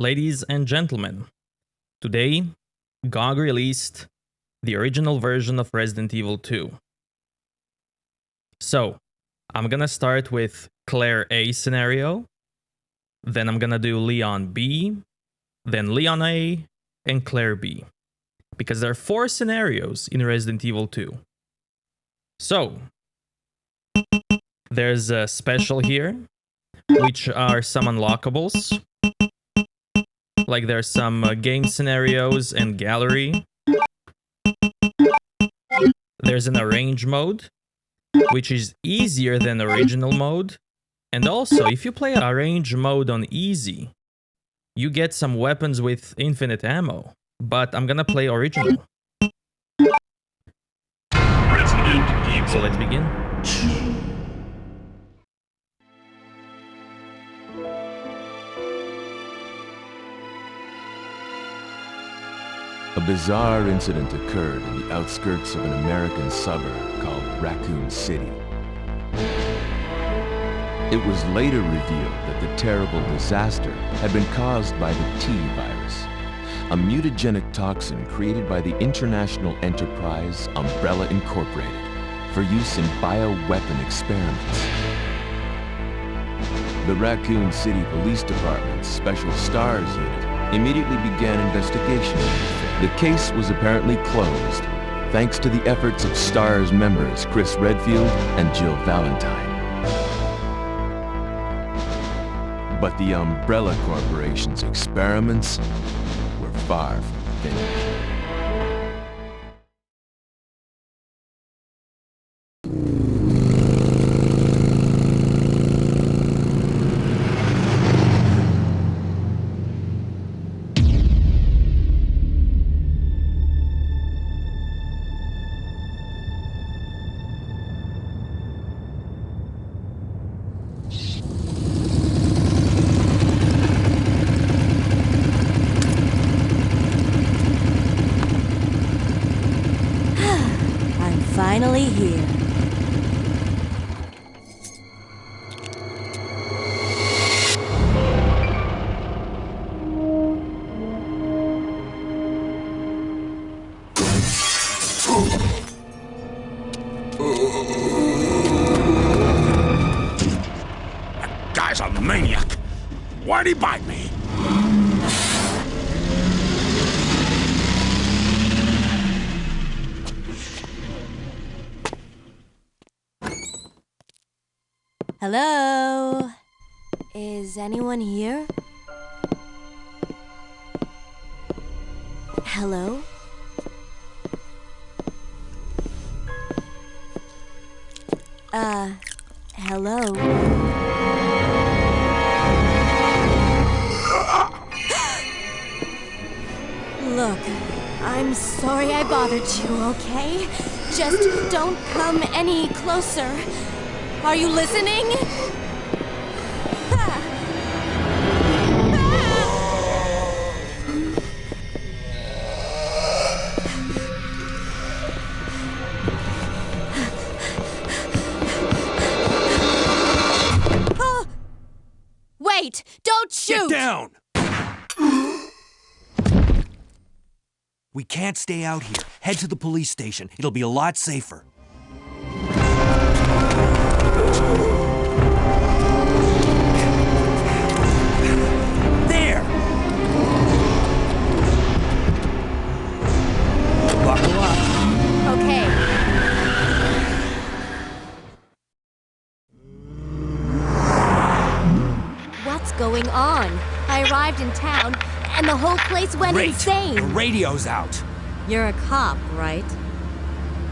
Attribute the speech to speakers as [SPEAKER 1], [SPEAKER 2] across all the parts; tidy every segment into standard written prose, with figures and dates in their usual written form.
[SPEAKER 1] Ladies and gentlemen, today GoG released the original version of Resident Evil 2. So, I'm gonna start with Claire A scenario, then I'm gonna do Leon B, then Leon A, and Claire B. Because there are 4 scenarios in Resident Evil 2. So, there's a special here, which are some unlockables. Like there's some game scenarios and gallery. There's an arrange mode, which is easier than original mode. And also, if you play arrange mode on easy, you get some weapons with infinite ammo. But I'm gonna play original. So let's begin.
[SPEAKER 2] A bizarre incident occurred in the outskirts of an American suburb called Raccoon City. It was later revealed that the terrible disaster had been caused by the T virus, a mutagenic toxin created by the international enterprise Umbrella Incorporated for use in bioweapon experiments. The Raccoon City Police Department's Special Stars Unit immediately began investigation. The case was apparently closed, thanks to the efforts of STARS members Chris Redfield and Jill Valentine. But the Umbrella Corporation's experiments were far from finished.
[SPEAKER 3] Finally here.
[SPEAKER 4] That guy's a maniac. Why'd he bite me?
[SPEAKER 3] Hello? Is anyone here? Hello? Hello? Look, I'm sorry I bothered you, okay? Just don't come any closer. Are you listening? Wait! Don't shoot!
[SPEAKER 4] Get down! We can't stay out here. Head to the police station. It'll be a lot safer. There! Buckle up.
[SPEAKER 3] Okay. What's going on? I arrived in town, and the whole place went
[SPEAKER 4] Great.
[SPEAKER 3] insane.
[SPEAKER 4] The radio's out.
[SPEAKER 3] You're a cop, right?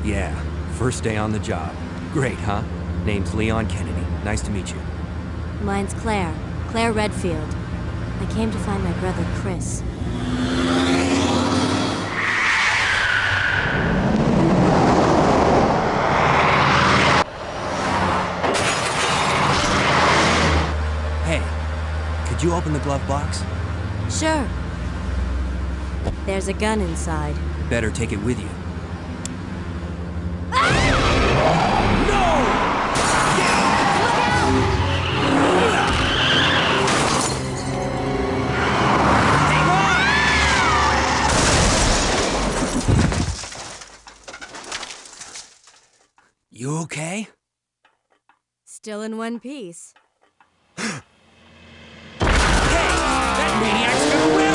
[SPEAKER 4] Yeah, first day on the job. Great, huh? Name's Leon Kennedy. Nice to meet you.
[SPEAKER 3] Mine's Claire. Claire Redfield. I came to find my brother, Chris.
[SPEAKER 4] Hey, could you open the glove box?
[SPEAKER 3] Sure. There's a gun inside.
[SPEAKER 4] Better take it with you. okay?
[SPEAKER 3] Still in one piece.
[SPEAKER 4] Hey! That maniac's gonna whip!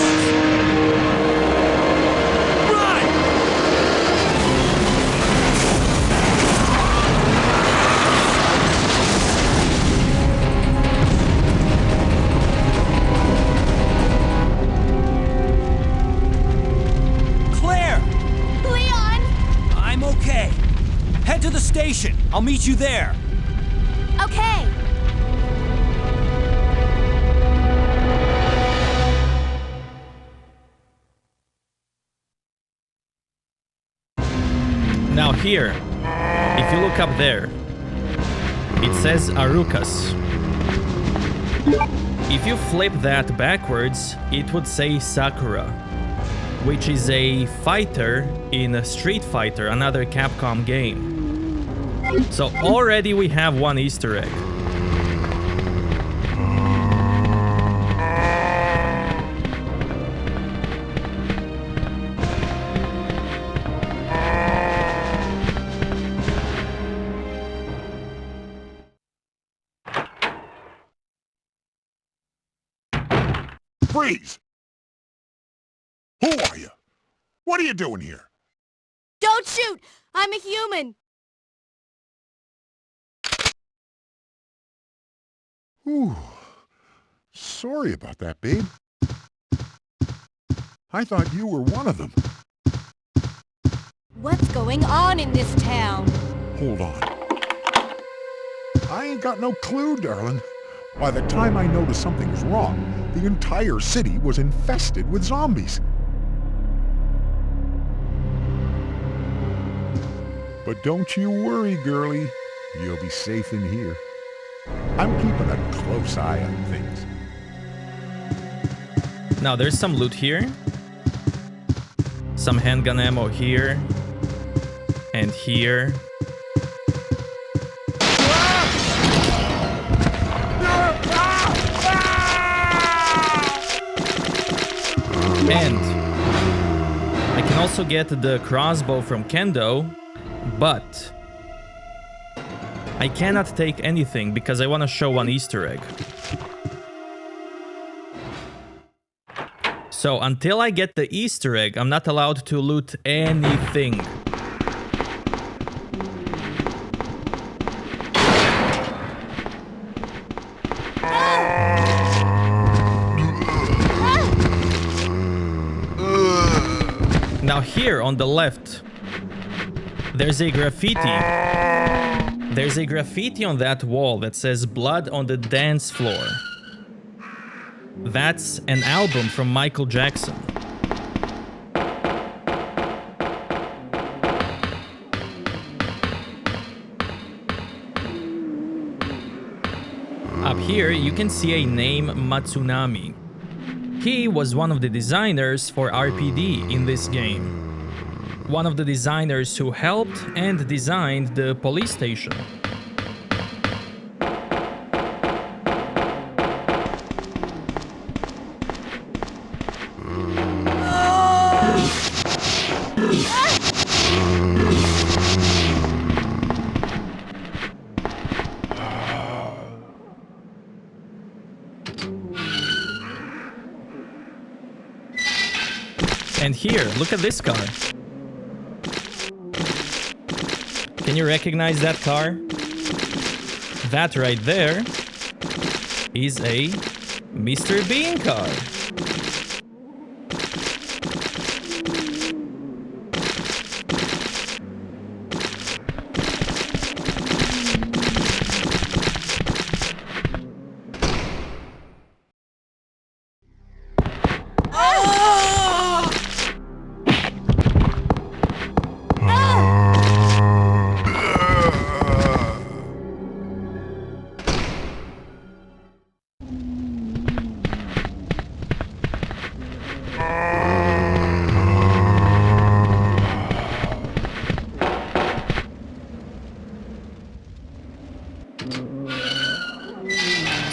[SPEAKER 4] Okay. Head to the station. I'll meet you there.
[SPEAKER 3] Okay.
[SPEAKER 1] Now here, if you look up there, it says Arukas. If you flip that backwards, it would say Sakura, which is a fighter in Street Fighter, another Capcom game. So already we have one Easter egg.
[SPEAKER 5] Freeze! Who are you? What are you doing here?
[SPEAKER 3] Don't shoot! I'm a human!
[SPEAKER 5] Ooh. Sorry about that, babe. I thought you were one of them.
[SPEAKER 3] What's going on in this town?
[SPEAKER 5] Hold on. I ain't got no clue, darling. By the time I noticed something was wrong, the entire city was infested with zombies. But don't you worry, girlie. You'll be safe in here. I'm keeping a close eye on things.
[SPEAKER 1] Now there's some loot here. Some handgun ammo here. And here. And I can also get the crossbow from Kendo, but I cannot take anything because I want to show one Easter egg. So until I get the Easter egg, I'm not allowed to loot anything. Now here on the left, there's a graffiti. There's a graffiti on that wall that says "Blood on the Dance Floor." That's an album from Michael Jackson. Up here, you can see a name Matsunami. He was one of the designers for RPD in this game. One of the designers who helped and designed the police station. And here, look at this car. Can you recognize that car? That right there is a Mr. Bean car.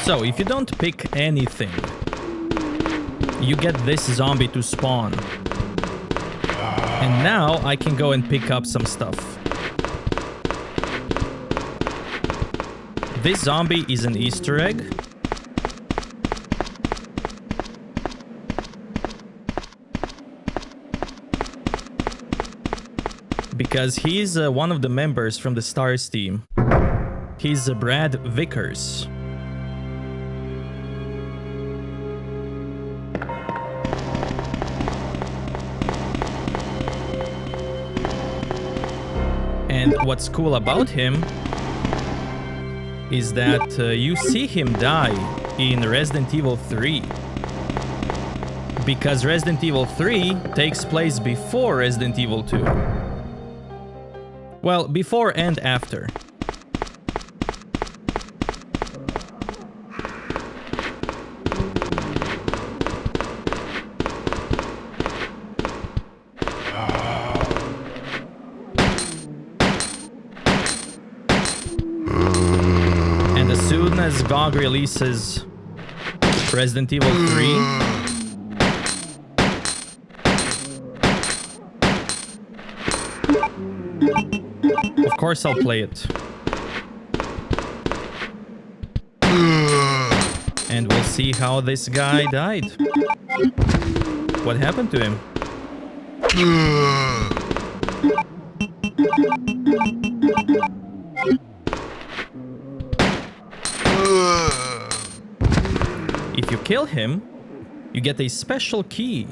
[SPEAKER 1] So, if you don't pick anything, you get this zombie to spawn. And now I can go and pick up some stuff. This zombie is an Easter egg. Because he's one of the members from the Stars team. He's Brad Vickers. And what's cool about him is that you see him die in Resident Evil 3. Because Resident Evil 3 takes place before Resident Evil 2. Well, before and after. And as soon as GoG releases Resident Evil 3, of course I'll play it. And we'll see how this guy died. What happened to him? If you kill him, you get a special key.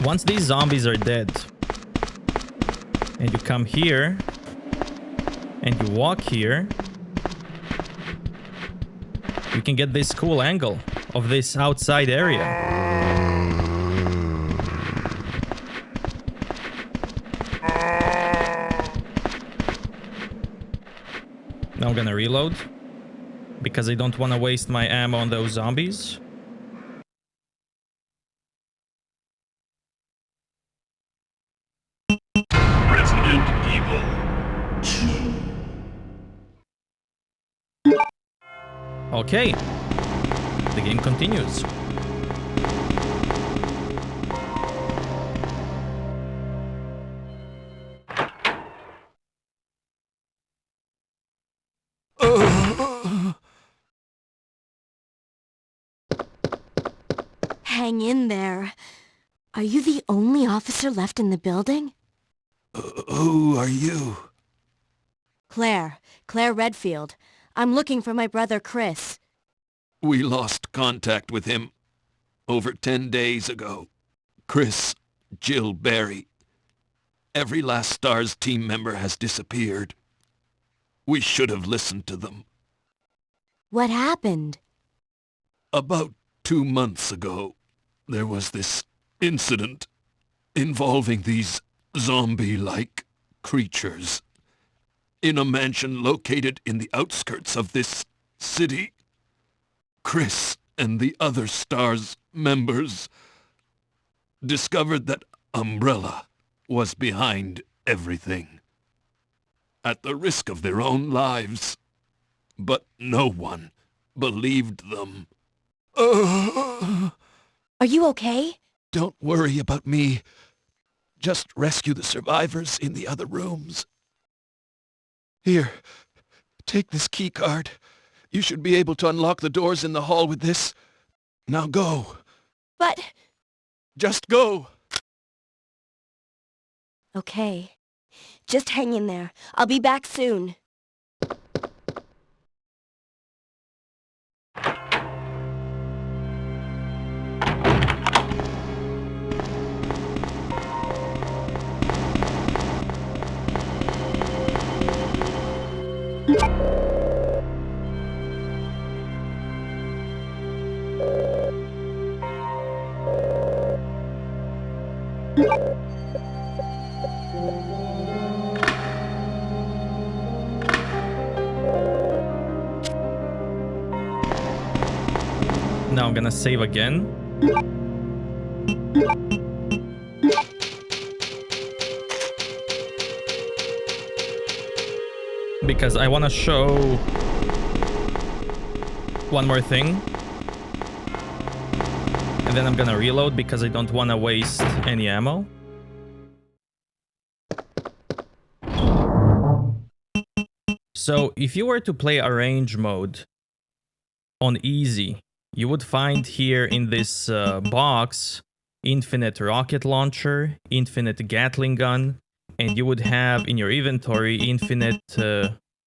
[SPEAKER 1] Once these zombies are dead, and you come here, and you walk here, you can get this cool angle of this outside area. Now I'm gonna reload, because I don't want to waste my ammo on those zombies. Okay, the game continues.
[SPEAKER 3] Hang in there. Are you the only officer left in the building?
[SPEAKER 6] Who are you?
[SPEAKER 3] Claire Redfield. I'm looking for my brother Chris.
[SPEAKER 6] We lost contact with him over 10 days ago. Chris, Jill, Barry. Every last STARS team member has disappeared. We should have listened to them.
[SPEAKER 3] What happened?
[SPEAKER 6] About 2 months ago, there was this incident involving these zombie-like creatures in a mansion located in the outskirts of this city. Chris and the other STARS members discovered that Umbrella was behind everything, at the risk of their own lives. But no one believed them.
[SPEAKER 3] Are you okay?
[SPEAKER 6] Don't worry about me. Just rescue the survivors in the other rooms. Here, take this key card. You should be able to unlock the doors in the hall with this. Now go.
[SPEAKER 3] But...
[SPEAKER 6] Just go.
[SPEAKER 3] Okay. Just hang in there. I'll be back soon.
[SPEAKER 1] Now I'm gonna save again. Because I want to show one more thing. And then I'm gonna reload because I don't want to waste any ammo. So if you were to play arrange mode on easy, you would find here in this box infinite rocket launcher, infinite Gatling gun, and you would have in your inventory infinite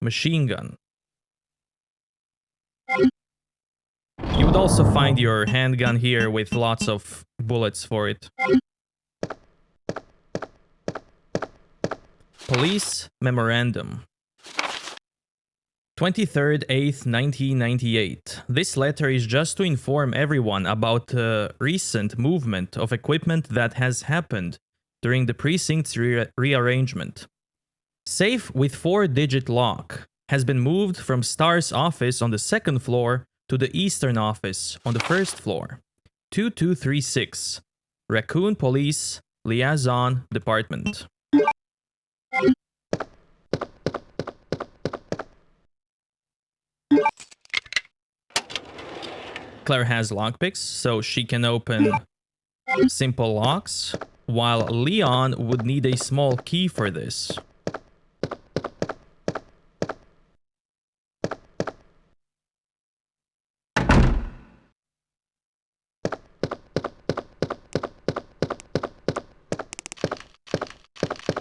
[SPEAKER 1] machine gun. You would also find your handgun here with lots of bullets for it. Police Memorandum. 23rd 8th 1998. This letter is just to inform everyone about recent movement of equipment that has happened during the precinct's rearrangement. Safe with 4-digit lock has been moved from Star's office on the 2nd floor to the Eastern office on the 1st floor. 2236. Raccoon Police Liaison Department. Claire has lockpicks, so she can open simple locks, while Leon would need a small key for this.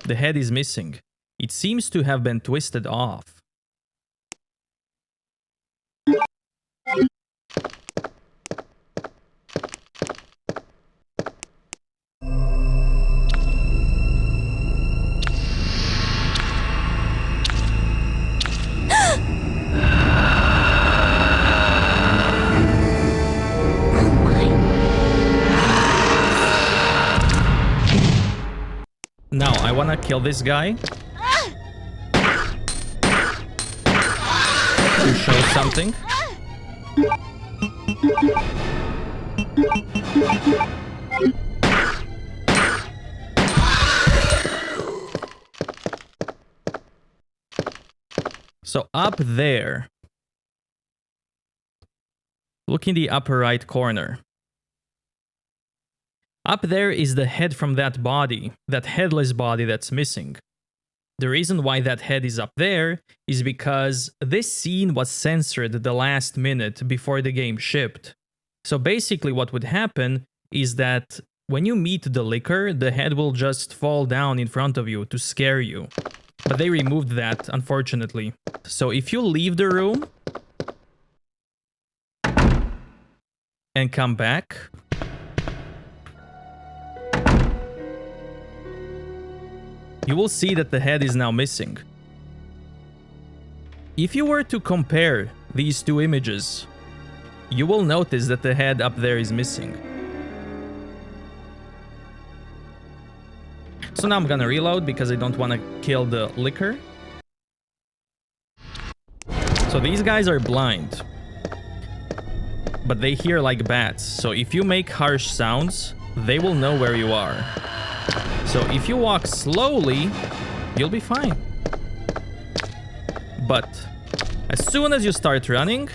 [SPEAKER 1] The head is missing. It seems to have been twisted off. Now, I wanna kill this guy to show something. So up there, look in the upper right corner. Up there is the head from that body, that headless body that's missing. The reason why that head is up there is because this scene was censored the last minute before the game shipped. So basically what would happen is that when you meet the licker, the head will just fall down in front of you to scare you. But they removed that, unfortunately. So if you leave the room and come back, you will see that the head is now missing. If you were to compare these two images, you will notice that the head up there is missing. So now I'm gonna reload because I don't want to kill the licker. So these guys are blind, but they hear like bats. So if you make harsh sounds, they will know where you are. So if you walk slowly, you'll be fine. But as soon as you start running,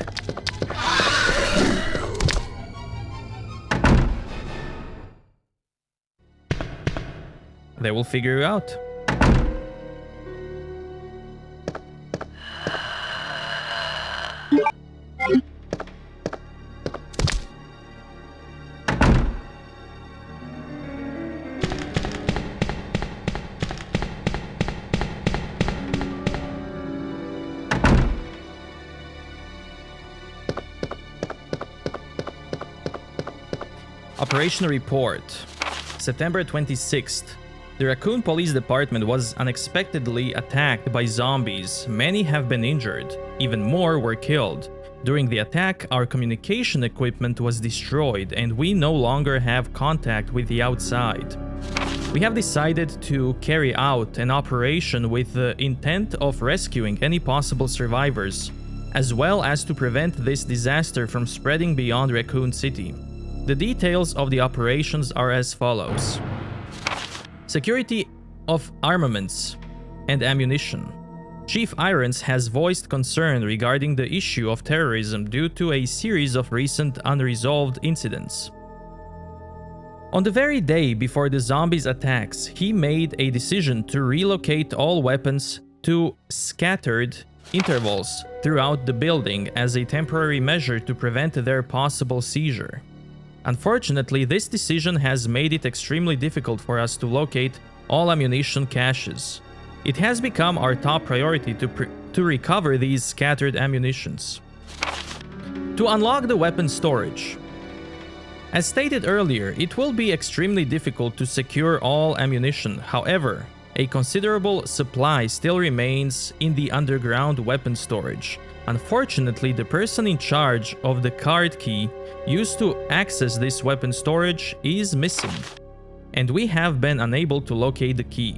[SPEAKER 1] They will figure you out. Operation Report. September 26th. The Raccoon Police Department was unexpectedly attacked by zombies. Many have been injured. Even more were killed. During the attack, our communication equipment was destroyed and we no longer have contact with the outside. We have decided to carry out an operation with the intent of rescuing any possible survivors, as well as to prevent this disaster from spreading beyond Raccoon City. The details of the operations are as follows. Security of armaments and ammunition. Chief Irons has voiced concern regarding the issue of terrorism due to a series of recent unresolved incidents. On the very day before the zombies' attacks, he made a decision to relocate all weapons to scattered intervals throughout the building as a temporary measure to prevent their possible seizure. Unfortunately, this decision has made it extremely difficult for us to locate all ammunition caches. It has become our top priority to recover these scattered ammunitions. To unlock the weapon storage. As stated earlier, it will be extremely difficult to secure all ammunition. However, a considerable supply still remains in the underground weapon storage. Unfortunately, the person in charge of the card key used to access this weapon storage is missing, and we have been unable to locate the key.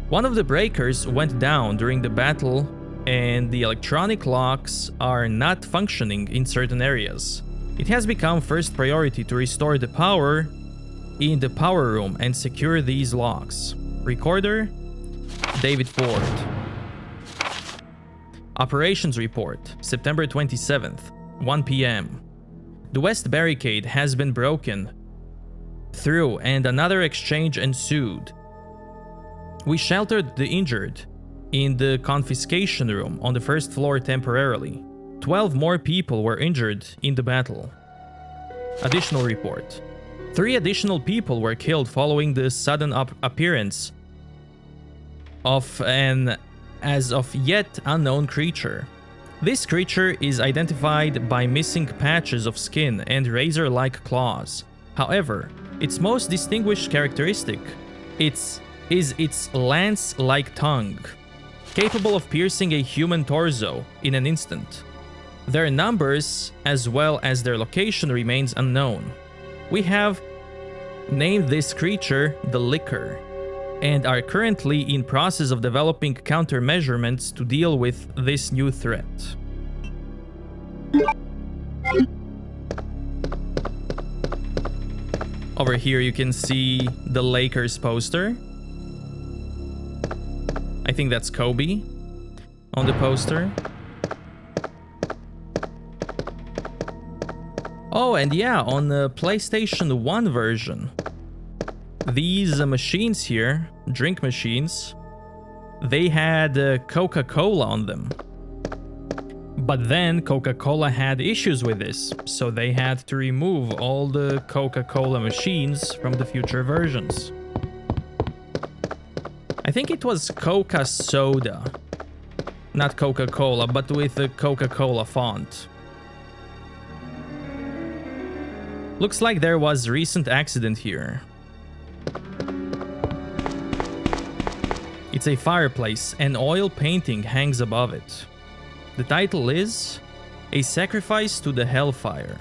[SPEAKER 1] One of the breakers went down during the battle, and the electronic locks are not functioning in certain areas. It has become first priority to restore the power in the power room and secure these locks. Recorder, David Ford. Operations Report, September 27th, 1 p.m. The west barricade has been broken through and another exchange ensued. We sheltered the injured in the confiscation room on the first floor temporarily. 12 more people were injured in the battle. Additional report. 3 additional people were killed following the sudden appearance of an as of yet unknown creature. This creature is identified by missing patches of skin and razor-like claws. However, its most distinguished characteristic is its lance-like tongue, capable of piercing a human torso in an instant. Their numbers, as well as their location, remains unknown. We have named this creature the Licker, and are currently in process of developing countermeasures to deal with this new threat. Over here you can see the Lakers poster. I think that's Kobe on the poster. Oh, and yeah, on the PlayStation 1 version, these machines here, drink machines, they had Coca-Cola on them. But then Coca-Cola had issues with this, so they had to remove all the Coca-Cola machines from the future versions. I think it was Coca Soda, not Coca-Cola, but with the Coca-Cola font. Looks like there was a recent accident here. It's a fireplace, and oil painting hangs above it. The title is A Sacrifice to the Hellfire.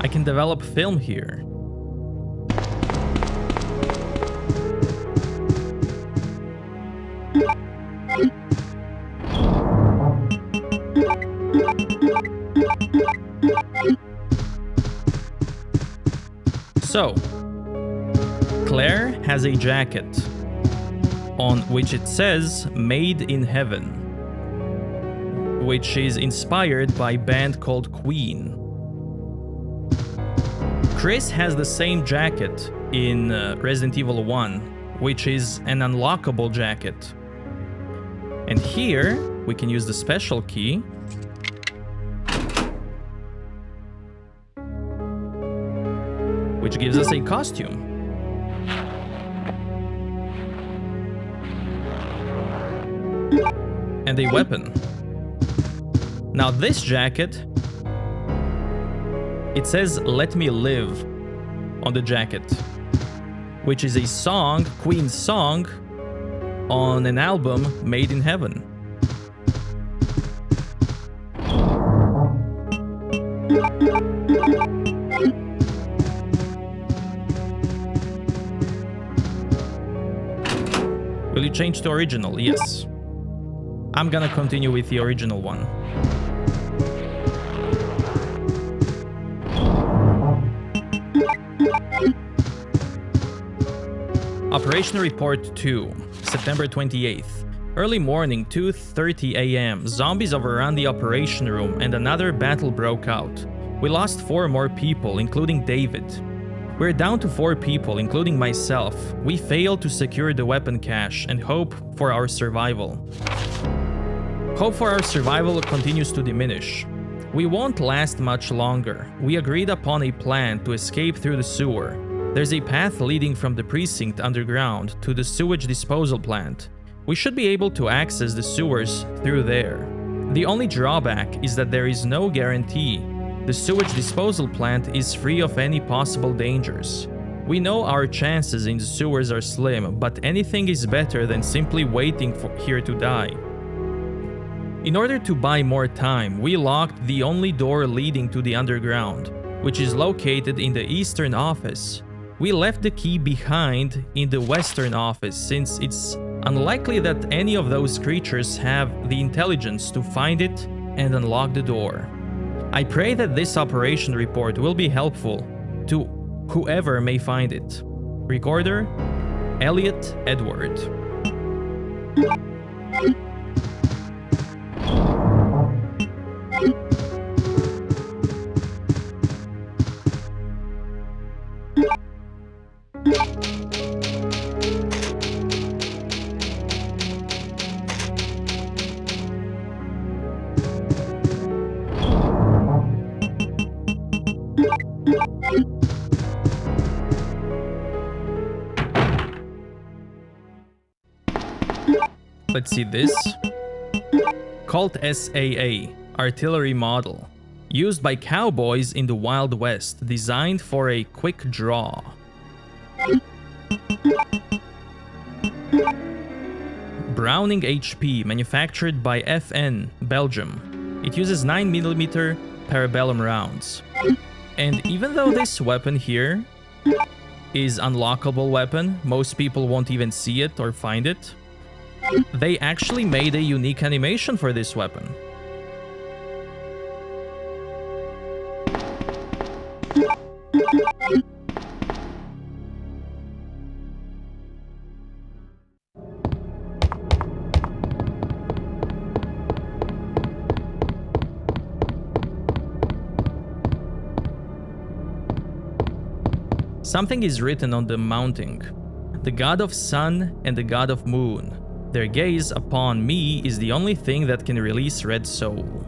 [SPEAKER 1] I can develop film here. So, Claire has a jacket on which it says Made in Heaven, which is inspired by a band called Queen. Chris has the same jacket in Resident Evil 1, which is an unlockable jacket. And here, we can use the special key which gives us a costume. And a weapon. Now this jacket, it says "Let Me Live" on the jacket, which is a song, Queen's song, on an album Made in Heaven. Will you change to original? Yes. I'm gonna continue with the original one. Operation Report 2, September 28th. Early morning, 2:30 a.m. Zombies overran the operation room and another battle broke out. We lost 4 more people, including David. We're down to 4 people, including myself. We failed to secure the weapon cache and hope for our survival. Hope for our survival continues to diminish. We won't last much longer. We agreed upon a plan to escape through the sewer. There's a path leading from the precinct underground to the sewage disposal plant. We should be able to access the sewers through there. The only drawback is that there is no guarantee. The sewage disposal plant is free of any possible dangers. We know our chances in the sewers are slim, but anything is better than simply waiting here to die. In order to buy more time, we locked the only door leading to the underground, which is located in the eastern office. We left the key behind in the western office since it's unlikely that any of those creatures have the intelligence to find it and unlock the door. I pray that this operation report will be helpful to whoever may find it. Recorder, Elliot Edward. Let's see this. Colt SAA, artillery model. Used by cowboys in the Wild West, designed for a quick draw. Browning HP, manufactured by FN, Belgium. It uses 9mm parabellum rounds. And even though this weapon here is unlockable weapon, most people won't even see it or find it. They actually made a unique animation for this weapon. Something is written on the mounting. The god of sun and the god of moon. Their gaze upon me is the only thing that can release red soul.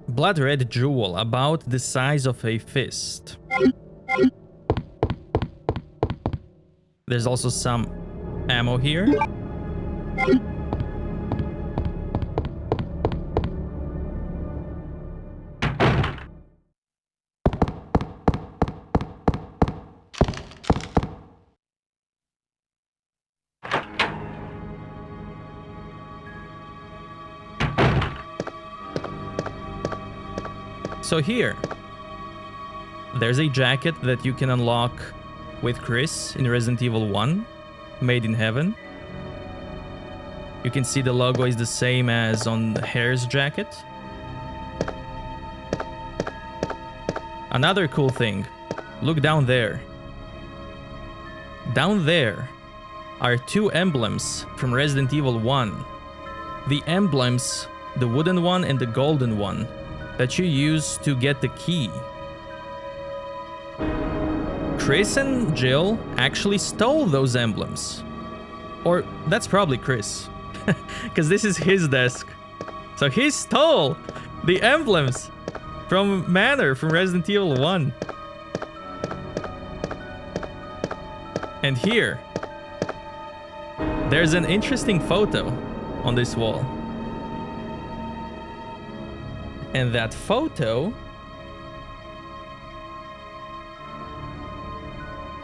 [SPEAKER 1] Blood red jewel about the size of a fist. There's also some ammo here. So here, there's a jacket that you can unlock with Chris in Resident Evil 1, Made in Heaven. You can see the logo is the same as on Hare's jacket. Another cool thing, look down there. Down there are two emblems from Resident Evil 1. The emblems, the wooden one and the golden one, that you use to get the key. Chris and Jill actually stole those emblems. Or that's probably Chris, because this is his desk. So he stole the emblems from Manor from Resident Evil 1. And here, there's an interesting photo on this wall. And that photo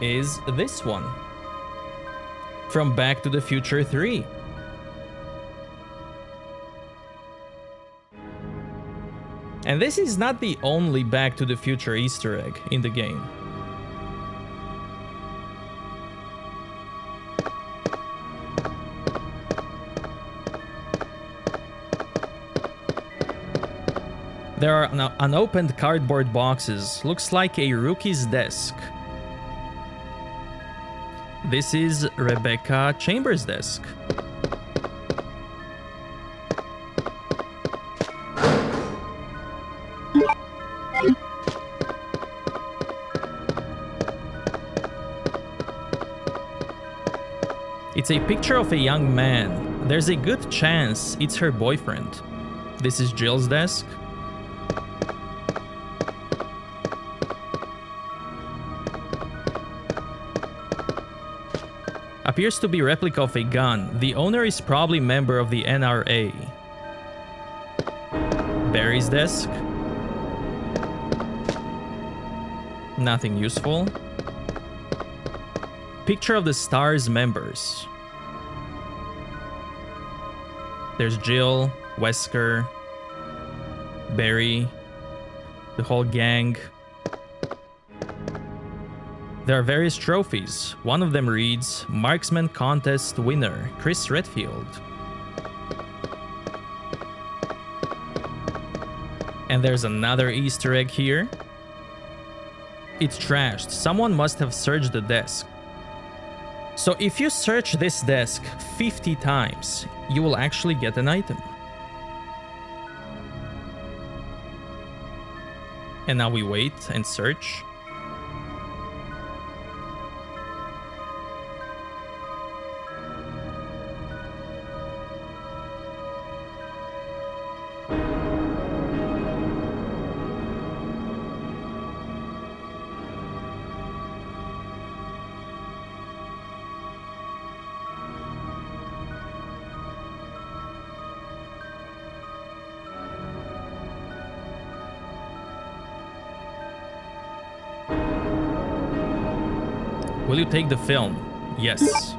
[SPEAKER 1] is this one from Back to the Future 3. And this is not the only Back to the Future Easter egg in the game. There are unopened cardboard boxes. Looks like a rookie's desk. This is Rebecca Chambers' desk. It's a picture of a young man. There's a good chance it's her boyfriend. This is Jill's desk. Appears to be a replica of a gun. The owner is probably a member of the NRA. Barry's desk. Nothing useful. Picture of the STARS members. There's Jill, Wesker, Barry, the whole gang. There are various trophies. One of them reads, Marksman Contest Winner, Chris Redfield. And there's another Easter egg here. It's trashed. Someone must have searched the desk. So if you search this desk 50 times, you will actually get an item. And now we wait and search. Will you take the film? Yes.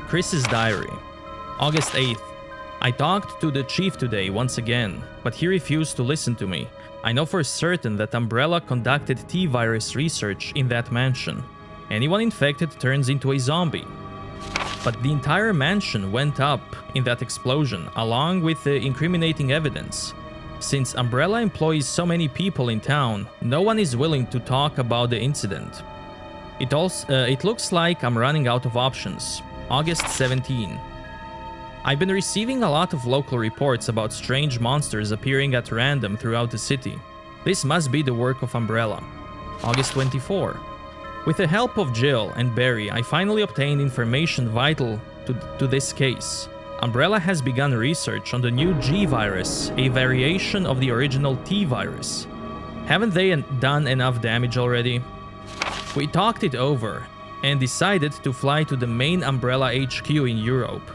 [SPEAKER 1] Chris's diary. August 8th. I talked to the chief today once again, but he refused to listen to me. I know for certain that Umbrella conducted T-virus research in that mansion. Anyone infected turns into a zombie. But the entire mansion went up in that explosion, along with the incriminating evidence. Since Umbrella employs so many people in town, no one is willing to talk about the incident. It looks like I'm running out of options. August 17. I've been receiving a lot of local reports about strange monsters appearing at random throughout the city. This must be the work of Umbrella. August 24. With the help of Jill and Barry, I finally obtained information vital to this case. Umbrella has begun research on the new G virus, a variation of the original T virus. Haven't they done enough damage already? We talked it over and decided to fly to the main Umbrella HQ in Europe.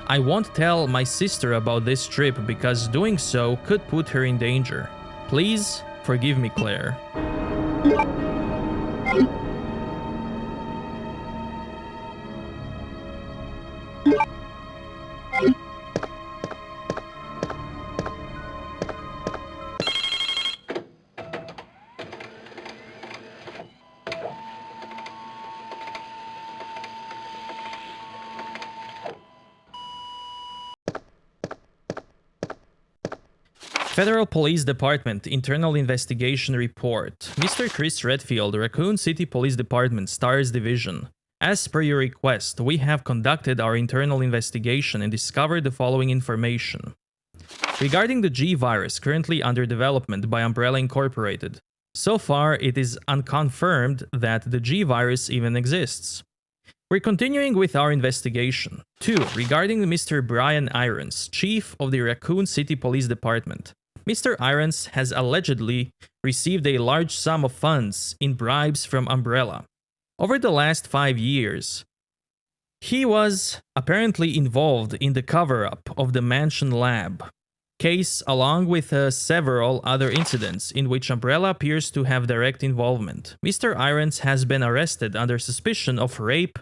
[SPEAKER 1] I won't tell my sister about this trip because doing so could put her in danger. Please forgive me, Claire. Federal Police Department Internal Investigation Report. Mr. Chris Redfield, Raccoon City Police Department, Stars Division. As per your request, we have conducted our internal investigation and discovered the following information. Regarding the G virus currently under development by Umbrella Incorporated, so far it is unconfirmed that the G virus even exists. We're continuing with our investigation. 2. Regarding Mr. Brian Irons, Chief of the Raccoon City Police Department. Mr. Irons has allegedly received a large sum of funds in bribes from Umbrella. Over the last 5 years, he was apparently involved in the cover-up of the Mansion Lab case along with several other incidents in which Umbrella appears to have direct involvement. Mr. Irons has been arrested under suspicion of rape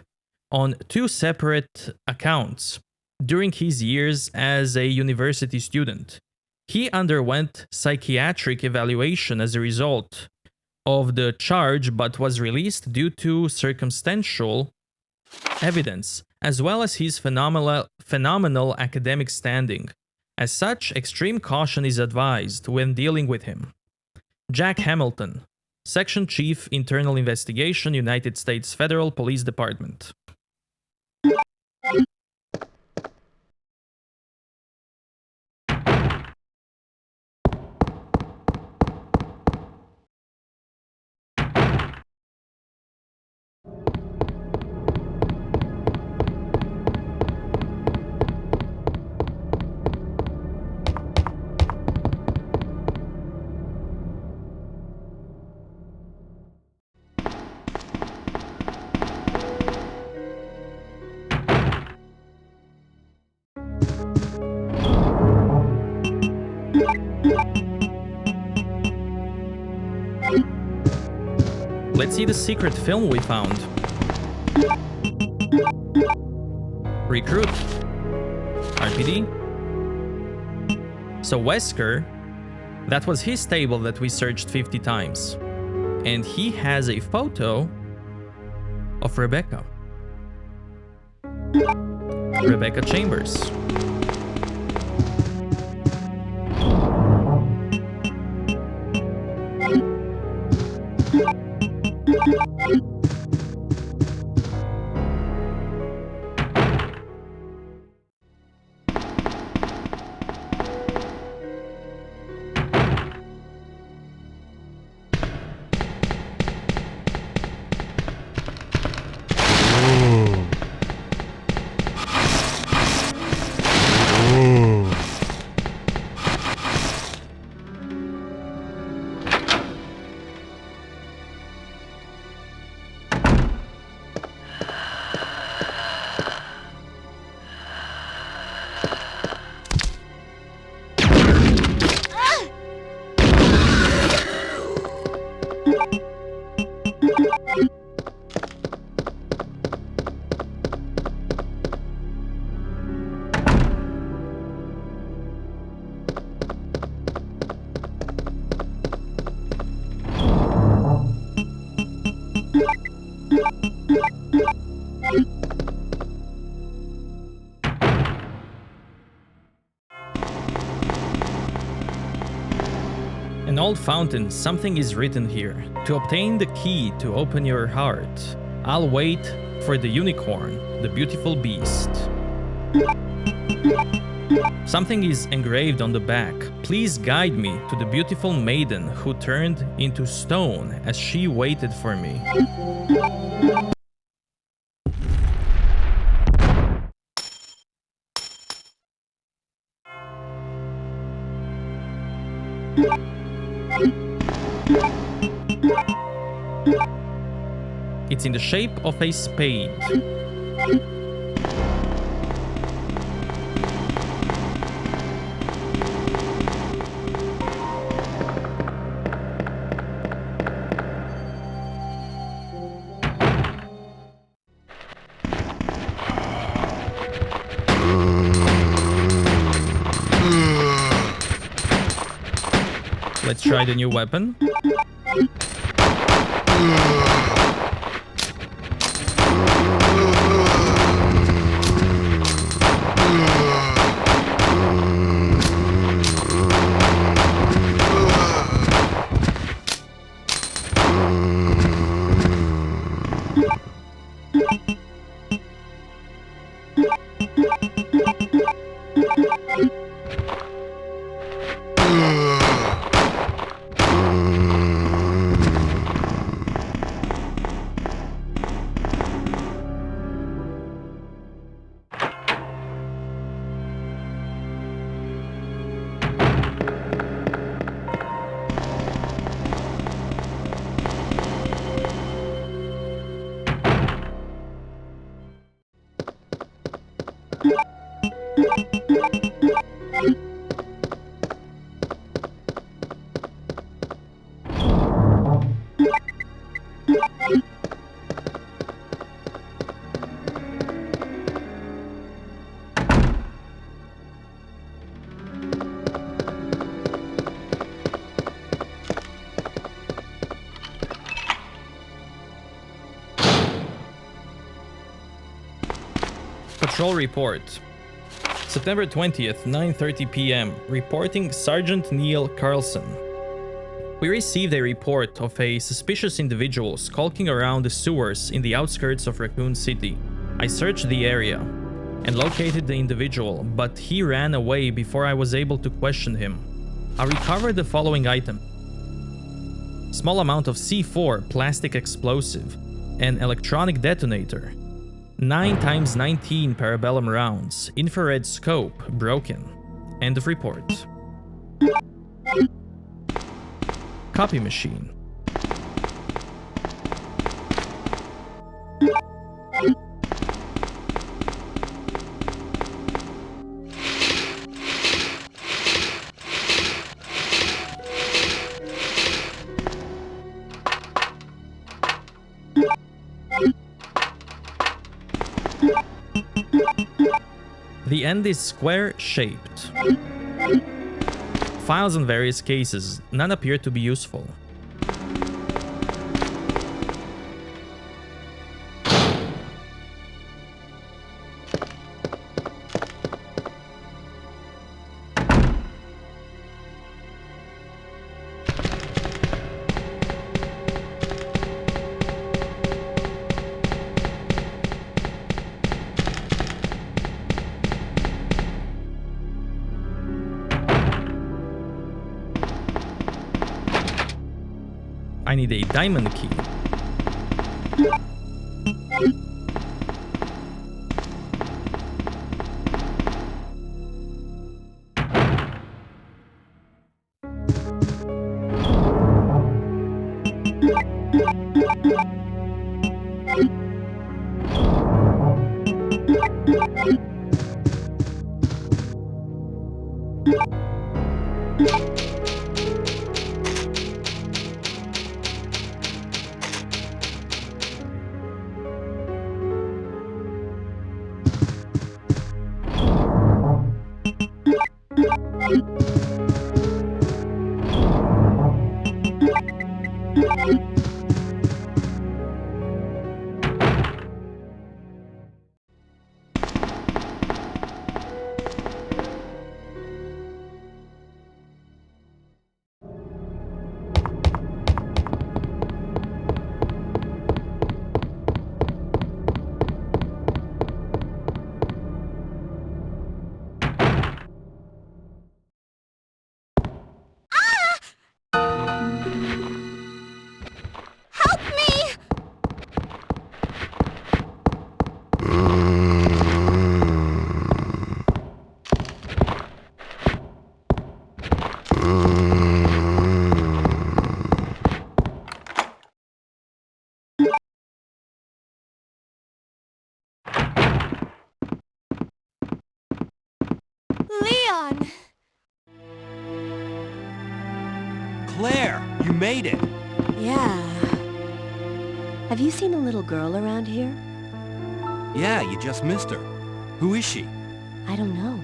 [SPEAKER 1] on 2 separate accounts during his years as a university student. He underwent psychiatric evaluation as a result of the charge but was released due to circumstantial evidence, as well as his phenomenal academic standing. As such, extreme caution is advised when dealing with him. Jack Hamilton, Section Chief, Internal Investigation, United States Federal Police Department. Let's see the secret film we found. Recruit. RPD. So Wesker, that was his table that we searched 50 times. And he has a photo of Rebecca. Rebecca Chambers. An old fountain, something is written here. To obtain the key to open your heart, I'll wait for the unicorn, the beautiful beast. Something is engraved on the back. Please guide me to the beautiful maiden who turned into stone as she waited for me. It's in the shape of a spade. Let's try the new weapon. Patrol report. September 20th, 9:30 p.m. Reporting Sergeant Neil Carlson. We received a report of a suspicious individual skulking around the sewers in the outskirts of Raccoon City. I searched the area and located the individual, but he ran away before I was able to question him. I recovered the following item: small amount of C4 plastic explosive, an electronic detonator, 9x19 parabellum rounds, infrared scope broken. End of report. Copy machine. The end is square-shaped. Files on various cases, none appear to be useful. I need a diamond key.
[SPEAKER 4] Claire, you made it!
[SPEAKER 7] Yeah. Have you seen a little girl around here?
[SPEAKER 4] Yeah, you just missed her. Who is she?
[SPEAKER 7] I don't know.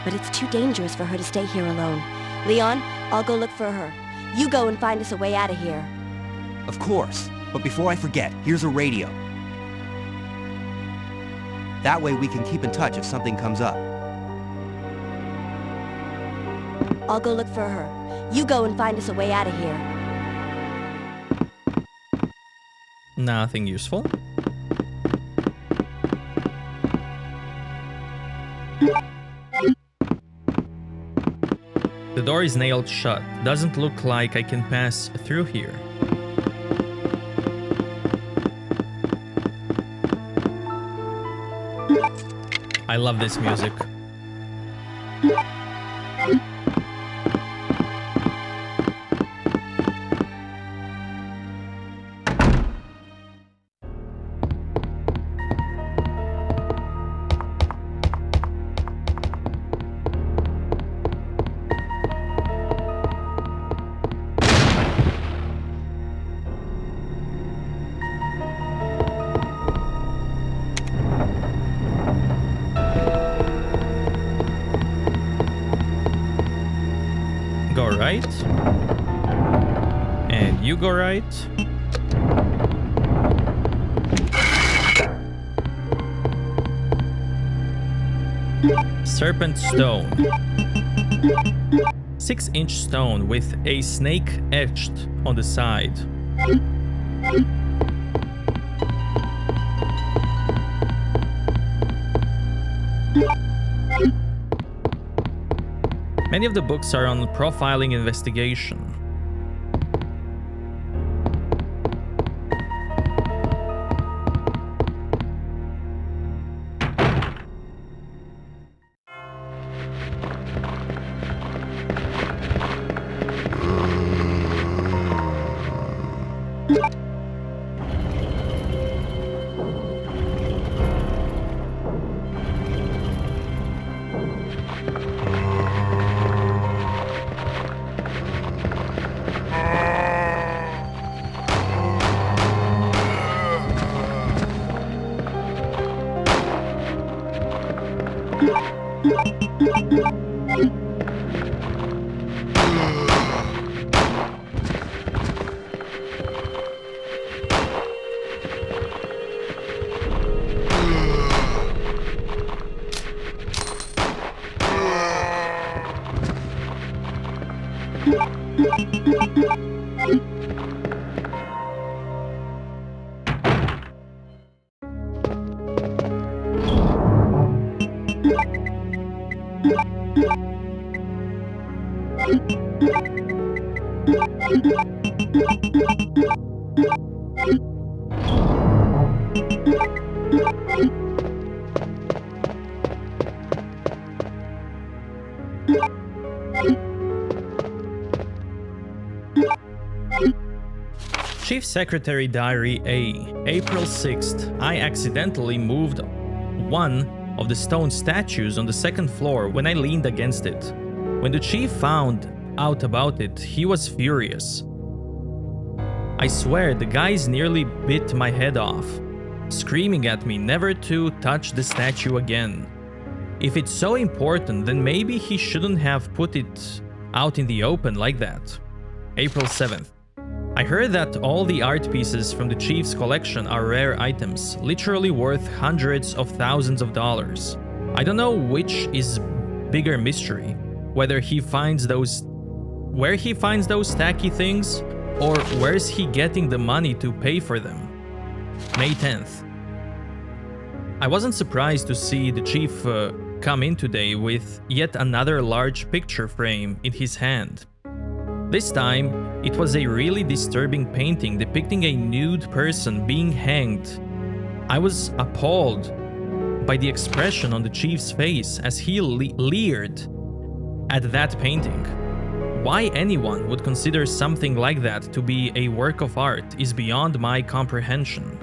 [SPEAKER 7] But it's too dangerous for her to stay here alone. Leon, I'll go look for her. You go and find us a way out of here.
[SPEAKER 4] Of course. But before I forget, here's a radio. That way we can keep in touch if something comes up.
[SPEAKER 7] I'll go look for her. You go and find us a way out of here.
[SPEAKER 1] Nothing useful. The door is nailed shut. Doesn't look like I can pass through here. I love this music. Go right. And you go right. Serpent stone. 6-inch stone with a snake etched on the side. Many of the books are on profiling investigation. Chief Secretary Diary A. April 6th. I accidentally moved one of the stone statues on the second floor when I leaned against it. When the chief found out about it, he was furious. I swear the guys nearly bit my head off, screaming at me never to touch the statue again. If it's so important, then maybe he shouldn't have put it out in the open like that. April 7th. I heard that all the art pieces from the chief's collection are rare items, literally worth hundreds of thousands of dollars. I don't know which is bigger mystery, where he finds those tacky things, or where's he getting the money to pay for them. May 10th. I wasn't surprised to see the chief come in today with yet another large picture frame in his hand. This time, it was a really disturbing painting depicting a nude person being hanged. I was appalled by the expression on the chief's face as he leered at that painting. Why anyone would consider something like that to be a work of art is beyond my comprehension.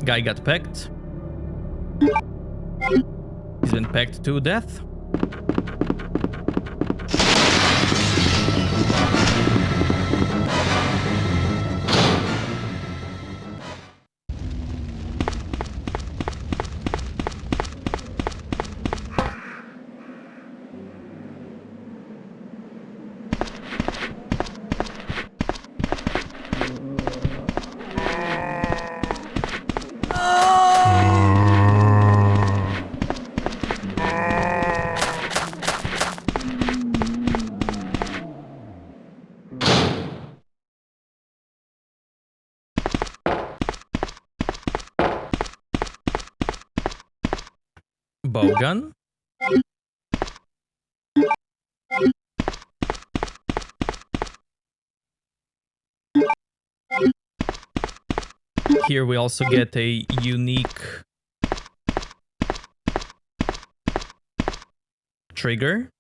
[SPEAKER 1] Guy got pecked. He's been pecked to death. Bowgun. Here we also get a unique trigger.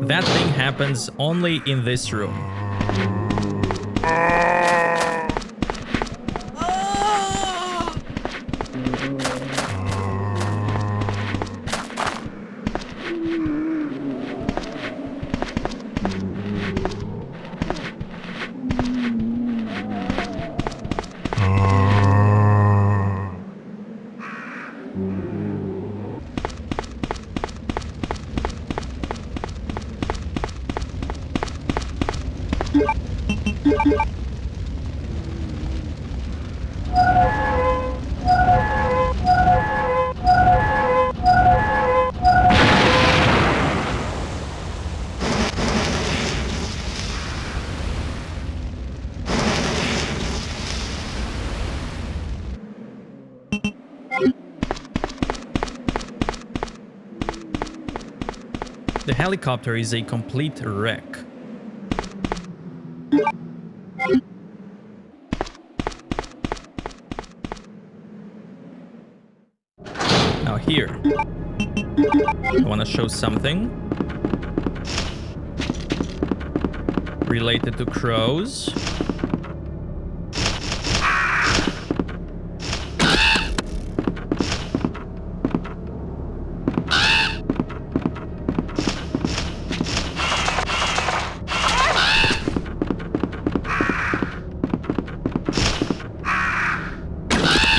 [SPEAKER 1] That thing happens only in this room. The helicopter is a complete wreck. Now here, I want to show something related to crows.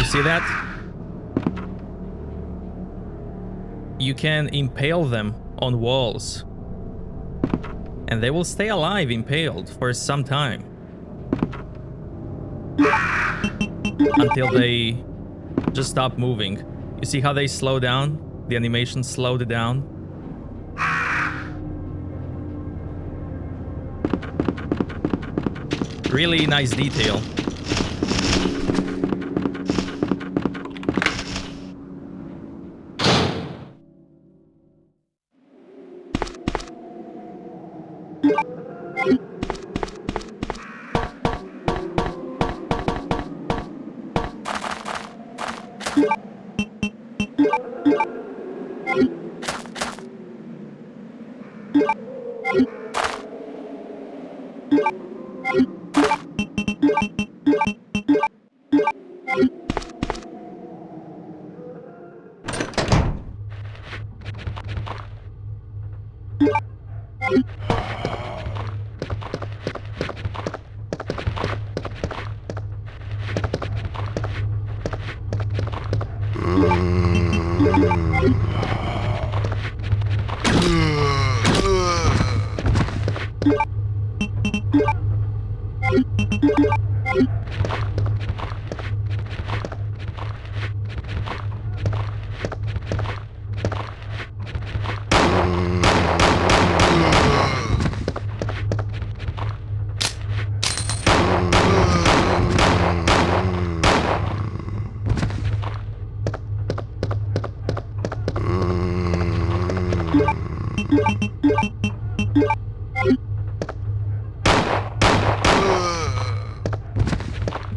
[SPEAKER 1] See that? You can impale them on walls, and they will stay alive impaled for some time until they just stop moving. You see how they slow down? The animation slowed down. Really nice detail.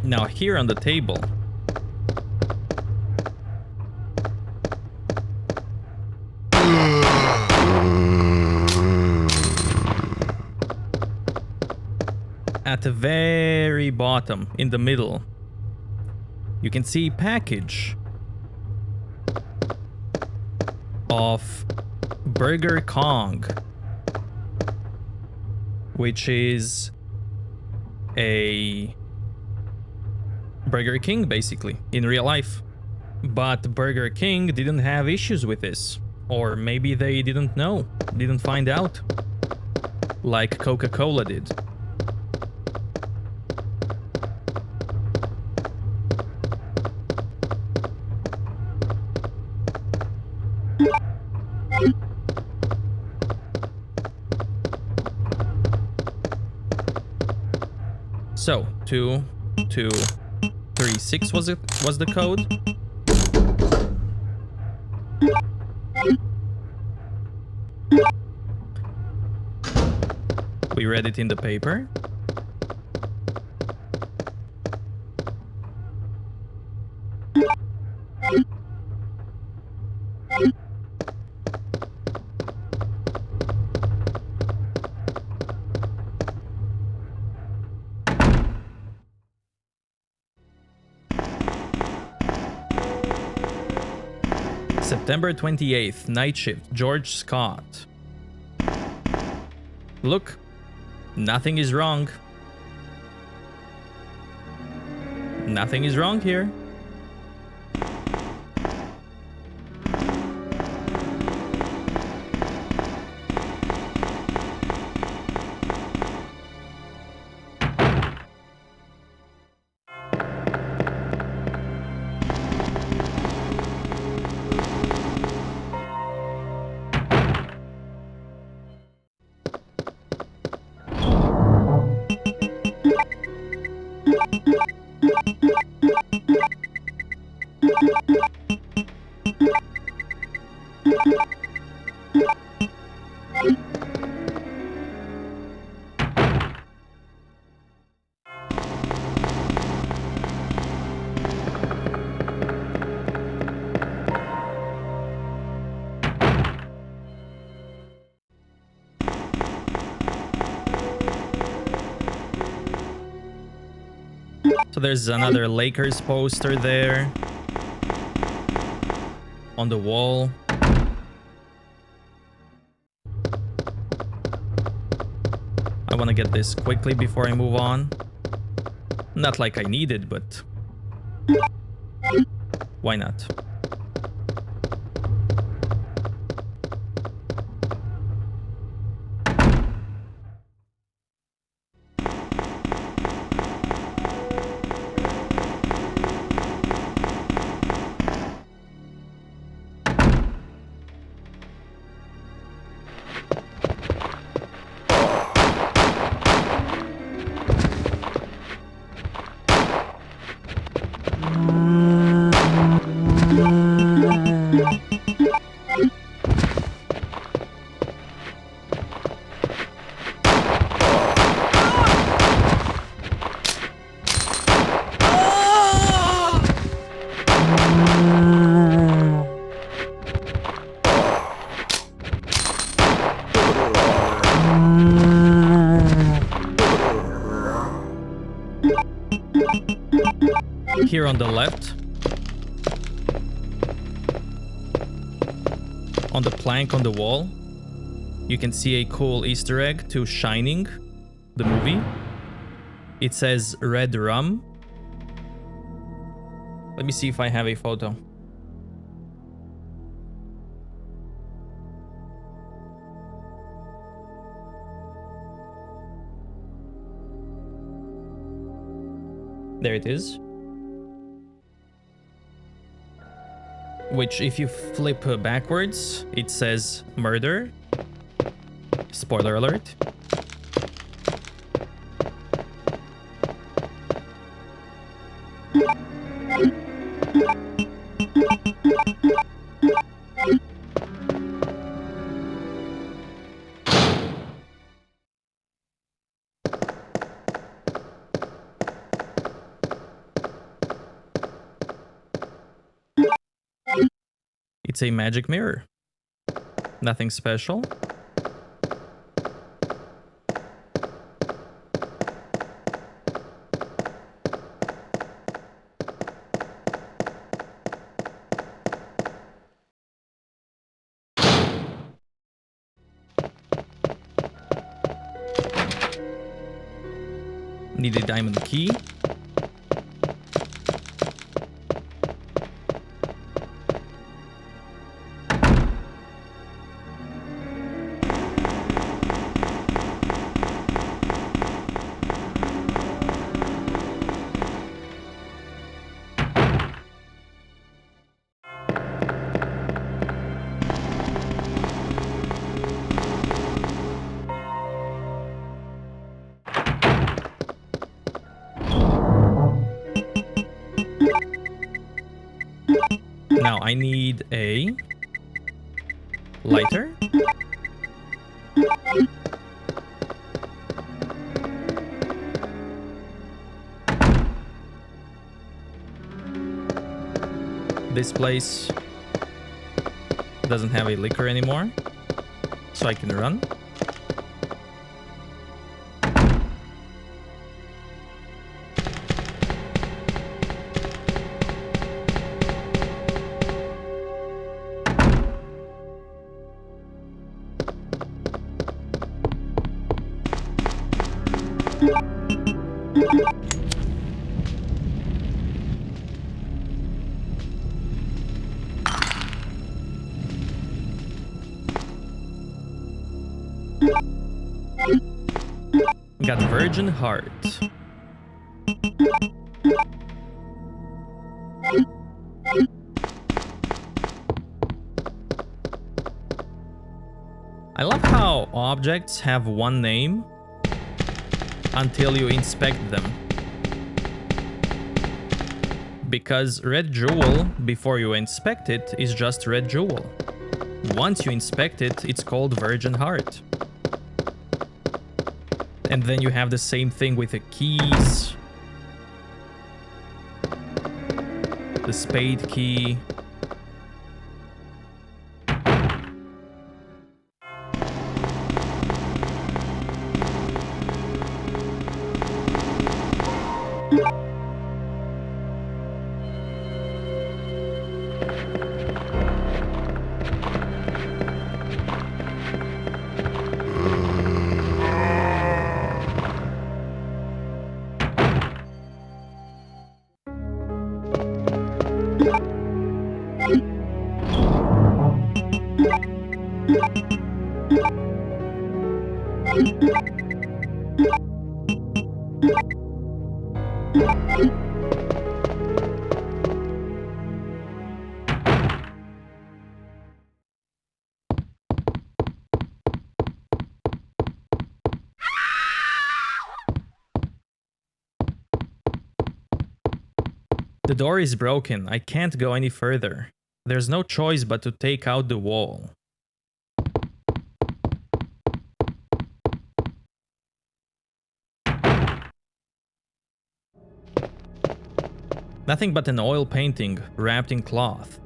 [SPEAKER 1] Now here on the table, at the very bottom, in the middle, you can see package of Burger Kong, which is a Burger King, basically, in real life. But Burger King didn't have issues with this. Or maybe they didn't know, didn't find out. Like Coca-Cola did. So, 2236 was the code. We read it in the paper. September 28th, night shift, George Scott. Look, nothing is wrong. Nothing is wrong here. So there's another Lakers poster there on the wall. I want to get this quickly before I move on. Not like I need it, but why not? Here on the left, on the plank on the wall, you can see a cool Easter egg to Shining, the movie. It says Red Rum. Let me see if I have a photo. There it is. Which, if you flip backwards, it says murder. Spoiler alert. It's a magic mirror. Nothing special. need a diamond key. Now I need a lighter. This place doesn't have a liquor anymore, so I can run. Got Virgin Heart. I love how objects have one name until you inspect them. Because red jewel, before you inspect it, is just red jewel. Once you inspect it, it's called Virgin Heart. And then you have the same thing with the keys. The spade key. The door is broken. I can't go any further. There's no choice but to take out the wall. Nothing but an oil painting wrapped in cloth.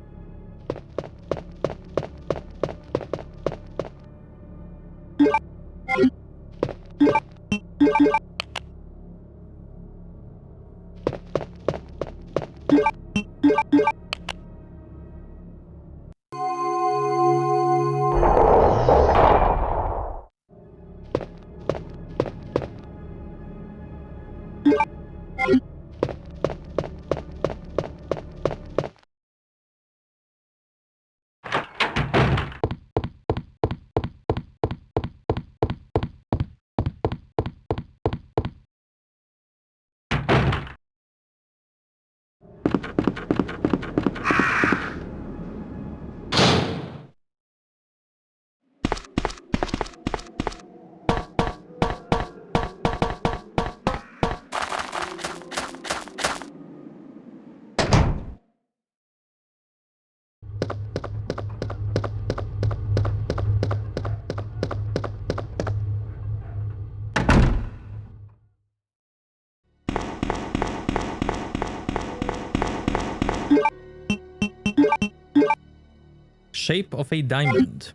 [SPEAKER 1] Shape of a diamond.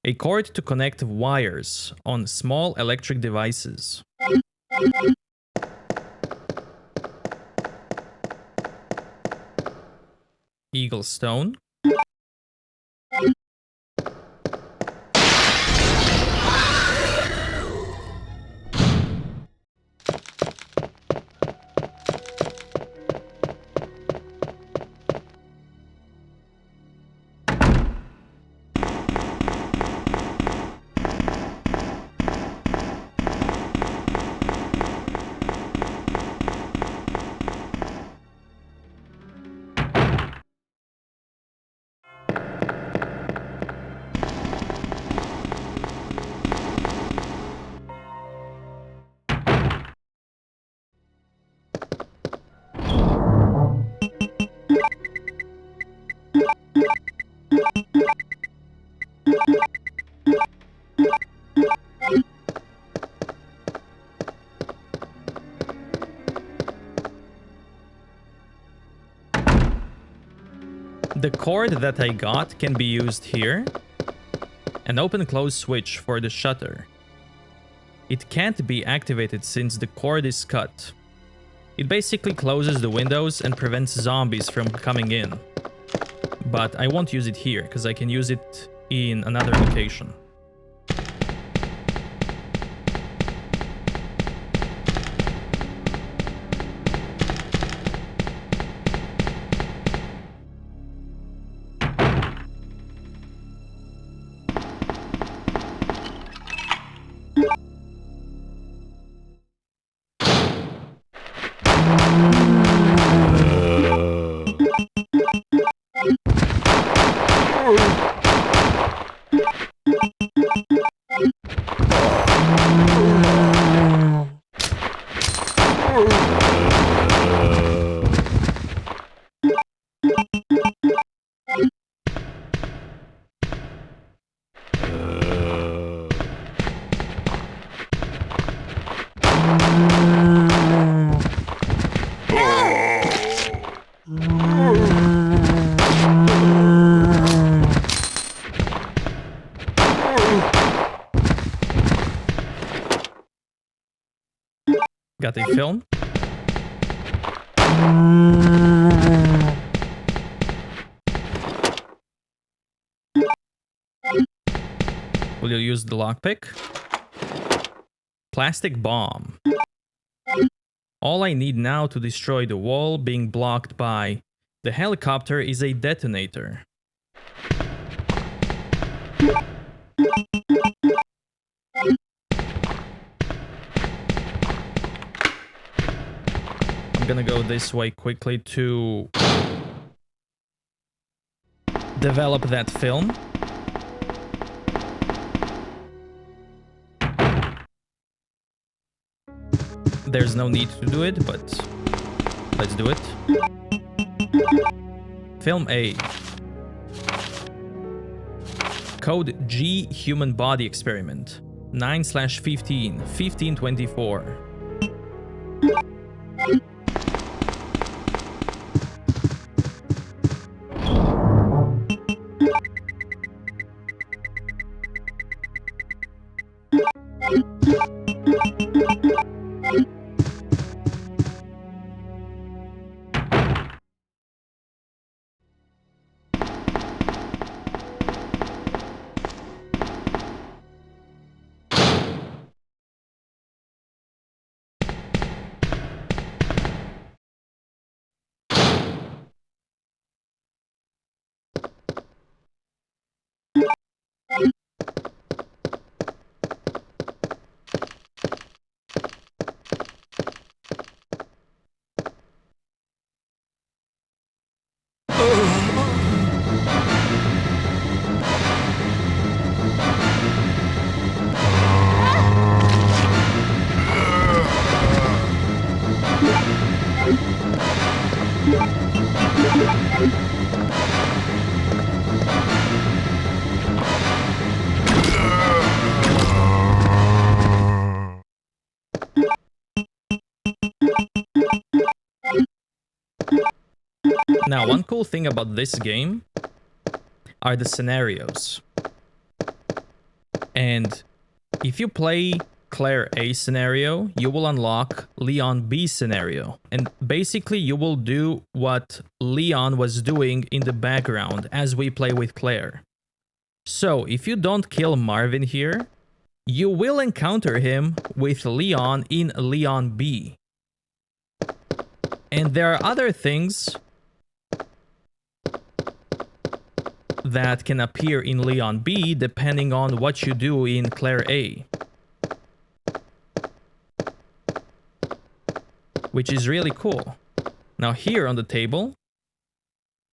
[SPEAKER 1] A cord to connect wires on small electric devices. Eagle stone. The cord that I got can be used here. An open-close switch for the shutter. It can't be activated since the cord is cut. It basically closes the windows and prevents zombies from coming in. But I won't use it here, because I can use it in another location. Got a film. Will you use the lockpick? Plastic bomb. All I need now to destroy the wall being blocked by the helicopter is a detonator. I'm gonna go this way quickly to develop that film. There's no need to do it, but let's do it. Film A. Code G Human Body Experiment 9/15 1524. Now, one cool thing about this game are the scenarios. And if you play Claire A scenario, you will unlock Leon B scenario. And basically you will do what Leon was doing in the background as we play with Claire. So if you don't kill Marvin here, you will encounter him with Leon in Leon B. And there are other things that can appear in Leon B depending on what you do in Claire A, which is really cool. Now here on the table,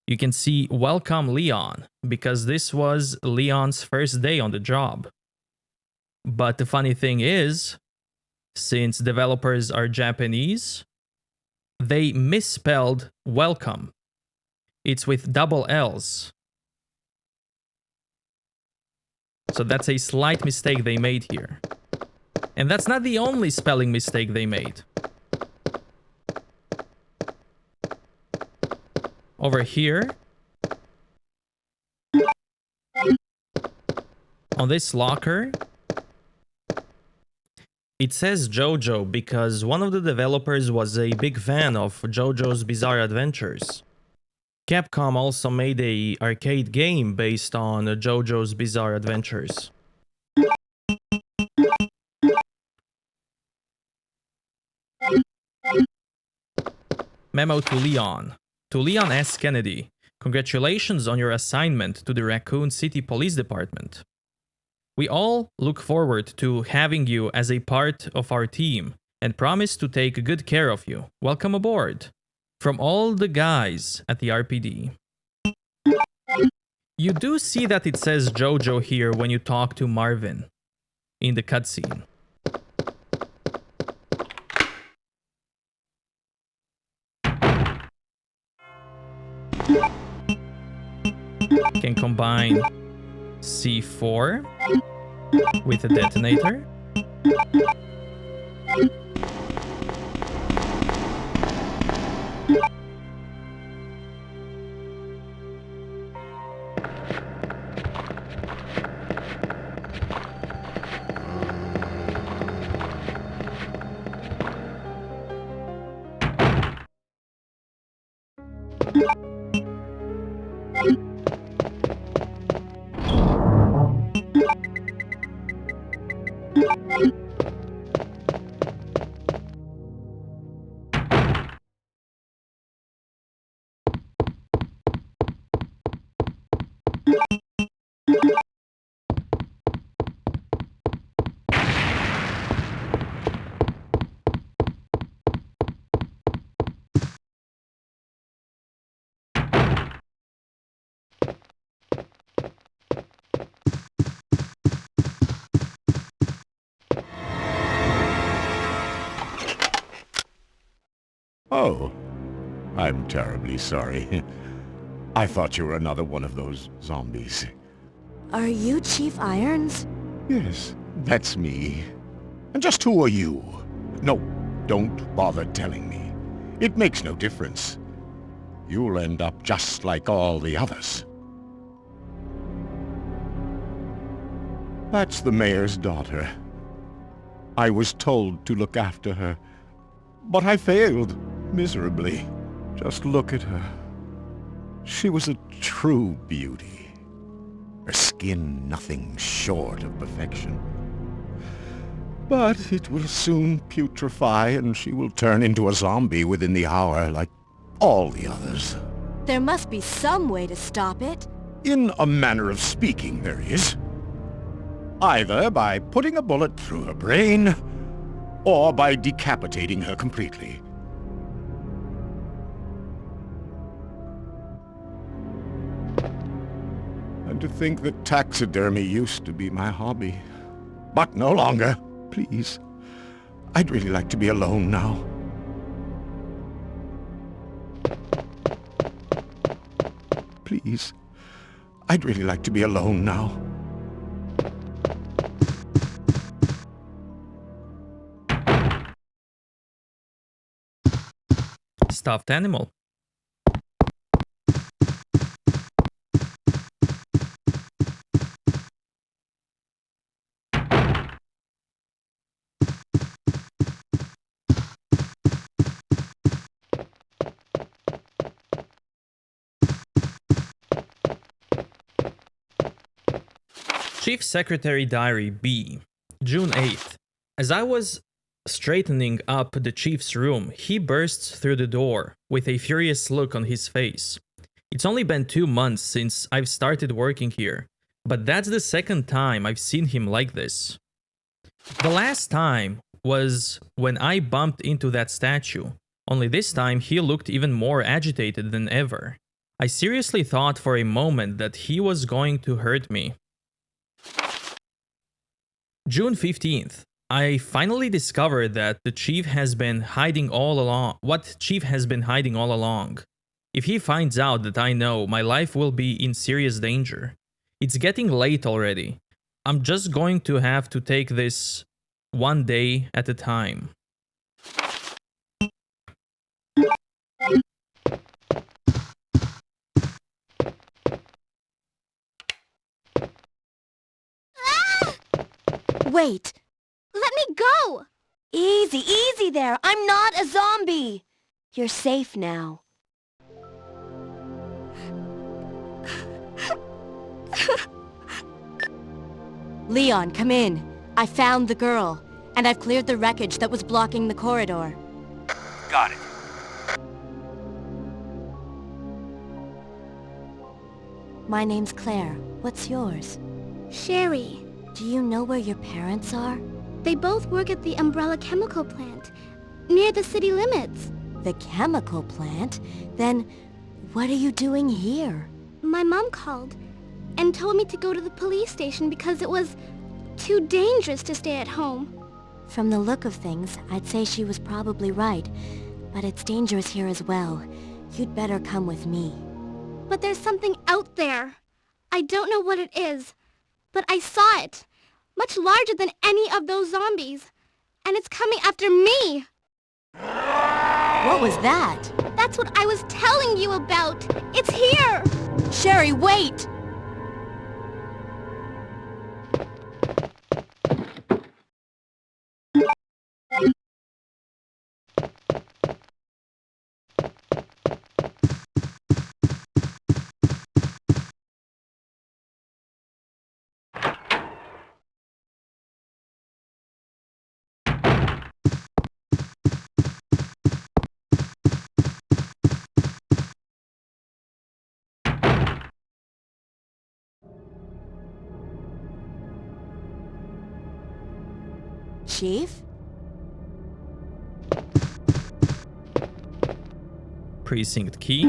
[SPEAKER 1] you can see Welcome Leon, because this was Leon's first day on the job. But the funny thing is, since developers are Japanese, they misspelled welcome. It's with double L's. So that's a slight mistake they made here. And that's not the only spelling mistake they made. Over here, on this locker, it says JoJo because one of the developers was a big fan of JoJo's Bizarre Adventures. Capcom also made an arcade game based on JoJo's Bizarre Adventures. Memo to Leon. To Leon S. Kennedy, congratulations on your assignment to the Raccoon City Police Department. We all look forward to having you as a part of our team and promise to take good care of you. Welcome aboard. From all the guys at the RPD. You do see that it says JoJo here when you talk to Marvin in the cutscene. Can combine C4 with a detonator.
[SPEAKER 5] Oh, I'm terribly sorry. I thought you were another one of those zombies.
[SPEAKER 7] Are you Chief Irons?
[SPEAKER 5] Yes, that's me. And just who are you? No, don't bother telling me. It makes no difference. You'll end up just like all the others. That's the mayor's daughter. I was told to look after her, but I failed miserably. Just look at her. She was a true beauty. Her skin nothing short of perfection. But it will soon putrefy and she will turn into a zombie within the hour like all the others.
[SPEAKER 7] There must be some way to stop it.
[SPEAKER 5] In a manner of speaking, there is. Either by putting a bullet through her brain, or by decapitating her completely. And to think that taxidermy used to be my hobby. But no longer. Please. I'd really like to be alone now. Please. I'd really like to be alone now.
[SPEAKER 1] Stuffed animal. Chief Secretary Diary B, June 8th. As I was straightening up the chief's room, he bursts through the door with a furious look on his face. It's only been 2 months since I've started working here, but that's the second time I've seen him like this. The last time was when I bumped into that statue, only this time he looked even more agitated than ever. I seriously thought for a moment that he was going to hurt me. June 15th. I finally discovered that the chief has been hiding all along. What Chief has been hiding all along. If he finds out that I know, my life will be in serious danger. It's getting late already. I'm just going to have to take this one day at a time.
[SPEAKER 7] Wait!
[SPEAKER 8] Let me go!
[SPEAKER 7] Easy, easy there! I'm not a zombie! You're safe now. Leon, come in. I found the girl, and I've cleared the wreckage that was blocking the corridor.
[SPEAKER 4] Got it.
[SPEAKER 7] My name's Claire. What's yours?
[SPEAKER 8] Sherry.
[SPEAKER 7] Do you know where your parents are?
[SPEAKER 8] They both work at the Umbrella Chemical Plant, near the city limits.
[SPEAKER 7] The chemical plant? Then, what are you doing here?
[SPEAKER 8] My mom called and told me to go to the police station because it was too dangerous to stay at home.
[SPEAKER 7] From the look of things, I'd say she was probably right. But it's dangerous here as well. You'd better come with me.
[SPEAKER 8] But there's something out there. I don't know what it is, but I saw it. Much larger than any of those zombies. And it's coming after me!
[SPEAKER 7] What was that?
[SPEAKER 8] That's what I was telling you about! It's here!
[SPEAKER 7] Sherry, wait! Chief?
[SPEAKER 1] Precinct key.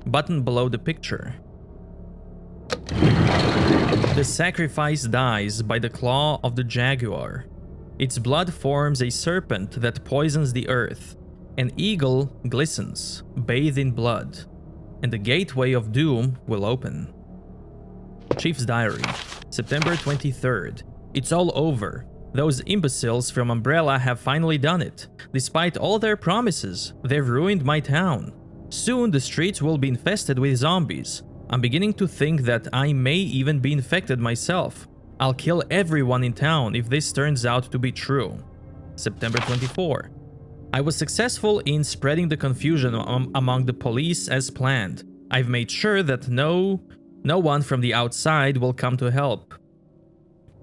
[SPEAKER 1] Button below the picture. The sacrifice dies by the claw of the jaguar. Its blood forms a serpent that poisons the earth. An eagle glistens, bathed in blood, and the gateway of doom will open. Chief's Diary, September 23rd. It's all over. Those imbeciles from Umbrella have finally done it. Despite all their promises, they've ruined my town. Soon the streets will be infested with zombies. I'm beginning to think that I may even be infected myself. I'll kill everyone in town if this turns out to be true. September 24. I was successful in spreading the confusion among the police as planned. I've made sure that no one from the outside will come to help.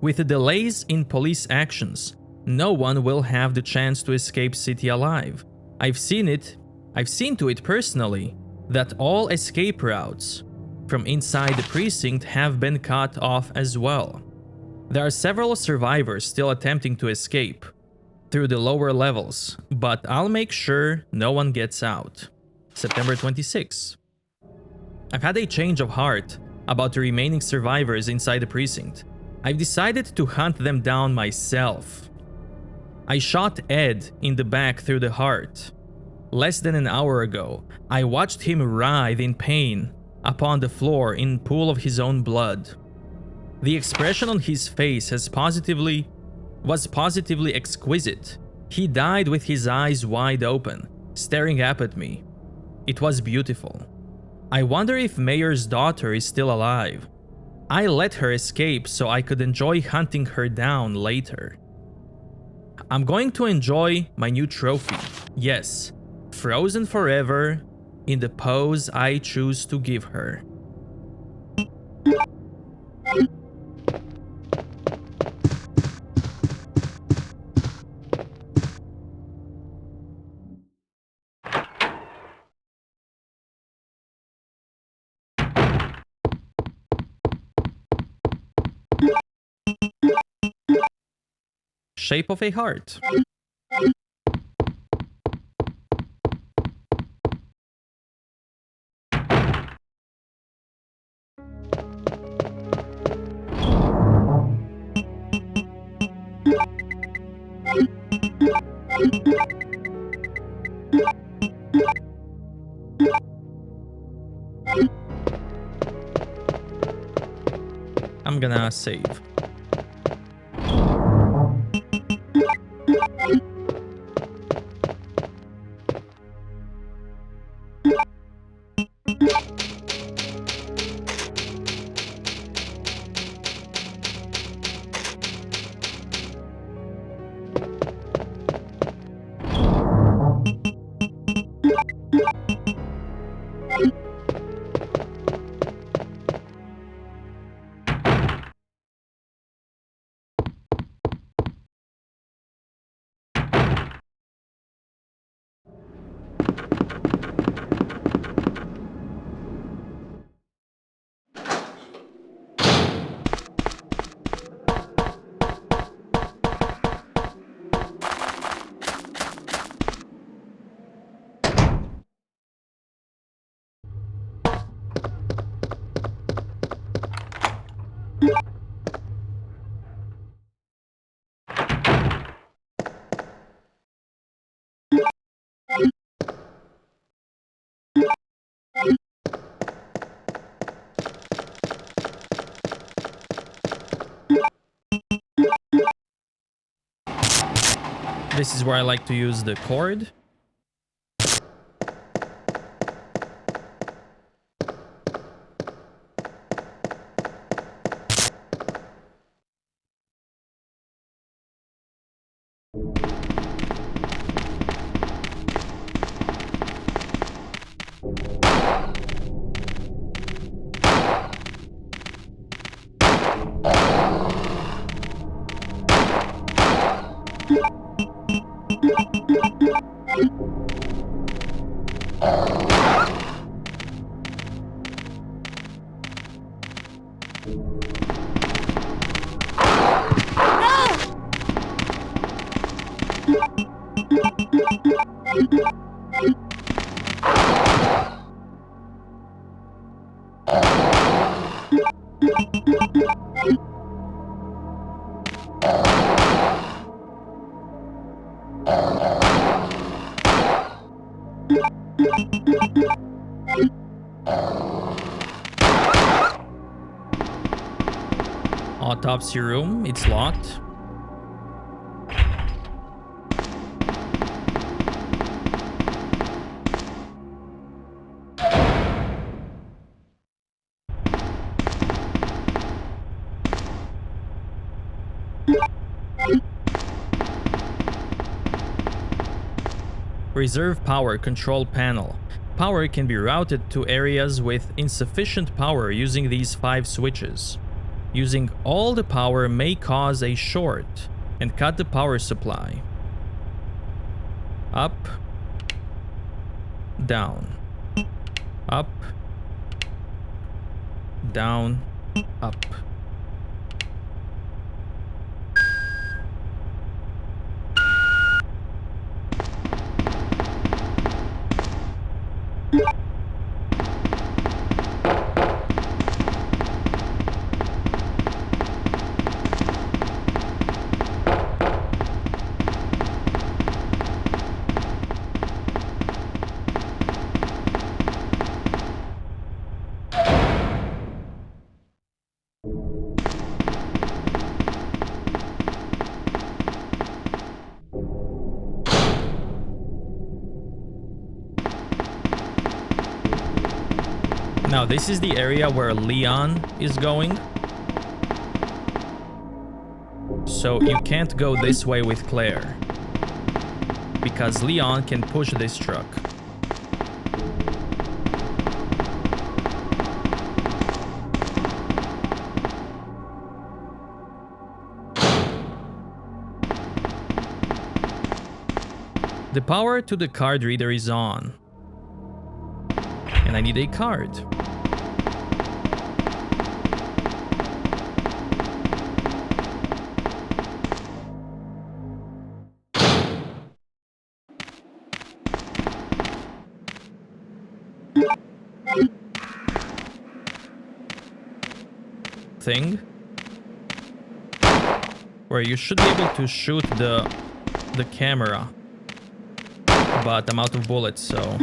[SPEAKER 1] With the delays in police actions, no one will have the chance to escape city alive. I've seen to it personally that all escape routes from inside the precinct have been cut off as well. There are several survivors still attempting to escape through the lower levels, but I'll make sure no one gets out. September 26. I've had a change of heart about the remaining survivors inside the precinct. I've decided to hunt them down myself. I shot Ed in the back through the heart. Less than an hour ago, I watched him writhe in pain upon the floor in a pool of his own blood. The expression on his face was positively exquisite. He died with his eyes wide open, staring up at me. It was beautiful. I wonder if Mayor's daughter is still alive. I let her escape so I could enjoy hunting her down later. I'm going to enjoy my new trophy. Yes, frozen forever in the pose I choose to give her. Shape of a heart. I'm gonna save. This is where I like to use the cord. Autopsy room, it's locked. Reserve power control panel. Power can be routed to areas with insufficient power using these 5 switches. Using all the power may cause a short and cut the power supply. Up, down, up, down, up. Now this is the area where Leon is going. So you can't go this way with Claire, because Leon can push this truck. The power to the card reader is on. And I need a card. thing where you should be able to shoot the camera, but I'm out of bullets, so...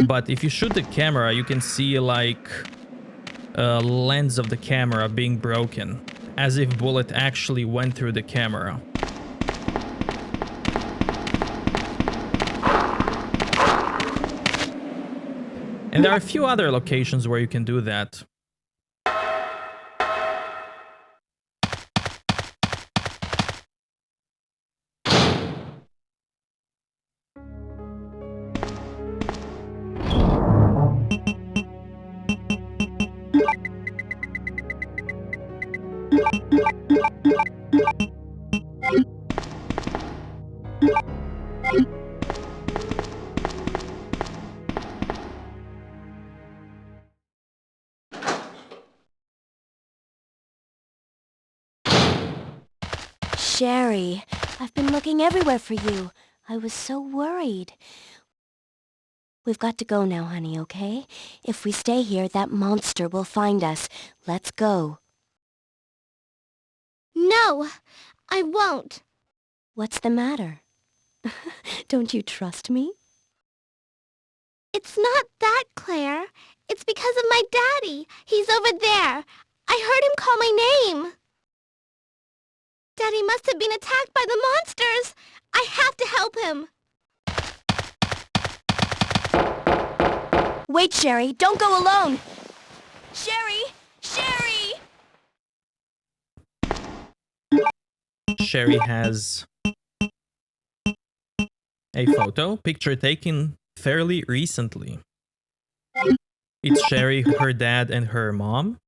[SPEAKER 1] But if you shoot the camera, you can see like a lens of the camera being broken, as if bullet actually went through the camera. And there are a few other locations where you can do that.
[SPEAKER 7] Sherry, I've been looking everywhere for you. I was so worried. We've got to go now, honey, okay? If we stay here, that monster will find us. Let's go.
[SPEAKER 8] No, I won't.
[SPEAKER 7] What's the matter? Don't you trust me?
[SPEAKER 8] It's not that, Claire. It's because of my daddy. He's over there. I heard him call my name. Daddy must have been attacked by the monsters. I have to help him.
[SPEAKER 7] Wait, Sherry, don't go alone! Sherry! Sherry!
[SPEAKER 1] Sherry has a picture taken fairly recently. It's Sherry, her dad, and her mom.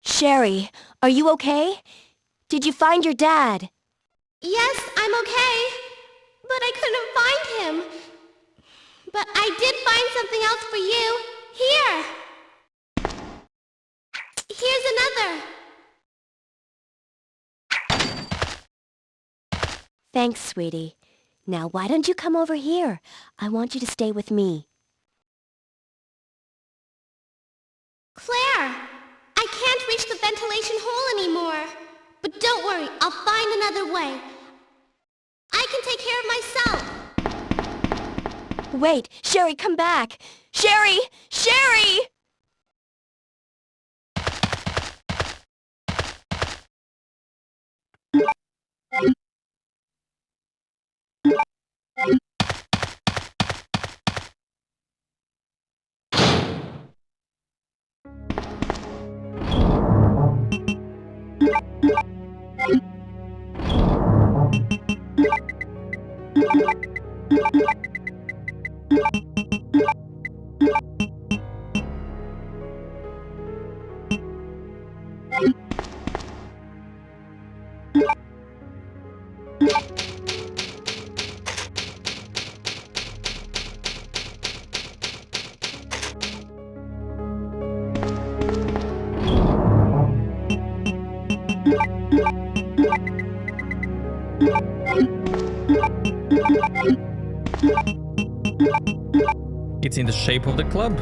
[SPEAKER 7] Sherry, are you okay? Did you find your dad?
[SPEAKER 8] Yes, I'm okay. But I couldn't find him. But I did find something else for you. Here! Here's another.
[SPEAKER 7] Thanks, sweetie. Now, why don't you come over here? I want you to stay with me.
[SPEAKER 8] Claire! I can't reach the ventilation hole anymore. But don't worry, I'll find another way. I can take care of myself.
[SPEAKER 7] Wait, Sherry, come back! Sherry! Sherry!
[SPEAKER 1] It's in the shape of the club.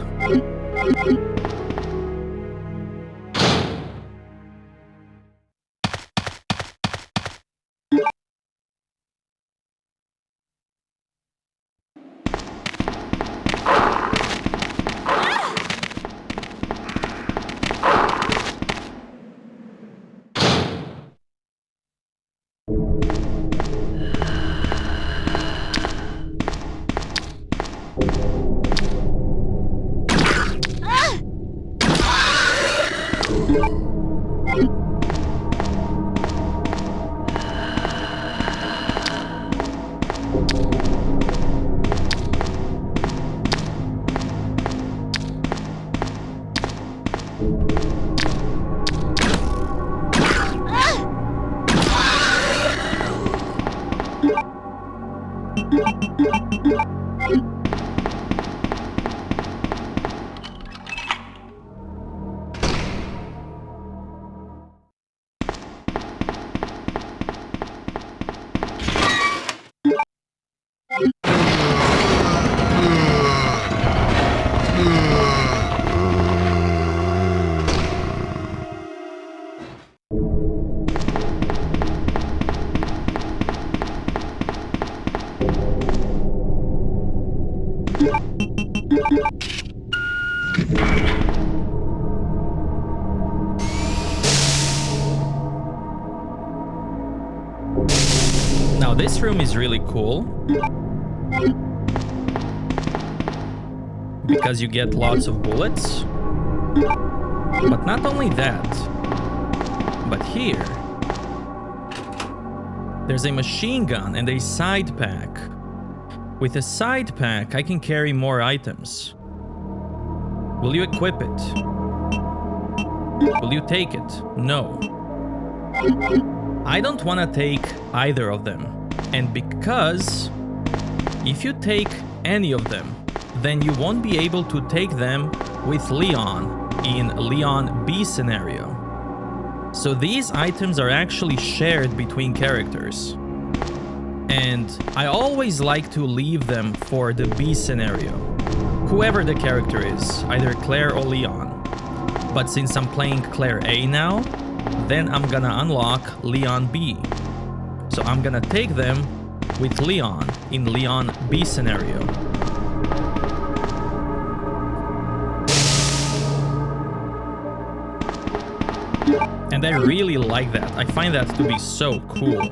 [SPEAKER 1] Now this room is really cool because you get lots of bullets, but not only that, but here there's a machine gun and a side pack. With a side pack I can carry more items. Will you equip it? Will you take it? No. I don't want to take either of them. And because if you take any of them, then you won't be able to take them with Leon in Leon B scenario. So these items are actually shared between characters. And I always like to leave them for the B scenario. Whoever the character is, either Claire or Leon. But since I'm playing Claire A now, then I'm gonna unlock Leon B. So I'm gonna take them with Leon in Leon B scenario. And I really like that. I find that to be so cool.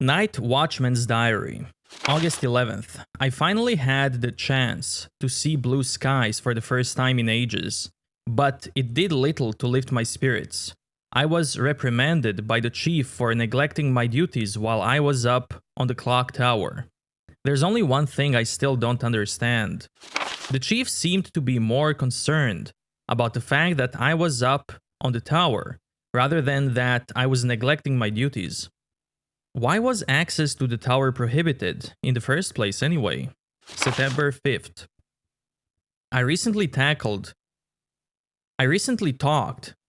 [SPEAKER 1] Night Watchman's Diary. August 11th. I finally had the chance to see blue skies for the first time in ages, but it did little to lift my spirits. I was reprimanded by the chief for neglecting my duties while I was up on the clock tower. There's only one thing I still don't understand. The chief seemed to be more concerned about the fact that I was up on the tower, rather than that I was neglecting my duties. Why was access to the tower prohibited in the first place anyway? September 5th. I recently talked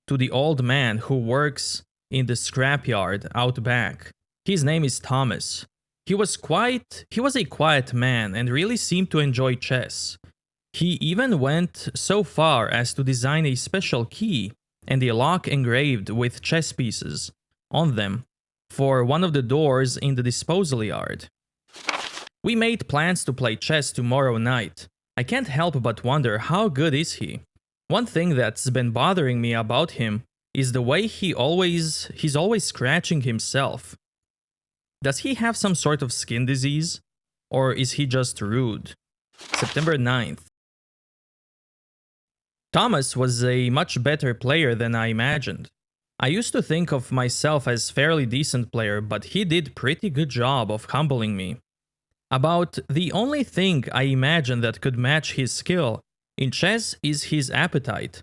[SPEAKER 1] to the old man who works in the scrapyard out back. His name is Thomas. He was a quiet man and really seemed to enjoy chess. He even went so far as to design a special key and a lock engraved with chess pieces on them for one of the doors in the disposal yard. We made plans to play chess tomorrow night. I can't help but wonder how good is he. One thing that's been bothering me about him is the way he's always scratching himself. Does he have some sort of skin disease? Or is he just rude? September 9th. Thomas was a much better player than I imagined. I used to think of myself as fairly decent player, but he did pretty good job of humbling me. About the only thing I imagine that could match his skill in chess is his appetite.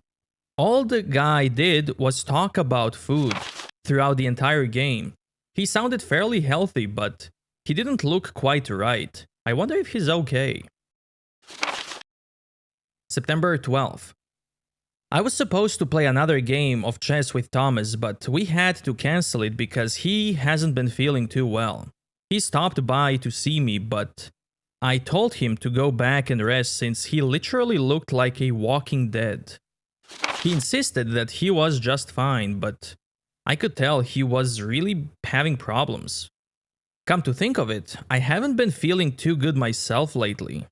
[SPEAKER 1] All the guy did was talk about food throughout the entire game. He sounded fairly healthy, but he didn't look quite right. I wonder if he's okay. September 12th. I was supposed to play another game of chess with Thomas, but we had to cancel it because he hasn't been feeling too well. He stopped by to see me, but I told him to go back and rest since he literally looked like a walking dead. He insisted that he was just fine, but I could tell he was really having problems. Come to think of it, I haven't been feeling too good myself lately.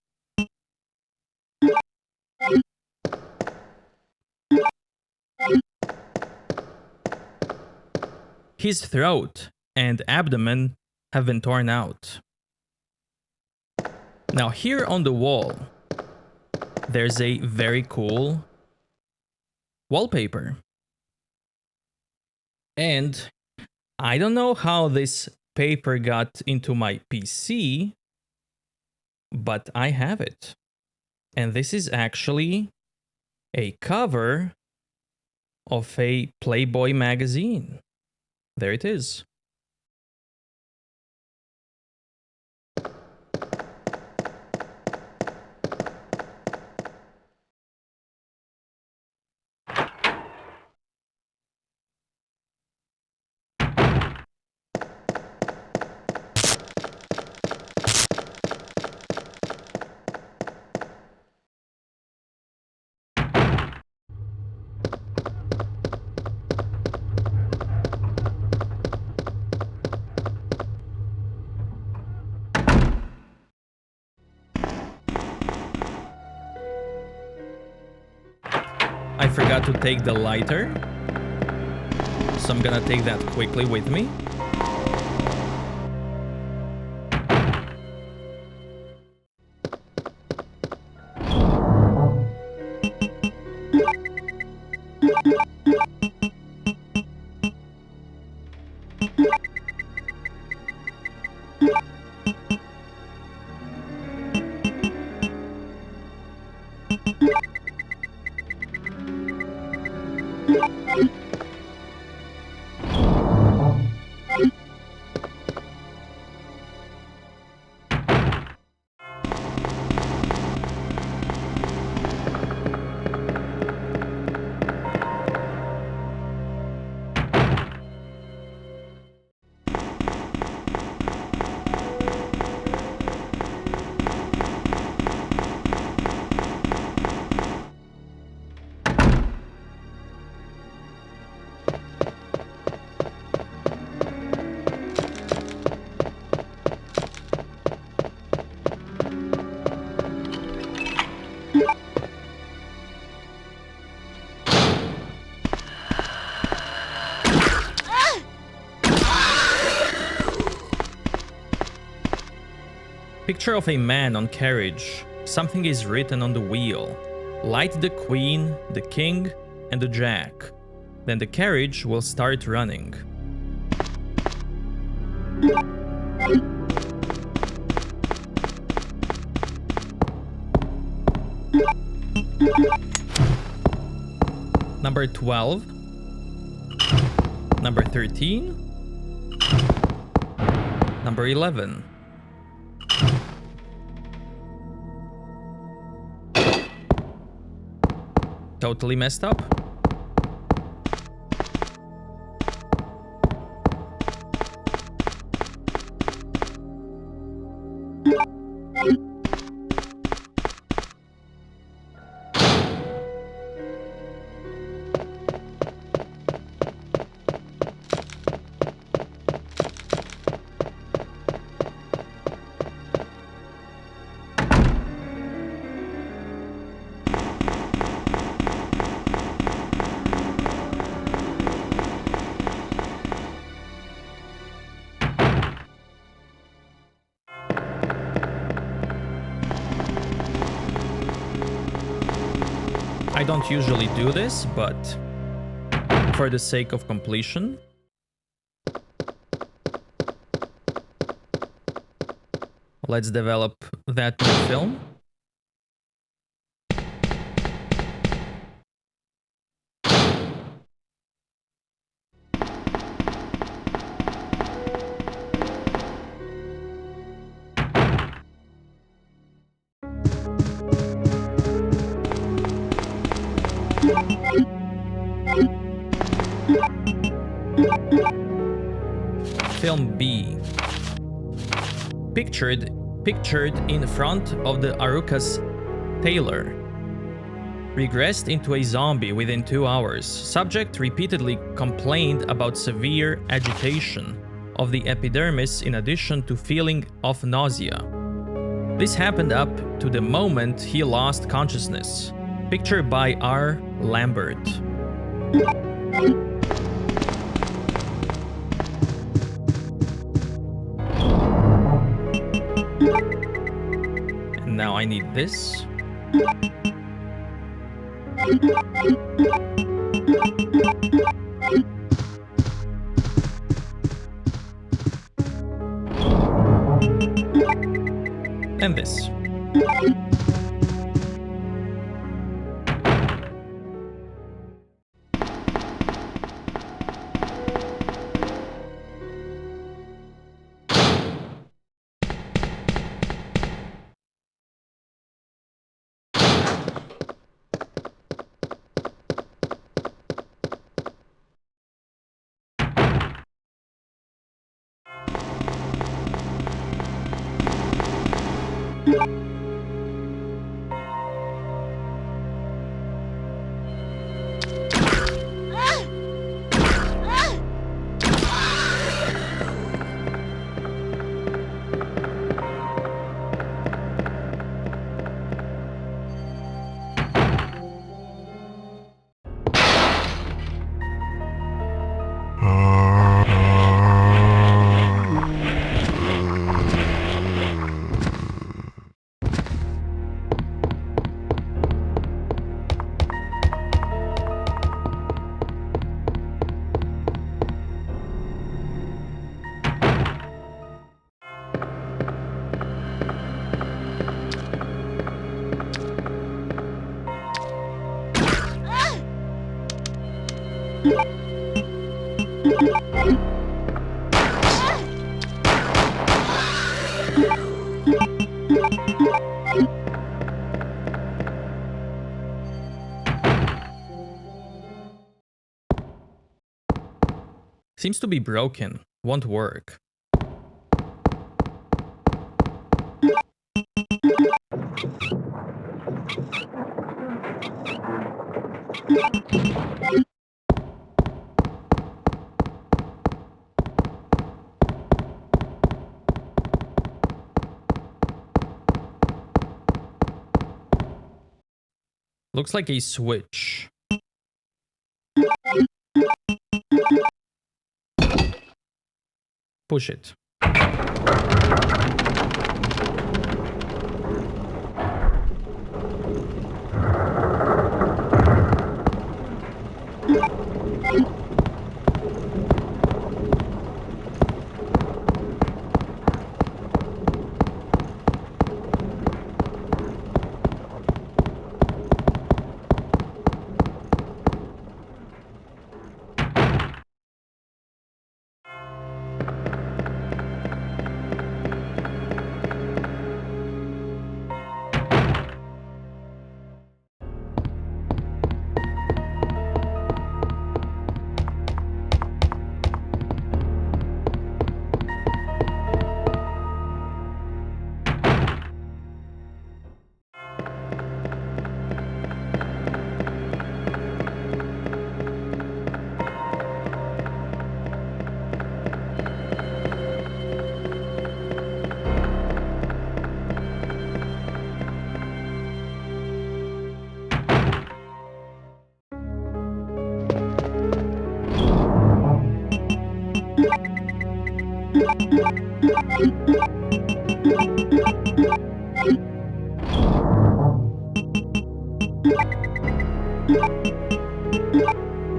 [SPEAKER 1] His throat and abdomen have been torn out. Now here on the wall, there's a very cool wallpaper. And I don't know how this paper got into my PC, but I have it. And this is actually a cover of a Playboy magazine. There it is. I forgot to take the lighter, so I'm gonna take that quickly with me. Picture of a man on carriage. Something is written on the wheel. Light the queen, the king, and the jack. Then the carriage will start running. Number 12. Number 13. Number 11. Totally messed up. I don't usually do this, but for the sake of completion. Let's develop that new film. Film B. Pictured in front of the Aruka's tailor. Regressed into a zombie within 2 hours. Subject repeatedly complained about severe agitation of the epidermis in addition to feeling of nausea. This happened up to the moment he lost consciousness. Picture by R. Lambert. And now I need this. And this. Seems to be broken. Won't work. Looks like a switch. Push it.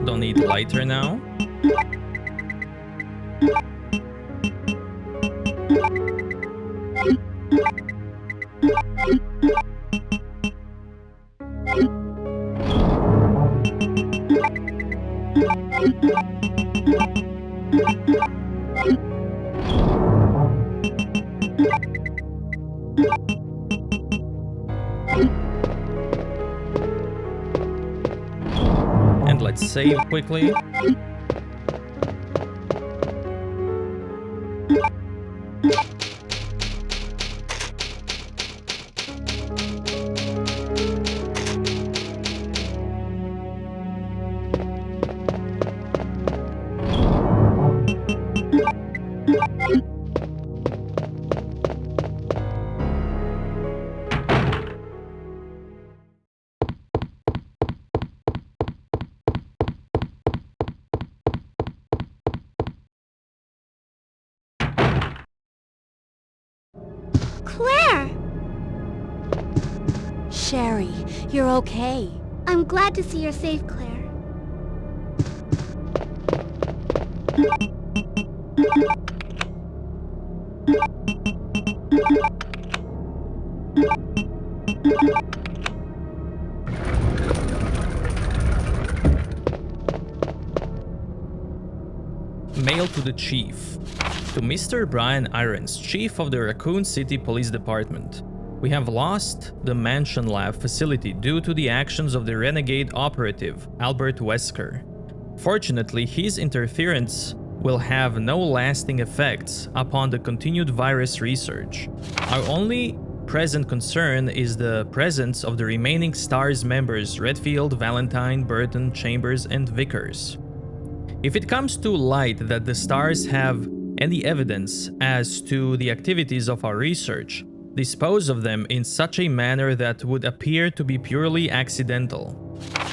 [SPEAKER 1] Don't need lighter now. And let's save quickly.
[SPEAKER 8] Claire!
[SPEAKER 7] Sherry, you're okay.
[SPEAKER 8] I'm glad to see you're safe, Claire.
[SPEAKER 1] Mail to the Chief. To Mr. Brian Irons, Chief of the Raccoon City Police Department. We have lost the Mansion Lab facility due to the actions of the renegade operative, Albert Wesker. Fortunately, his interference will have no lasting effects upon the continued virus research. Our only present concern is the presence of the remaining STARS members Redfield, Valentine, Burton, Chambers, and Vickers. If it comes to light that the STARS have any evidence as to the activities of our research, dispose of them in such a manner that would appear to be purely accidental.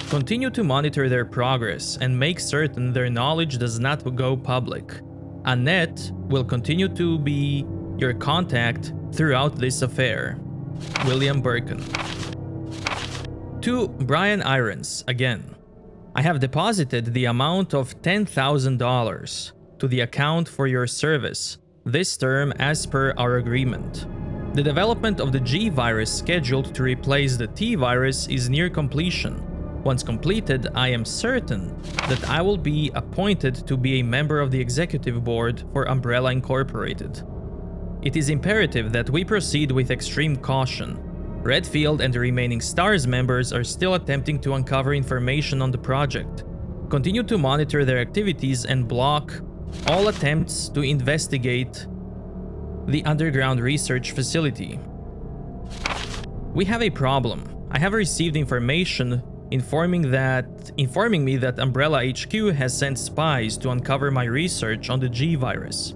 [SPEAKER 1] Continue to monitor their progress and make certain their knowledge does not go public. Annette will continue to be your contact throughout this affair. William Birkin. To Brian Irons, again. I have deposited the amount of $10,000 to the account for your service, this term as per our agreement. The development of the G virus scheduled to replace the T virus is near completion. Once completed, I am certain that I will be appointed to be a member of the executive board for Umbrella Incorporated. It is imperative that we proceed with extreme caution. Redfield and the remaining STARS members are still attempting to uncover information on the project. Continue to monitor their activities and block all attempts to investigate the underground research facility. We have a problem. I have received information informing me that Umbrella HQ has sent spies to uncover my research on the G virus.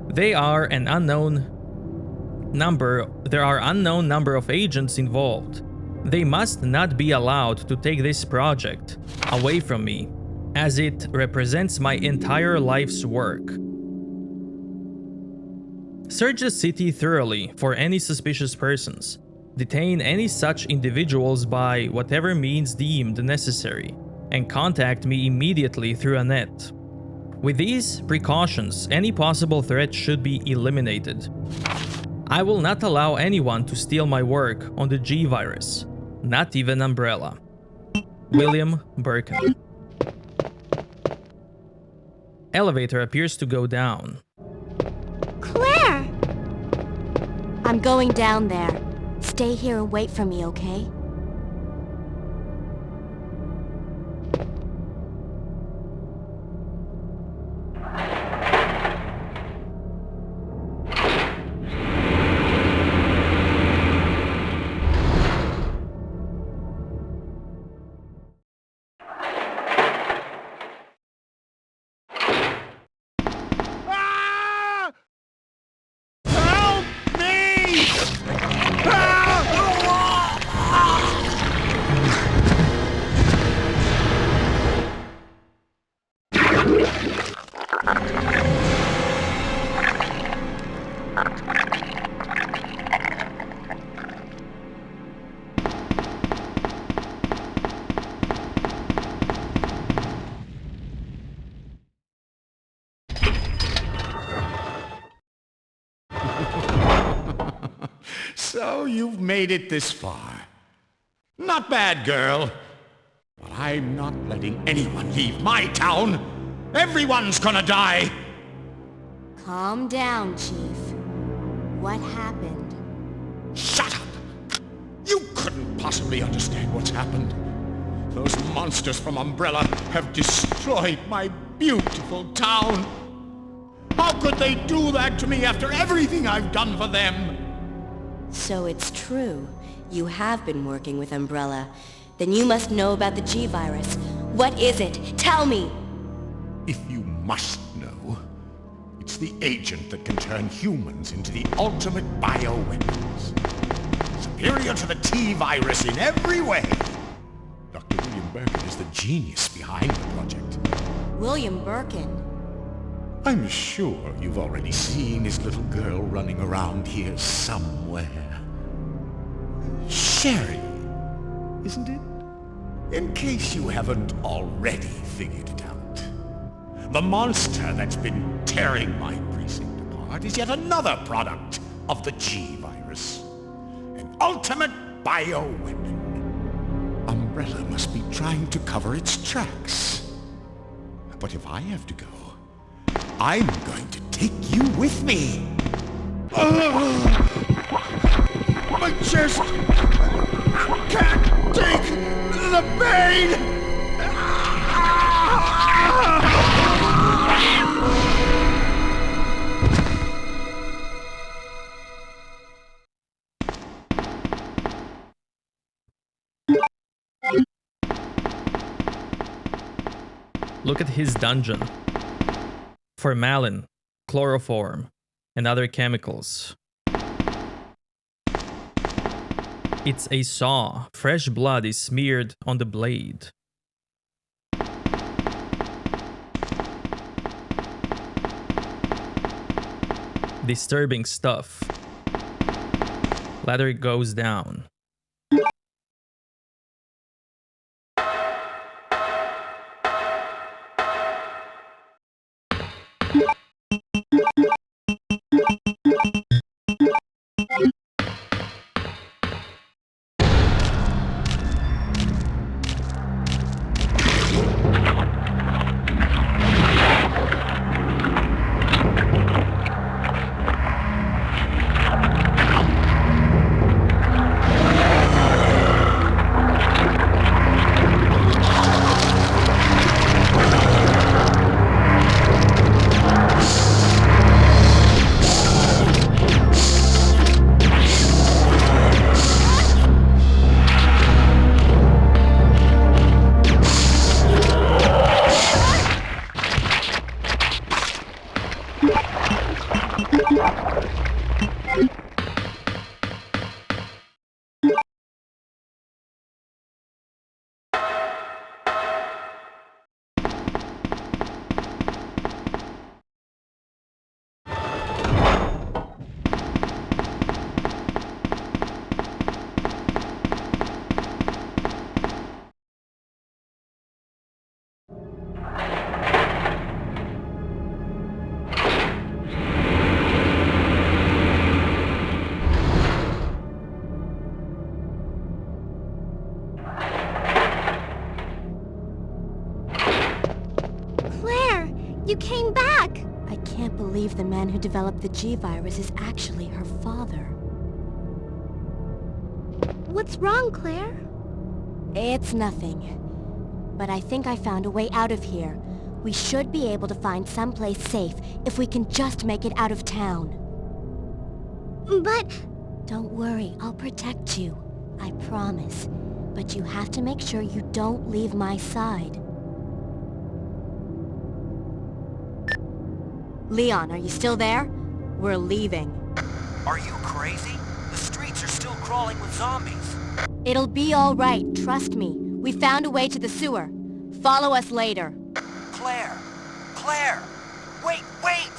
[SPEAKER 1] There are an unknown number of agents involved. They must not be allowed to take this project away from me, as it represents my entire life's work. Search the city thoroughly for any suspicious persons. Detain any such individuals by whatever means deemed necessary, and contact me immediately through Annette. With these precautions, any possible threat should be eliminated. I will not allow anyone to steal my work on the G virus, not even Umbrella. William Birkin. Elevator appears to go down.
[SPEAKER 8] Claire!
[SPEAKER 7] I'm going down there. Stay here and wait for me, okay?
[SPEAKER 5] Help me! So you've made it this far. Not bad, girl. But I'm not letting anyone leave my town. Everyone's gonna die.
[SPEAKER 7] Calm down, Chief. What happened?
[SPEAKER 5] Shut up! You couldn't possibly understand what's happened. Those monsters from Umbrella have destroyed my beautiful town. How could they do that to me after everything I've done for them?
[SPEAKER 7] So it's true. You have been working with Umbrella. Then you must know about the G-Virus. What is it? Tell me!
[SPEAKER 5] If you must know, it's the agent that can turn humans into the ultimate bioweapons. Superior to the T-Virus in every way. Dr. William Birkin is the genius behind the project.
[SPEAKER 7] William Birkin?
[SPEAKER 5] I'm sure you've already seen his little girl running around here somewhere. Sherry, isn't it? In case you haven't already figured it out. The monster that's been tearing my precinct apart is yet another product of the G-Virus. An ultimate bioweapon. Umbrella must be trying to cover its tracks. But if I have to go, I'm going to take you with me. My chest can't take the pain.
[SPEAKER 1] Look at his dungeon. Formalin, chloroform, and other chemicals. It's a saw. Fresh blood is smeared on the blade. Disturbing stuff. Ladder goes down.
[SPEAKER 8] You came back!
[SPEAKER 7] I can't believe the man who developed the G-Virus is actually her father.
[SPEAKER 8] What's wrong, Claire?
[SPEAKER 7] It's nothing. But I think I found a way out of here. We should be able to find someplace safe if we can just make it out of town.
[SPEAKER 8] But...
[SPEAKER 7] Don't worry, I'll protect you. I promise. But you have to make sure you don't leave my side. Leon, are you still there? We're leaving.
[SPEAKER 9] Are you crazy? The streets are still crawling with zombies.
[SPEAKER 7] It'll be all right, trust me. We found a way to the sewer. Follow us later.
[SPEAKER 9] Claire! Claire! Wait, wait!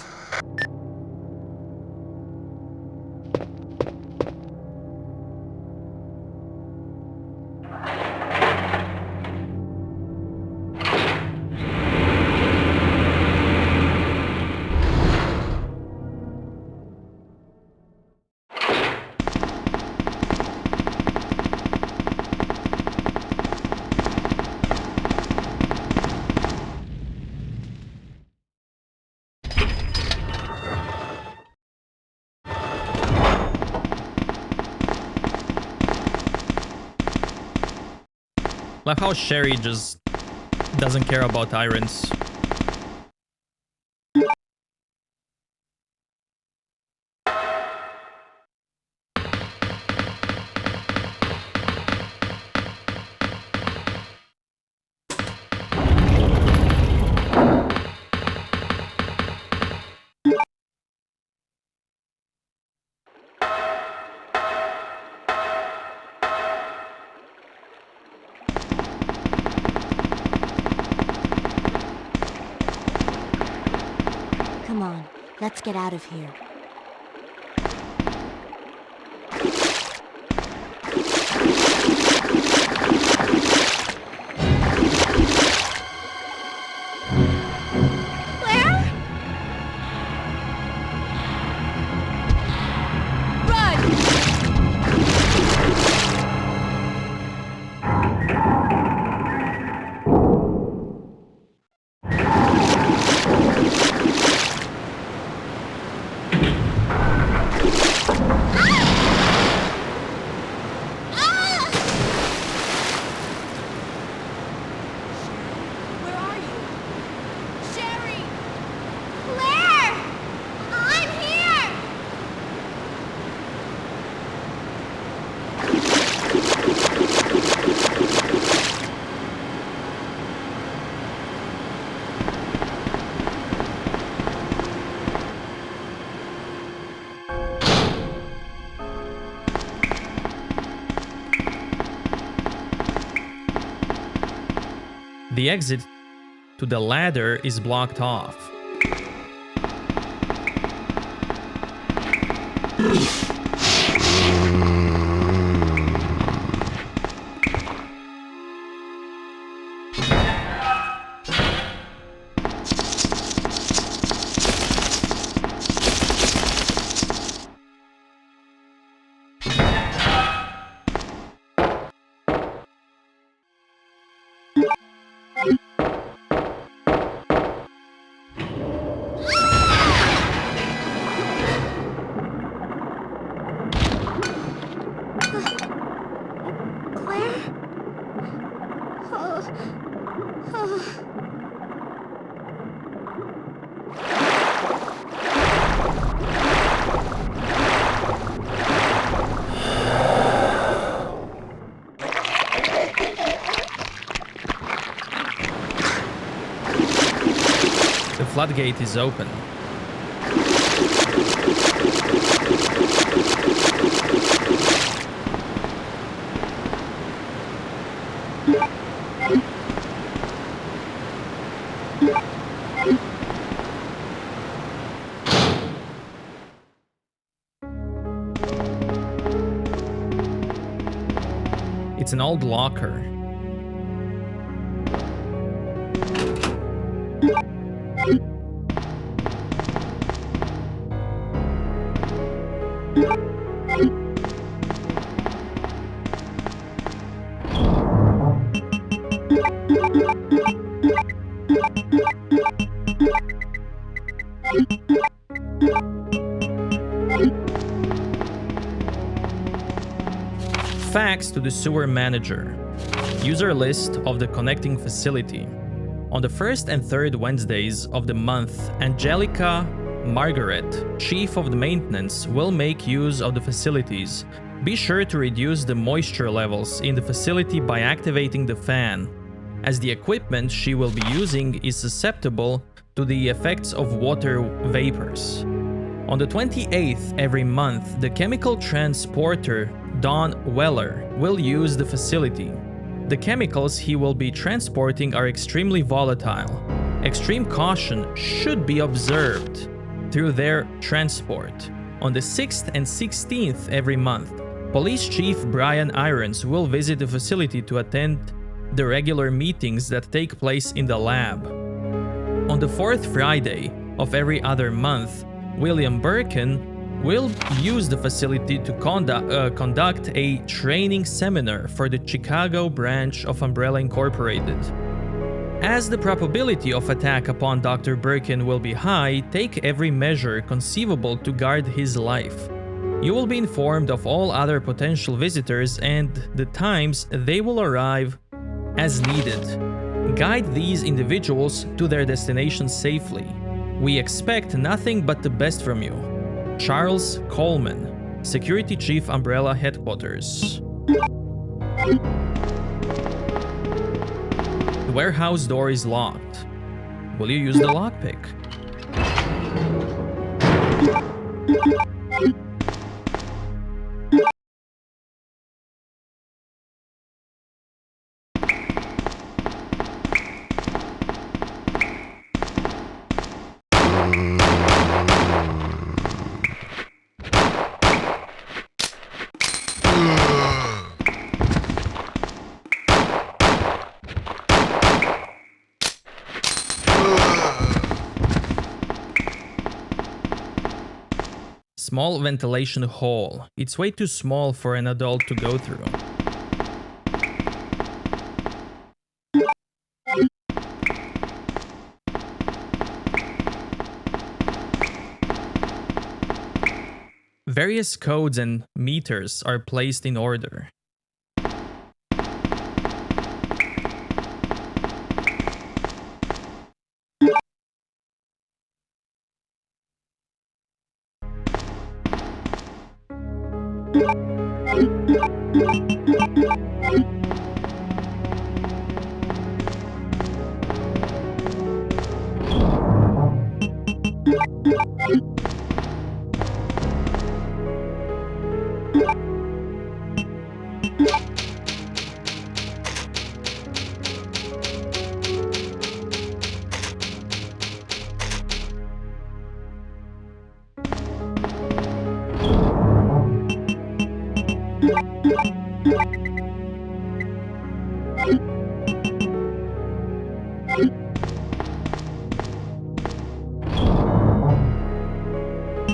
[SPEAKER 1] Like how Sherry just doesn't care about irons.
[SPEAKER 7] Come on, let's get out of here.
[SPEAKER 1] The exit to the ladder is blocked off. The floodgate is open. It's an old locker. Fax to the sewer manager. User list of the connecting facility. On the first and third Wednesdays of the month, Angelica Margaret, chief of the maintenance, will make use of the facilities. Be sure to reduce the moisture levels in the facility by activating the fan, as the equipment she will be using is susceptible to the effects of water vapors. On the 28th every month, the chemical transporter Don Weller will use the facility. The chemicals he will be transporting are extremely volatile. Extreme caution should be observed through their transport. On the 6th and 16th every month, Police Chief Brian Irons will visit the facility to attend the regular meetings that take place in the lab. On the 4th Friday of every other month, William Birkin will use the facility to conduct a training seminar for the Chicago branch of Umbrella Incorporated. As the probability of attack upon Dr. Birkin will be high, take every measure conceivable to guard his life. You will be informed of all other potential visitors and the times they will arrive as needed. Guide these individuals to their destination safely. We expect nothing but the best from you. Charles Coleman, Security Chief, Umbrella Headquarters. The warehouse door is locked. Will you use the lockpick? Small ventilation hole. It's way too small for an adult to go through. Various codes and meters are placed in order.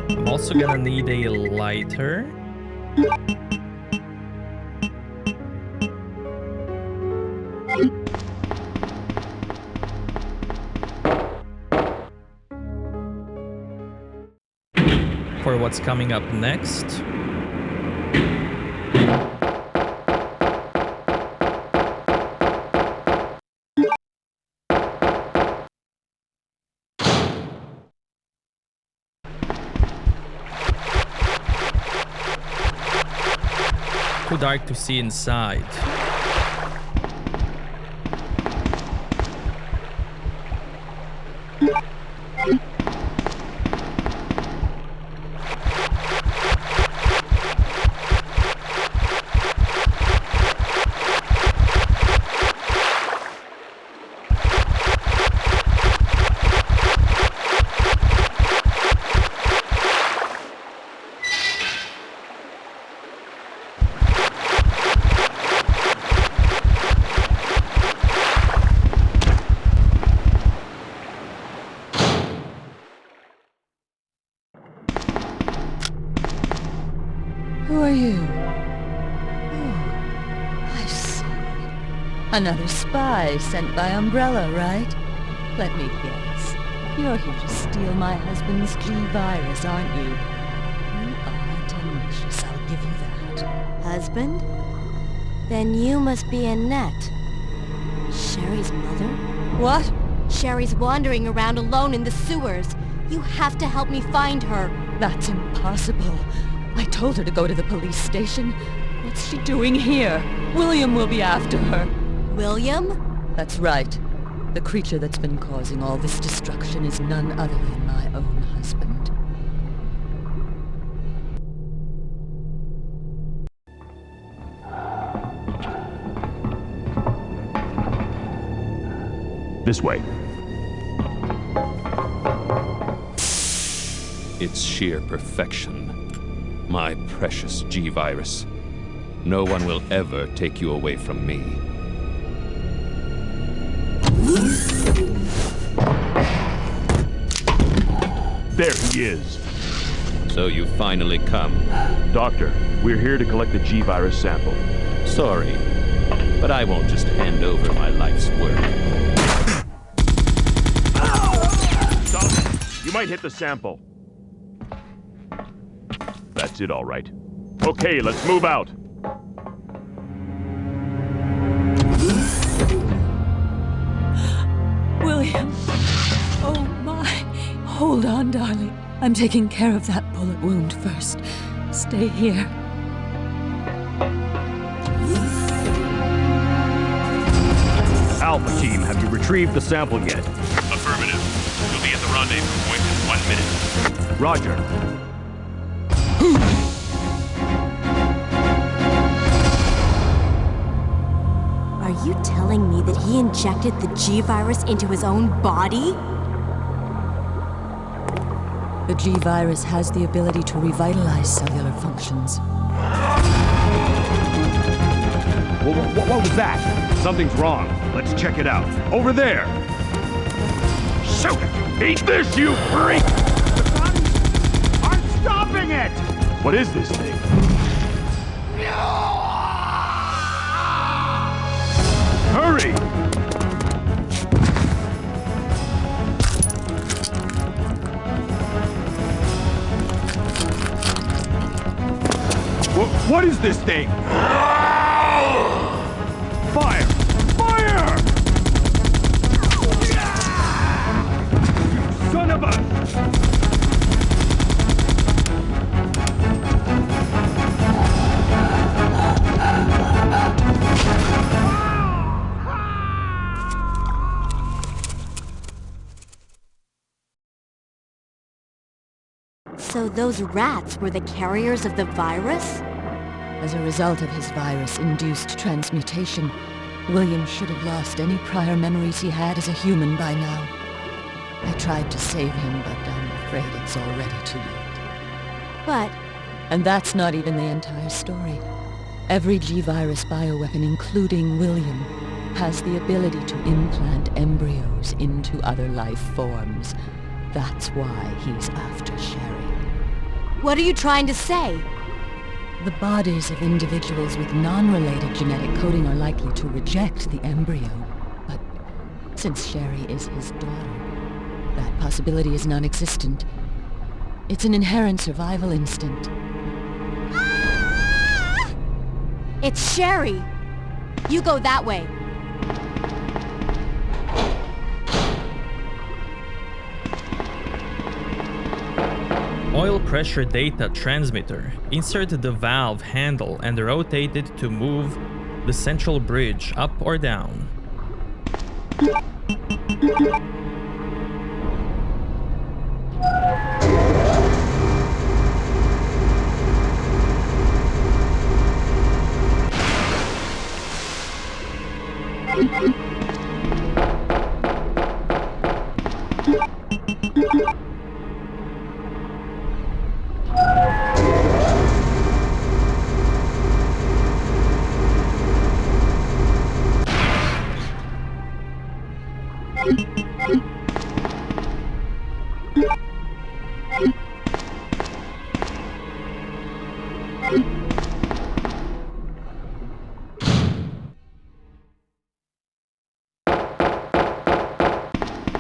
[SPEAKER 1] I'm also gonna need a lighter. For what's coming up next. Too dark to see inside.
[SPEAKER 10] Who are you? Oh, I see. Another spy sent by Umbrella, right? Let me guess. You're here to steal my husband's G-Virus, aren't you? You are tenacious, I'll give you that.
[SPEAKER 7] Husband? Then you must be Annette. Sherry's mother?
[SPEAKER 10] What?
[SPEAKER 7] Sherry's wandering around alone in the sewers. You have to help me find her.
[SPEAKER 10] That's impossible. I told her to go to the police station. What's she doing here? William will be after her.
[SPEAKER 7] William?
[SPEAKER 10] That's right. The creature that's been causing all this destruction is none other than my own husband.
[SPEAKER 11] This way. It's sheer perfection. My precious G-Virus. No one will ever take you away from me.
[SPEAKER 12] There he is.
[SPEAKER 11] So you finally come.
[SPEAKER 12] Doctor, we're here to collect the G-Virus sample.
[SPEAKER 11] Sorry, but I won't just hand over my life's work.
[SPEAKER 12] Stop it! You might hit the sample. That's it, all right. Okay, let's move out.
[SPEAKER 10] Hold on, darling. I'm taking care of that bullet wound first. Stay here.
[SPEAKER 12] Alpha team, have you retrieved the sample yet?
[SPEAKER 13] Affirmative. You'll be at the rendezvous point in 1 minute.
[SPEAKER 12] Roger.
[SPEAKER 3] Are you telling me that he injected the G-Virus into his own body?
[SPEAKER 10] The G-Virus has the ability to revitalize cellular functions.
[SPEAKER 12] What was that? Something's wrong. Let's check it out. Over there! Shoot it! Eat this, you freak! The bodies aren't stopping it! What is this thing? Hurry! What is this thing? Fire! Fire! You son of a...
[SPEAKER 3] So those rats were the carriers of the virus?
[SPEAKER 10] As a result of his virus-induced transmutation, William should have lost any prior memories he had as a human by now. I tried to save him, but I'm afraid it's already too late.
[SPEAKER 3] But...
[SPEAKER 10] And that's not even the entire story. Every G-Virus bioweapon, including William, has the ability to implant embryos into other life forms. That's why he's after Sherry.
[SPEAKER 3] What are you trying to say?
[SPEAKER 10] The bodies of individuals with non-related genetic coding are likely to reject the embryo. But since Sherry is his daughter, that possibility is non-existent. It's an inherent survival instinct.
[SPEAKER 3] Ah! It's Sherry! You go that way.
[SPEAKER 1] Oil pressure data transmitter. Insert the valve handle and rotate it to move the central bridge up or down.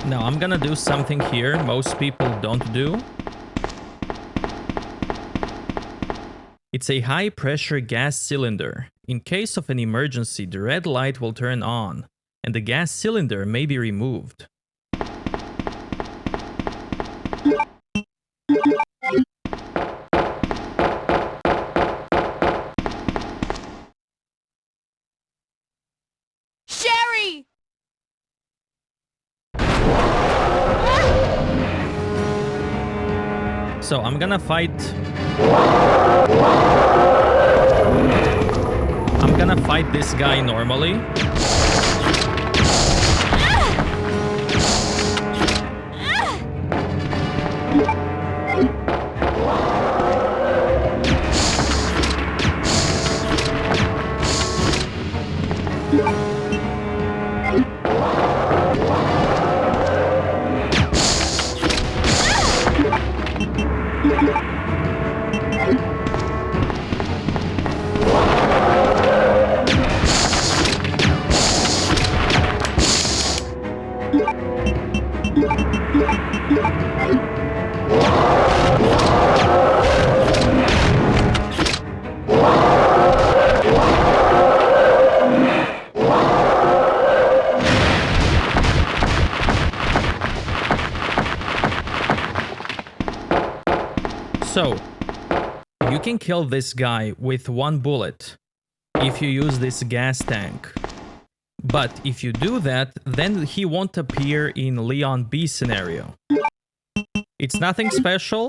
[SPEAKER 1] Now I'm gonna do something here most people don't do. It's a high pressure gas cylinder. In case of an emergency, the red light will turn on and the gas cylinder may be removed.
[SPEAKER 3] Sherry!
[SPEAKER 1] So I'm gonna fight this guy normally. You can kill this guy with 1 bullet if you use this gas tank. But if you do that, then he won't appear in Leon B scenario. It's nothing special,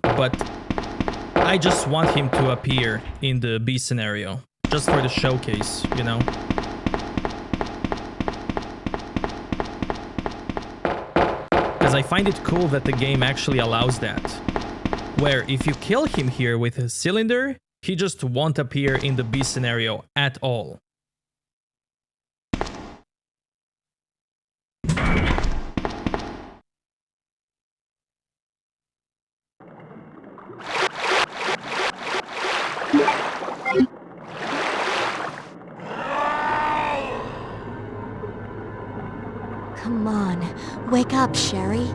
[SPEAKER 1] but I just want him to appear in the B scenario. Just for the showcase, you know? Because I find it cool that the game actually allows that. Where if you kill him here with a cylinder, he just won't appear in the B scenario at all.
[SPEAKER 7] Come on, wake up, Sherry.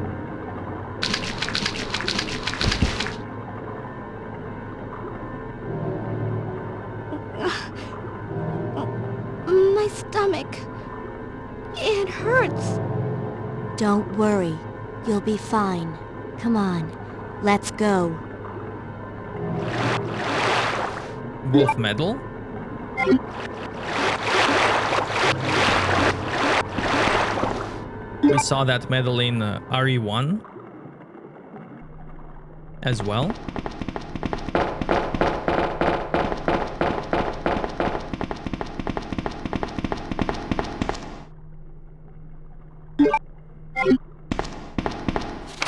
[SPEAKER 8] My stomach. It hurts.
[SPEAKER 7] Don't worry. You'll be fine. Come on, let's go.
[SPEAKER 1] Wolf medal? We saw that medal in RE1 as well.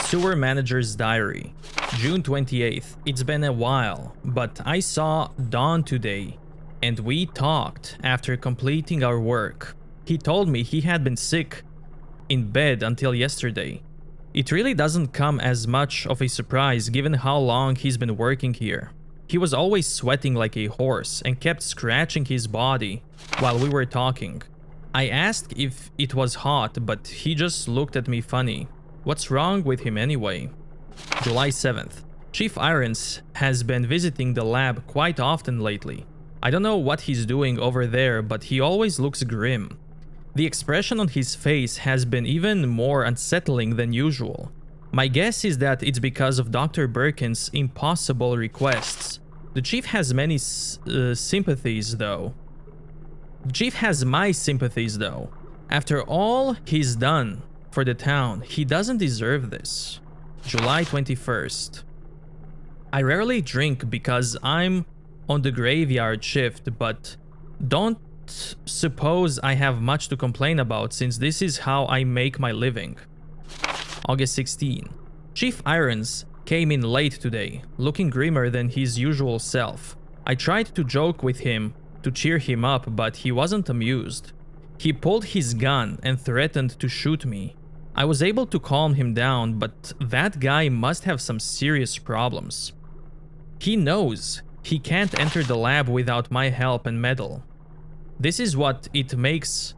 [SPEAKER 1] Sewer Manager's Diary, June 28th. It's been a while, but I saw Don today, and we talked after completing our work. He told me he had been sick in bed until yesterday. It really doesn't come as much of a surprise given how long he's been working here. He was always sweating like a horse and kept scratching his body while we were talking. I asked if it was hot, but he just looked at me funny. What's wrong with him anyway? July 7th. Chief Irons has been visiting the lab quite often lately. I don't know what he's doing over there, but he always looks grim. The expression on his face has been even more unsettling than usual. My guess is that it's because of Dr. Birkin's impossible requests. The chief has many sympathies though. The chief has my sympathies though. After all he's done for the town, he doesn't deserve this. July 21st. I rarely drink because I'm on the graveyard shift, but don't suppose I have much to complain about since this is how I make my living. August 16. Chief Irons came in late today, looking grimmer than his usual self. I tried to joke with him to cheer him up, but he wasn't amused. He pulled his gun and threatened to shoot me. I was able to calm him down, but that guy must have some serious problems. He knows he can't enter the lab without my help and medal. This is what it means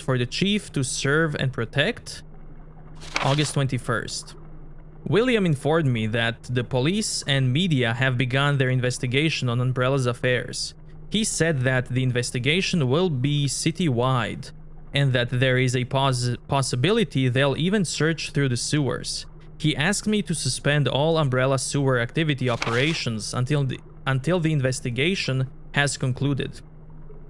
[SPEAKER 1] for the chief to serve and protect. August 21st. William informed me that the police and media have begun their investigation on Umbrella's affairs. He said that the investigation will be citywide, and that there is a possibility they'll even search through the sewers. He asked me to suspend all Umbrella sewer activity operations until the investigation has concluded.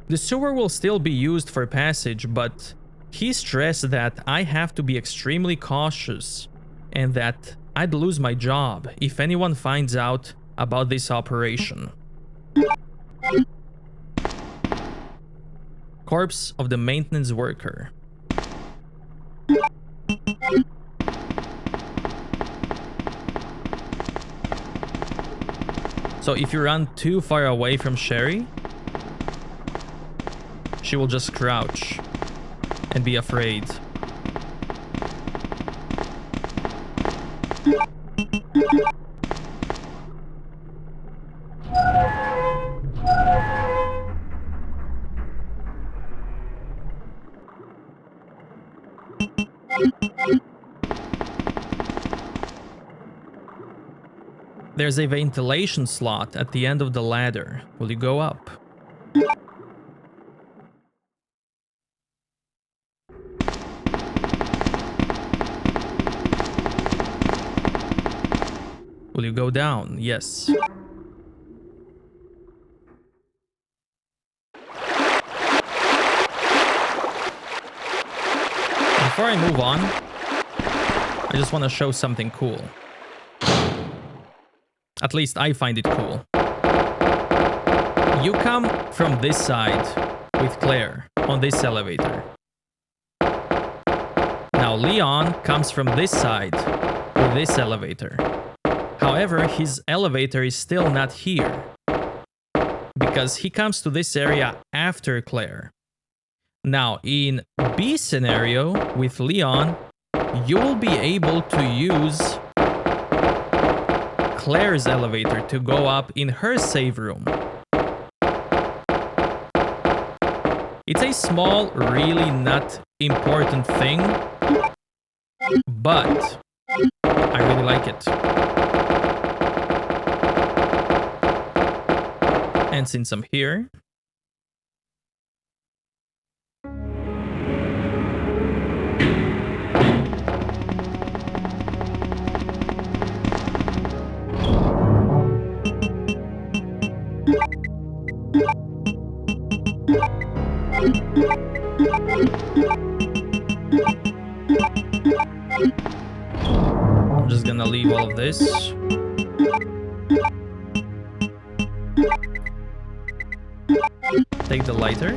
[SPEAKER 1] The sewer will still be used for passage, but he stressed that I have to be extremely cautious and that I'd lose my job if anyone finds out about this operation. Corpse of the maintenance worker. So if you run too far away from Sherry, she will just crouch and be afraid. There's a ventilation slot at the end of the ladder. Will you go up? Will you go down, yes. Before I move on, I just want to show something cool. At least I find it cool. You come from this side with Claire on this elevator. Now Leon comes from this side with this elevator. However, his elevator is still not here because he comes to this area after Claire. Now, in B scenario with Leon, you will be able to use Claire's elevator to go up in her save room. It's a small, really not important thing, but I really like it. And since I'm here, I'm just gonna leave all of this. Take the lighter.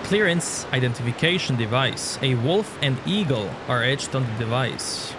[SPEAKER 1] Clearance identification device. A wolf and eagle are etched on the device.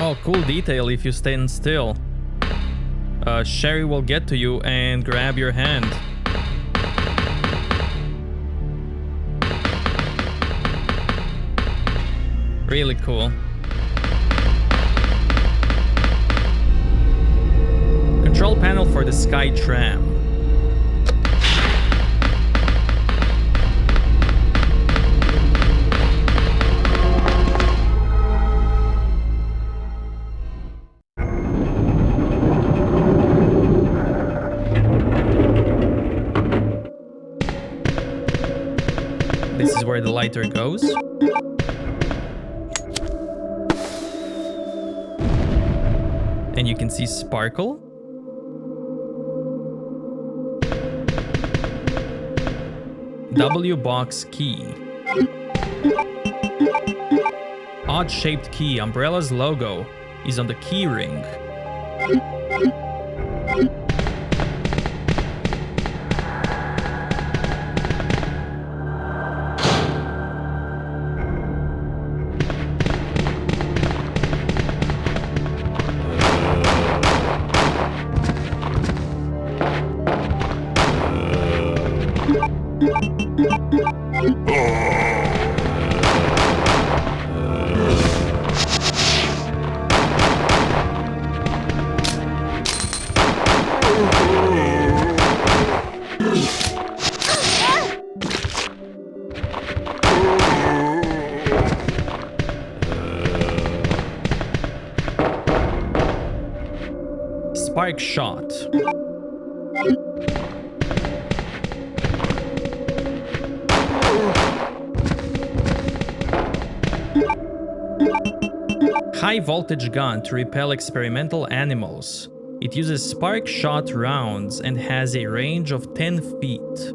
[SPEAKER 1] Oh, cool detail if you stand still. Sherry will get to you and grab your hand. Really cool. Control panel for the Sky Tram. This is where the lighter goes. And you can see sparkle. W box key. Odd shaped key. Umbrella's logo is on the key ring. spark shot. High voltage gun to repel experimental animals. It uses spark shot rounds and has a range of 10 feet.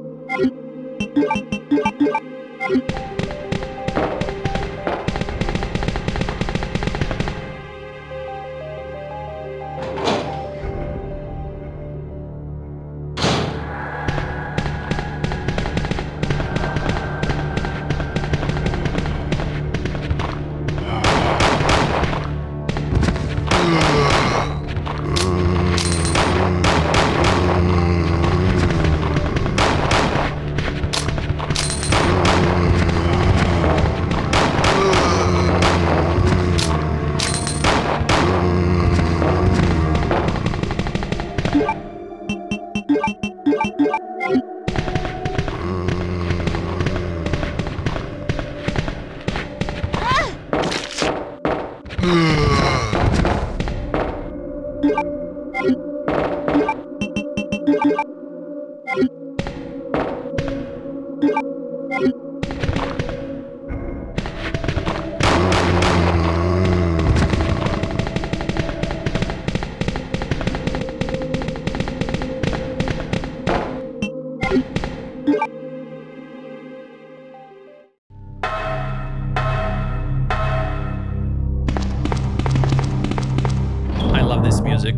[SPEAKER 1] Music.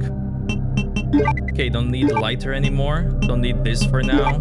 [SPEAKER 1] Okay, don't need the lighter anymore. Don't need this for now.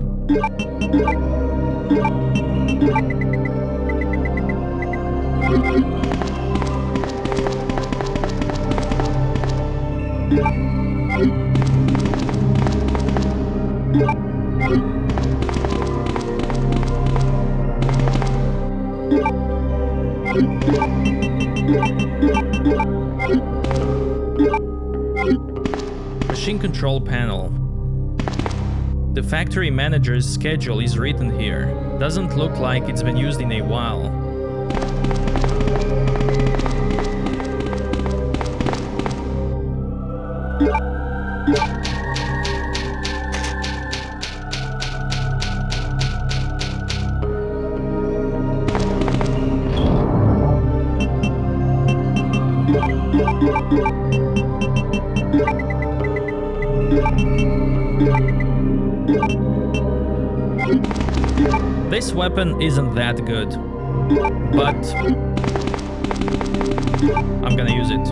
[SPEAKER 1] Machine control panel. The factory manager's schedule is written here. Doesn't look like it's been used in a while. This weapon isn't that good, but I'm gonna use it.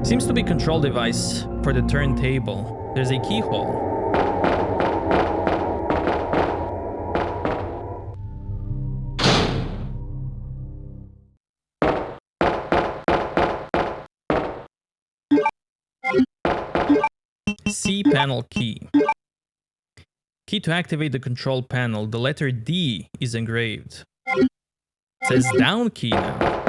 [SPEAKER 1] Seems to be a control device for the turntable. There's a keyhole. C panel key. Key to activate the control panel. The letter D is engraved. It says down key now.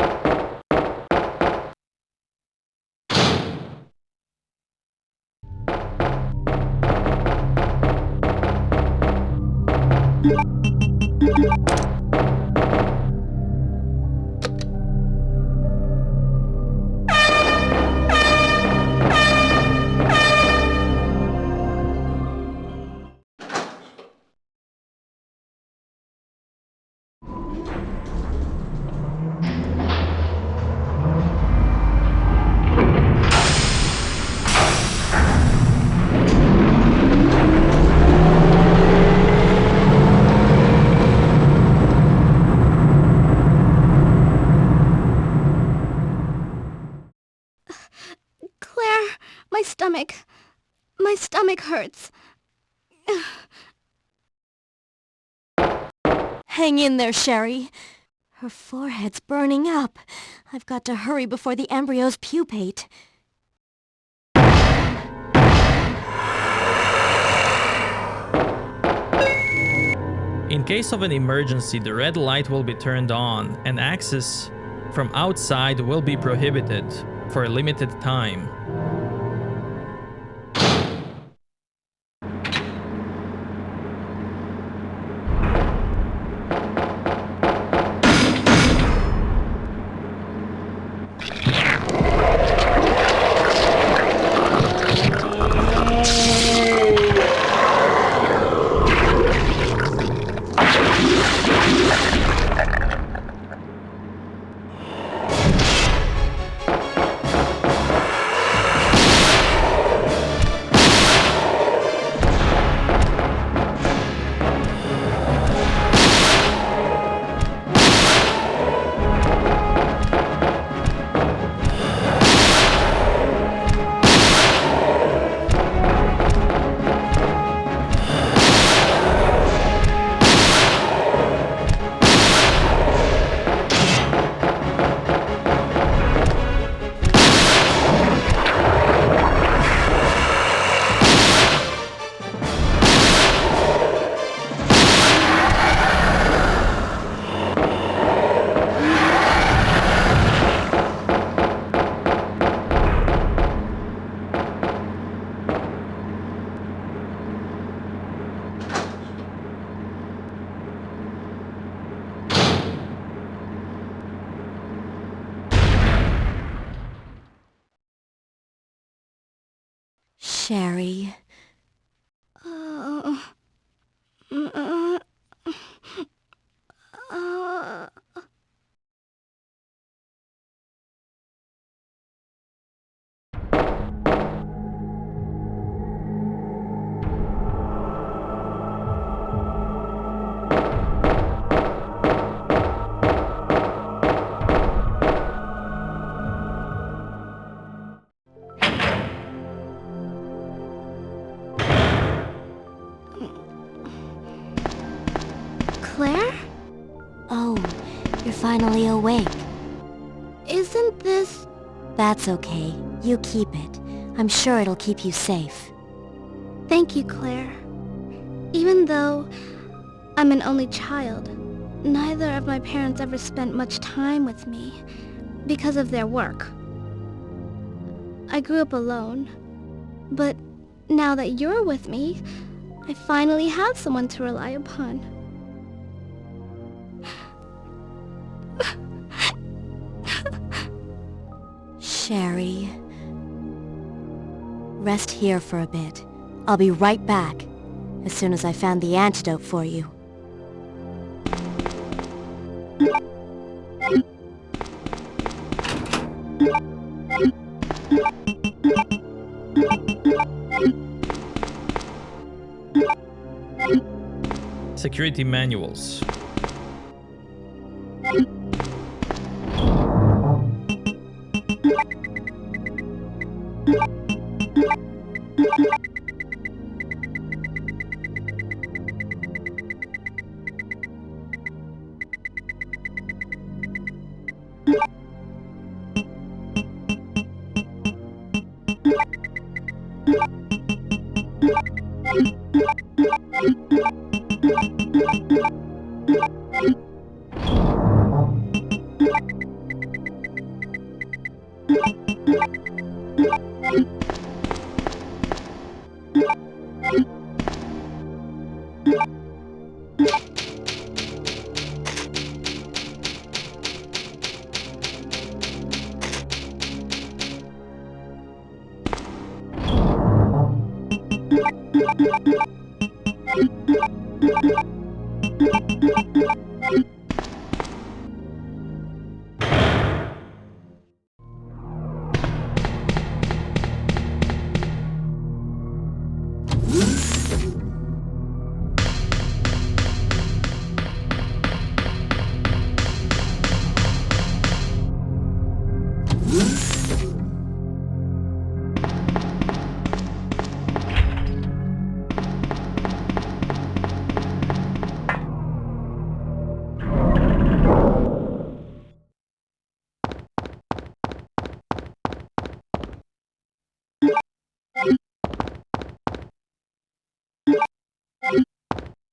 [SPEAKER 8] My stomach hurts.
[SPEAKER 7] Hang in there, Sherry. Her forehead's burning up. I've got to hurry before the embryos pupate.
[SPEAKER 1] In case of an emergency, the red light will be turned on and access from outside will be prohibited for a limited time.
[SPEAKER 7] Sherry.
[SPEAKER 8] Claire?
[SPEAKER 7] Oh, you're finally awake.
[SPEAKER 8] Isn't this...
[SPEAKER 7] That's okay. You keep it. I'm sure it'll keep you safe.
[SPEAKER 8] Thank you, Claire. Even though I'm an only child, neither of my parents ever spent much time with me because of their work. I grew up alone, but now that you're with me, I finally have someone to rely upon.
[SPEAKER 7] Sherry. Rest here for a bit. I'll be right back, as soon as I found the antidote for you.
[SPEAKER 1] Security manuals.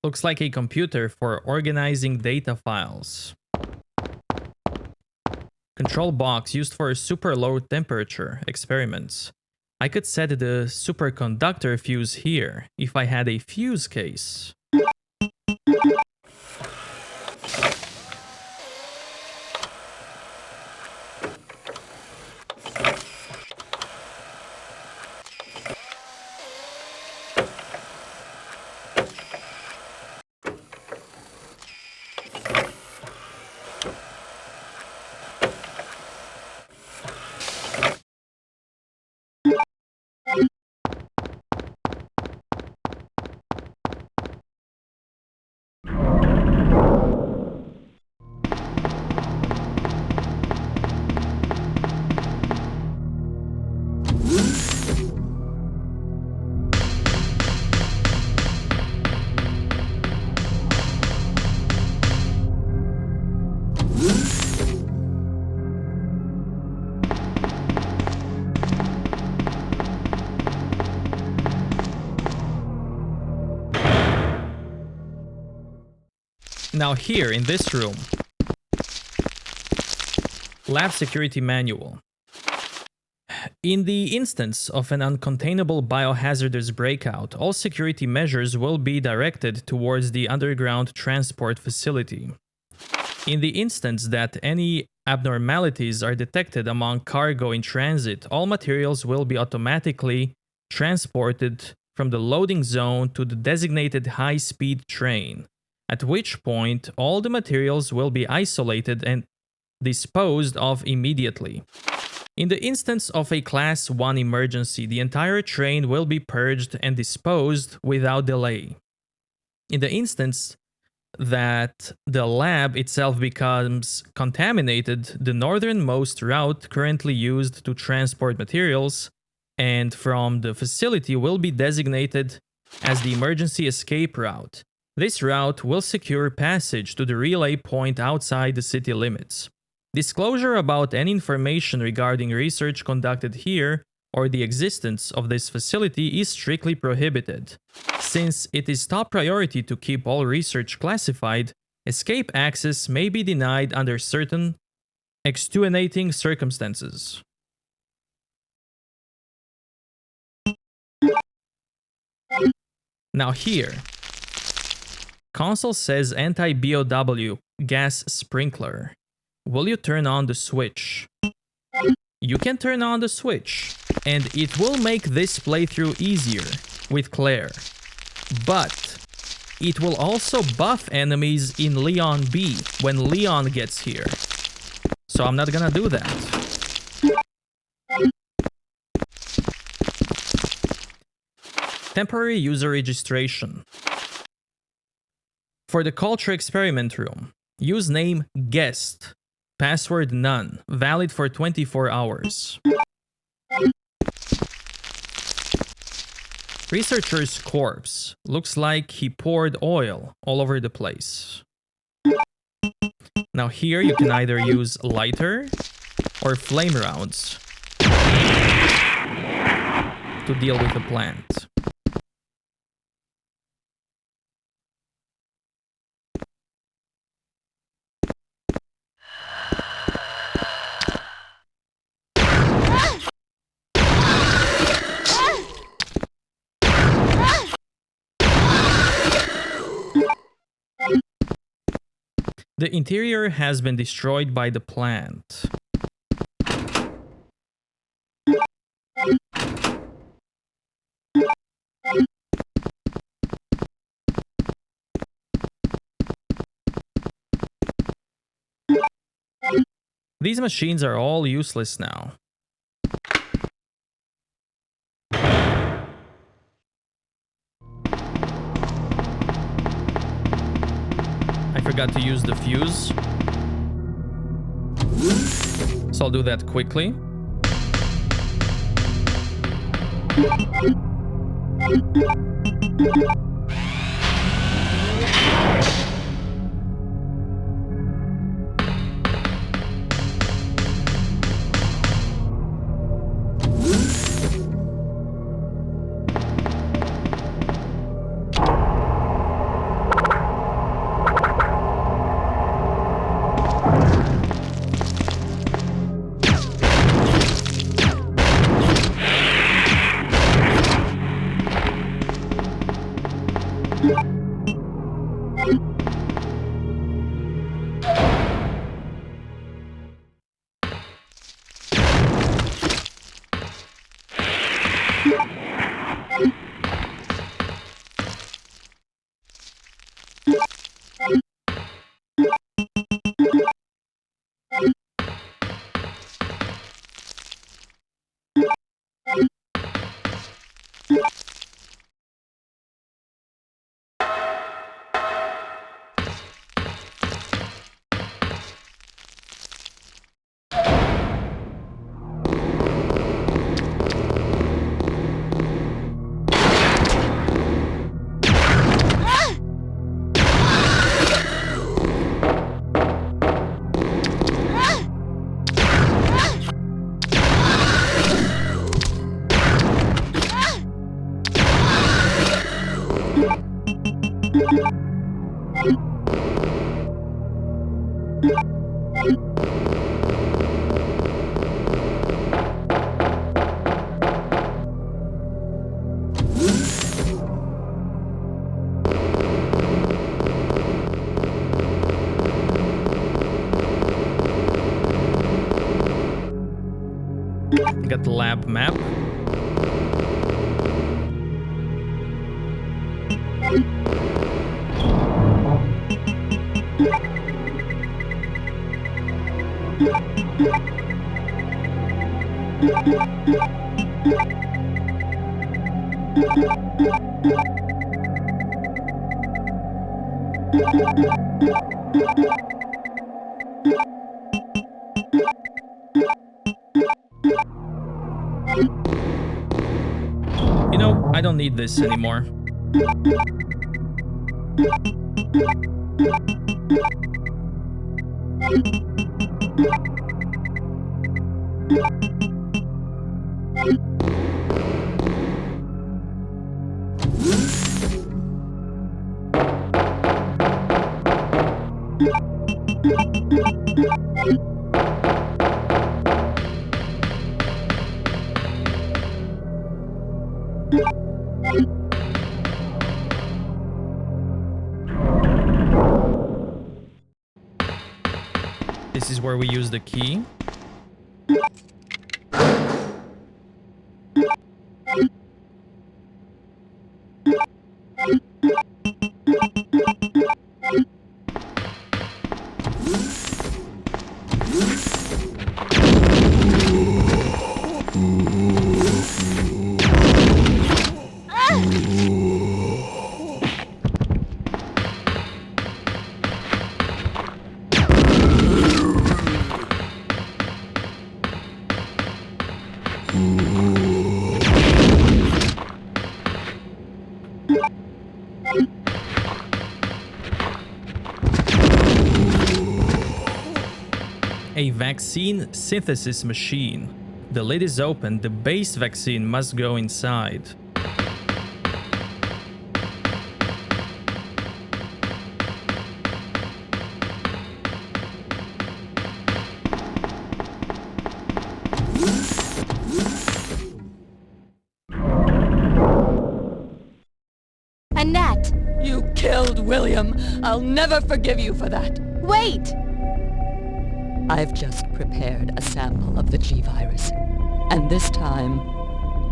[SPEAKER 1] Looks like a computer for organizing data files. Control box used for super low temperature experiments. I could set the superconductor fuse here if I had a fuse case. Now here, in this room, lab security manual. In the instance of an uncontainable biohazardous breakout, all security measures will be directed towards the underground transport facility. In the instance that any abnormalities are detected among cargo in transit, all materials will be automatically transported from the loading zone to the designated high-speed train, at which point all the materials will be isolated and disposed of immediately. In the instance of a Class 1 emergency, the entire train will be purged and disposed without delay. In the instance that the lab itself becomes contaminated, the northernmost route currently used to transport materials and from the facility will be designated as the emergency escape route. This route will secure passage to the relay point outside the city limits. Disclosure about any information regarding research conducted here or the existence of this facility is strictly prohibited. Since it is top priority to keep all research classified, escape access may be denied under certain extenuating circumstances. Now here, console says anti-BOW gas sprinkler. Will you turn on the switch? You can turn on the switch, and it will make this playthrough easier with Claire. But it will also buff enemies in Leon B when Leon gets here. So I'm not gonna do that. Temporary user registration. For the culture experiment room, use name guest. Password none, valid for 24 hours. Researcher's corpse. Looks like he poured oil all over the place. Now here you can either use lighter or flame rounds to deal with the plant. The interior has been destroyed by the plant. These machines are all useless now. I forgot to use the fuse, so I'll do that quickly. Got the lab map. You know, I don't need this anymore. This is where we use the key. A vaccine synthesis machine. The lid is open, the base vaccine must go inside.
[SPEAKER 3] Annette!
[SPEAKER 10] You killed William. I'll never forgive you for that.
[SPEAKER 3] Wait!
[SPEAKER 10] I've just prepared a sample of the G-Virus. And this time,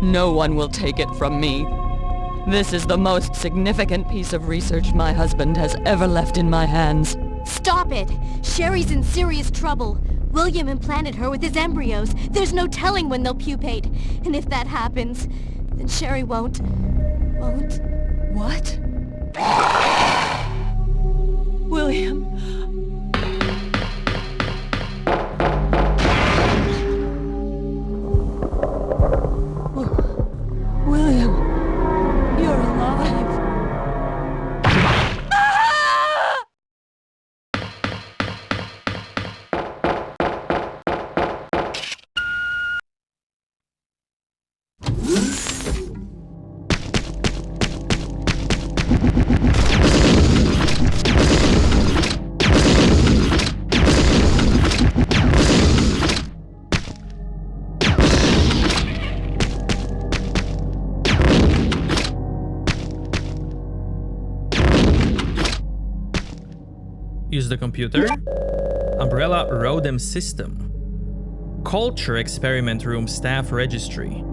[SPEAKER 10] no one will take it from me. This is the most significant piece of research my husband has ever left in my hands.
[SPEAKER 3] Stop it! Sherry's in serious trouble. William implanted her with his embryos. There's no telling when they'll pupate. And if that happens, then Sherry won't...
[SPEAKER 10] What? William... William, you're alive.
[SPEAKER 1] Use the computer. Umbrella Rodem System. Culture Experiment Room Staff Registry.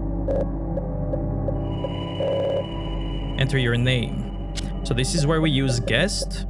[SPEAKER 1] Enter your name. So this is where we use guest.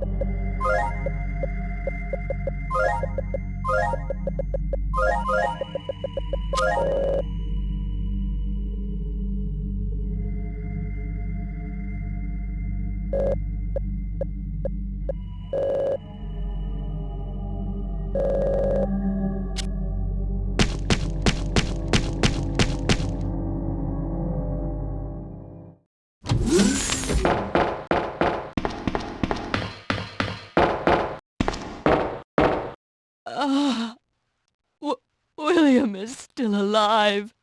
[SPEAKER 10] William is still alive.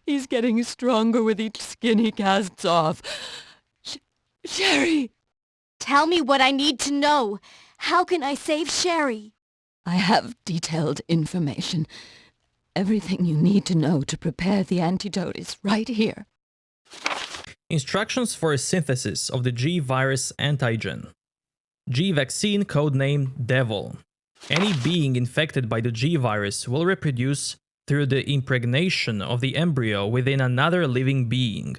[SPEAKER 10] He's getting stronger with each skin he casts off. Sherry!
[SPEAKER 3] Tell me what I need to know. How can I save Sherry?
[SPEAKER 10] I have detailed information. Everything you need to know to prepare the antidote is right here.
[SPEAKER 1] Instructions for synthesis of the G virus antigen. G vaccine codename Devil. Any being infected by the G virus will reproduce through the impregnation of the embryo within another living being.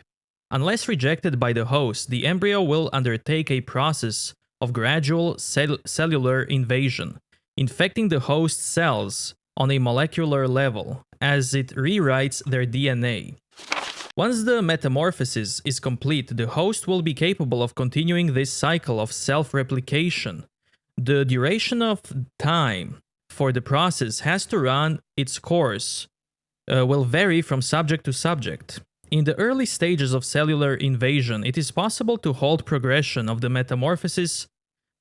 [SPEAKER 1] Unless rejected by the host, the embryo will undertake a process of gradual cellular invasion, infecting the host cells on a molecular level as it rewrites their DNA. Once the metamorphosis is complete, the host will be capable of continuing this cycle of self-replication. The duration of time for the process has to run its course, will vary from subject to subject. In the early stages of cellular invasion, it is possible to halt progression of the metamorphosis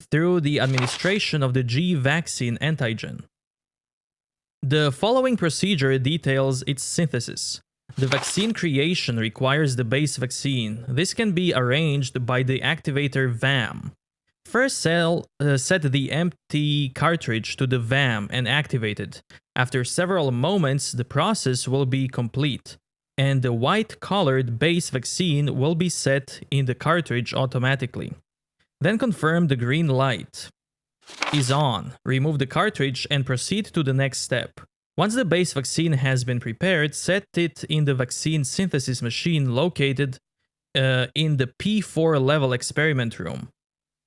[SPEAKER 1] through the administration of the G vaccine antigen. The following procedure details its synthesis. The vaccine creation requires the base vaccine. This can be arranged by the activator VAM. First set the empty cartridge to the VAM and activate it. After several moments, the process will be complete, and the white-colored base vaccine will be set in the cartridge automatically. Then confirm the green light is on, remove the cartridge and proceed to the next step. Once the base vaccine has been prepared, set it in the vaccine synthesis machine located in the P4 level experiment room.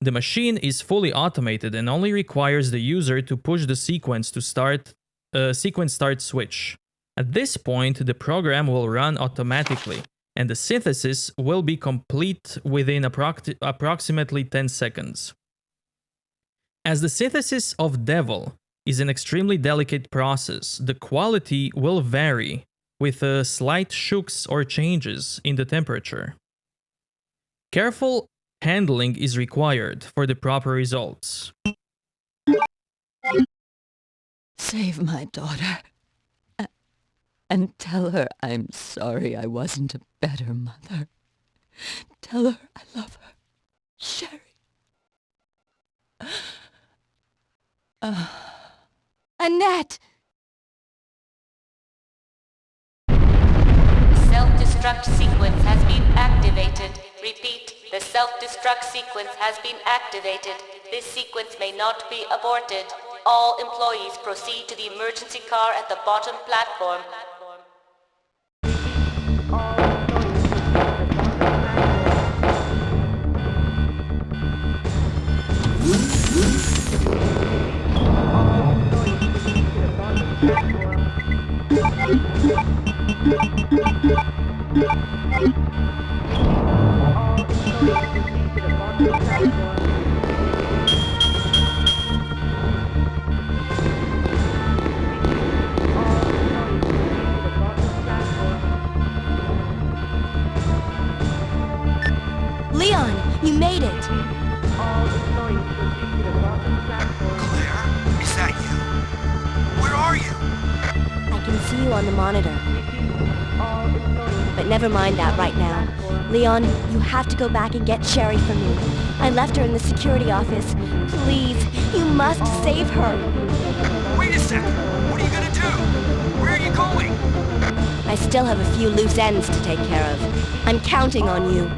[SPEAKER 1] The machine is fully automated and only requires the user to push the sequence start switch. At this point, the program will run automatically, and the synthesis will be complete within approximately 10 seconds. As the synthesis of Devil is an extremely delicate process, the quality will vary with slight shooks or changes in the temperature. Careful handling is required for the proper results.
[SPEAKER 10] Save my daughter. And tell her I'm sorry I wasn't a better mother. Tell her I love her. Sherry.
[SPEAKER 3] Annette!
[SPEAKER 14] Self-destruct sequence has been activated. Repeat, the self-destruct sequence has been activated. This sequence may not be aborted. All employees proceed to the emergency car at the bottom platform.
[SPEAKER 3] Leon, you made it!
[SPEAKER 9] Claire, is that you? Where are you?
[SPEAKER 7] I can see you on the monitor. But never mind that right now. Leon, you have to go back and get Sherry for me. I left her in the security office. Please, you must save her.
[SPEAKER 9] Wait a second. What are you gonna do? Where are you going?
[SPEAKER 7] I still have a few loose ends to take care of. I'm counting on you.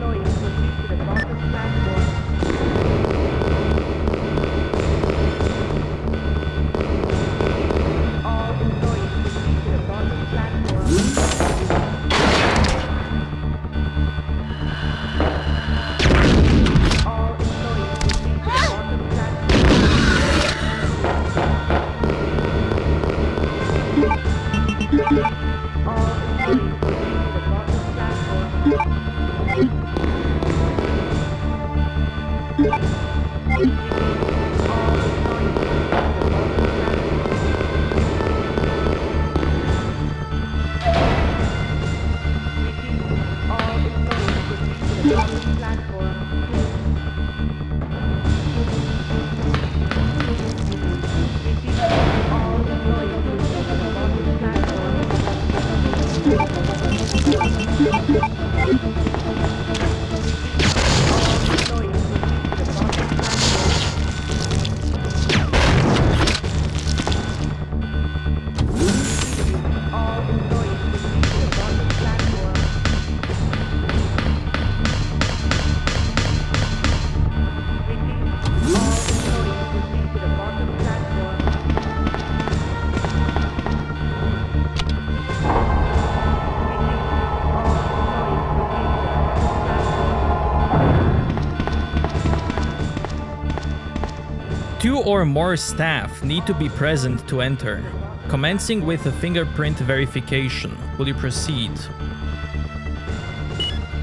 [SPEAKER 1] Two or more staff need to be present to enter. Commencing with a fingerprint verification. Will you proceed?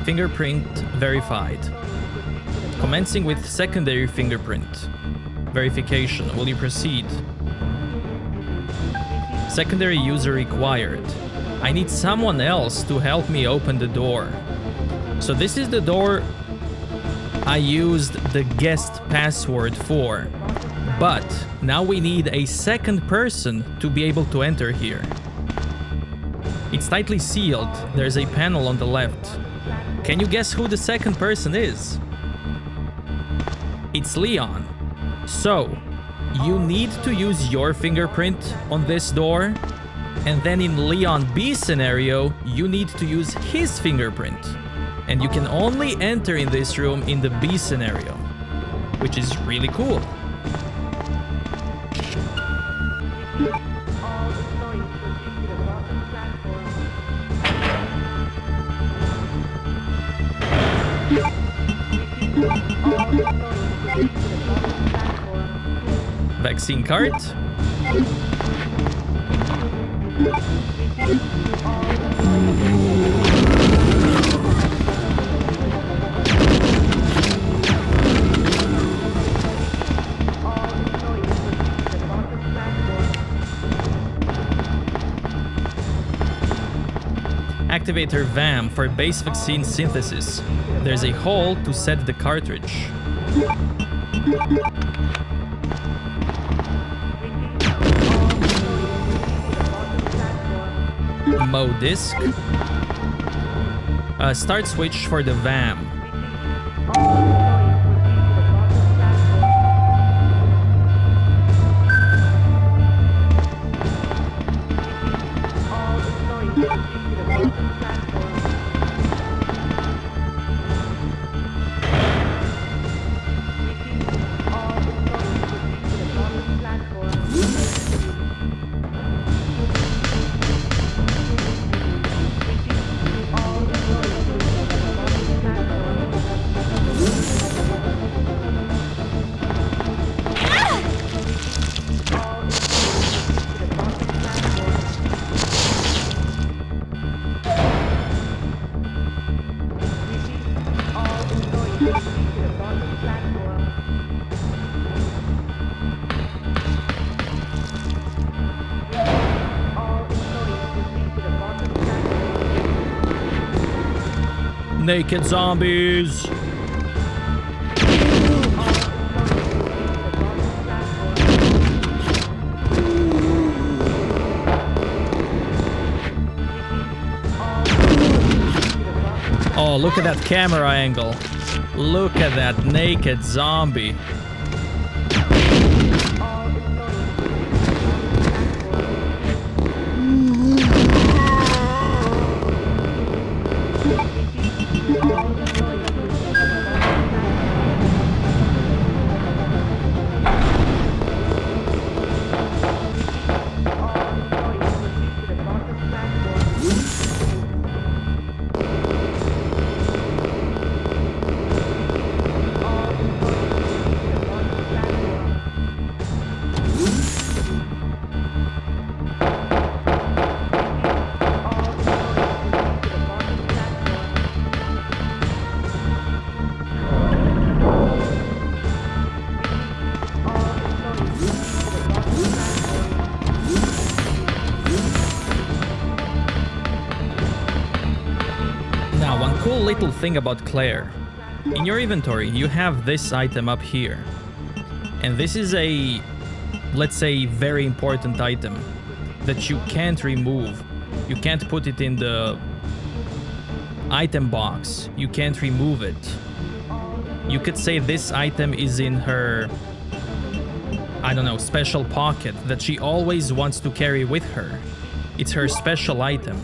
[SPEAKER 1] Fingerprint verified. Commencing with secondary fingerprint verification. Will you proceed? Secondary user required. I need someone else to help me open the door. So this is the door I used the guest password for. But now we need a second person to be able to enter here. It's tightly sealed. There's a panel on the left. Can you guess who the second person is? It's Leon. So, you need to use your fingerprint on this door, and then in Leon B scenario, you need to use his fingerprint. And you can only enter in this room in the B scenario, which is really cool. Vaccine card. Activator VAM for base vaccine synthesis. There's a hole to set the cartridge. Mode disk. Start switch for the VAM. Naked zombies! Oh, look at that camera angle. Look at that naked zombie. little thing about Claire. In your inventory, you have this item up here. And this is a, let's say, very important item that you can't remove. You can't put it in the item box. You can't remove it. You could say this item is in her, I don't know, special pocket that she always wants to carry with her. It's her special item.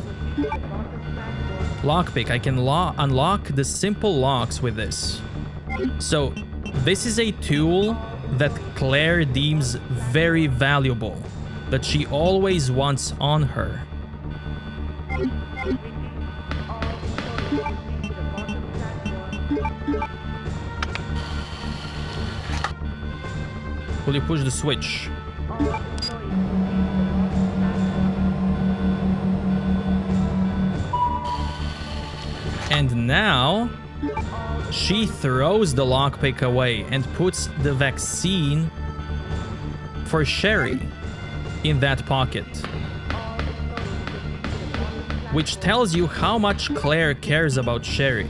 [SPEAKER 1] Lockpick. I can unlock the simple locks with this. So, this is a tool that Claire deems very valuable, that she always wants on her. Will you push the switch? And now, she throws the lockpick away and puts the vaccine for Sherry in that pocket. Which tells you how much Claire cares about Sherry.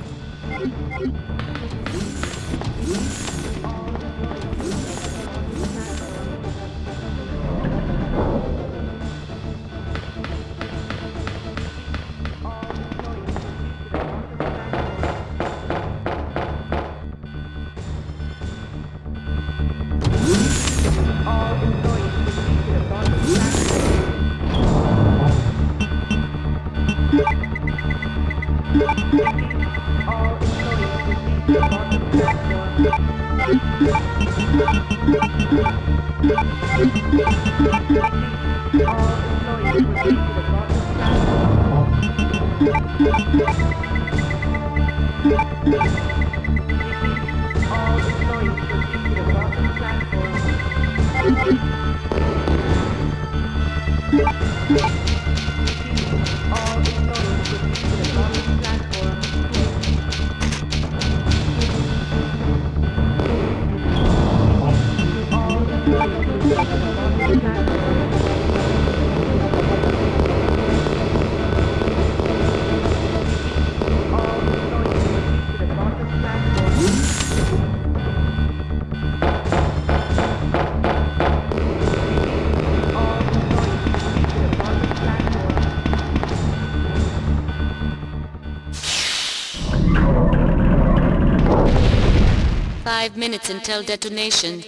[SPEAKER 14] Minutes until detonation.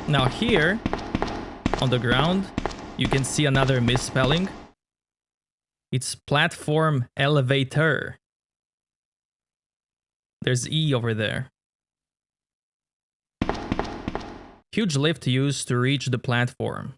[SPEAKER 1] Now here, on the ground, you can see another misspelling. It's platform elevator. There's E over there. Huge lift used to reach the platform.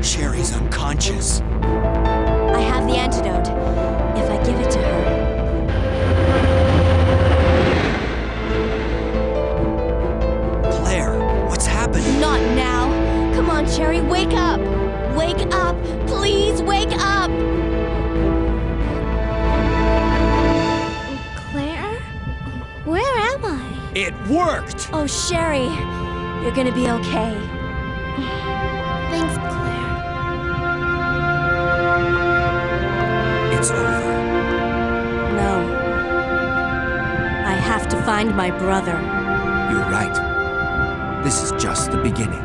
[SPEAKER 9] Sherry's unconscious.
[SPEAKER 3] I have the antidote. If I give it to her.
[SPEAKER 9] Claire, what's happening?
[SPEAKER 3] Not now. Come on, Sherry, wake up. Wake up. Please wake up.
[SPEAKER 8] Claire? Where am I?
[SPEAKER 9] It worked!
[SPEAKER 3] Oh, Sherry, you're gonna be okay.
[SPEAKER 8] Thanks, Claire.
[SPEAKER 9] It's over.
[SPEAKER 3] No. I have to find my brother.
[SPEAKER 9] You're right. This is just the beginning.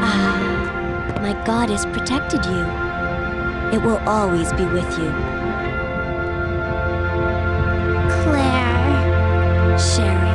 [SPEAKER 7] Ah, my God has protected you. It will always be with you.
[SPEAKER 8] Claire.
[SPEAKER 7] Sherry.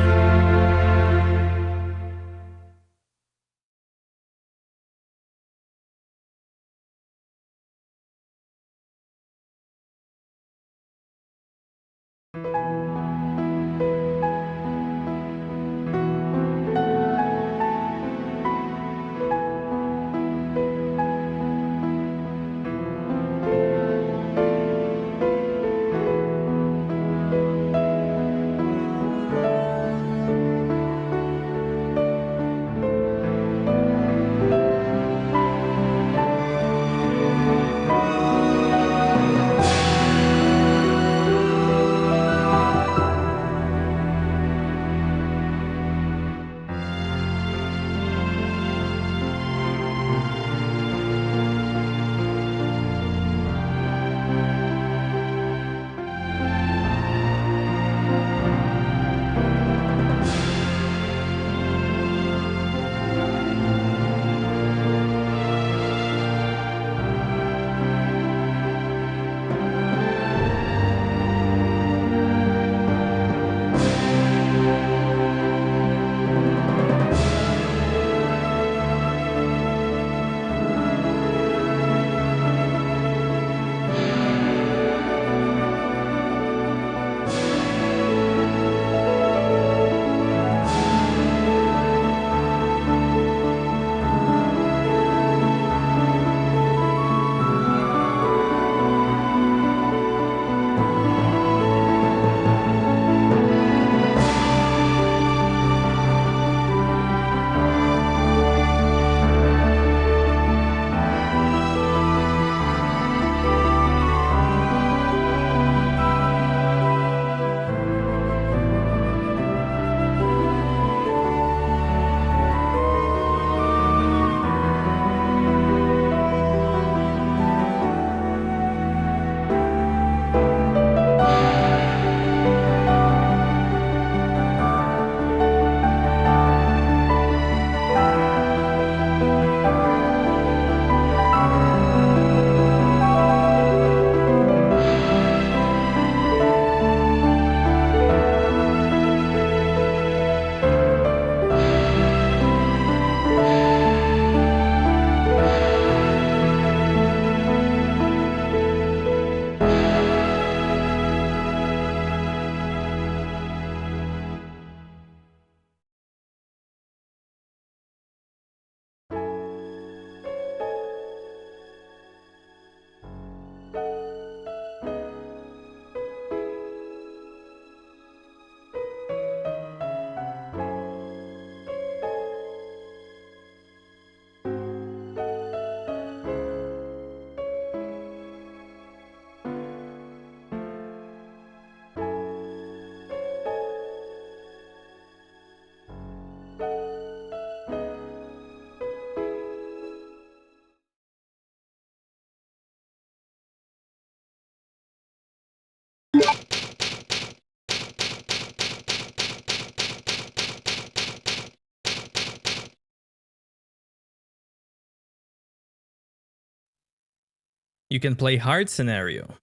[SPEAKER 1] You can play hard scenario.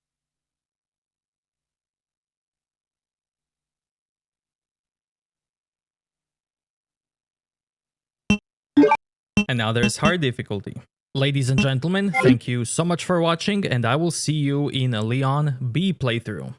[SPEAKER 1] And now there's hard difficulty. Ladies and gentlemen, thank you so much for watching, and I will see you in a Leon B playthrough.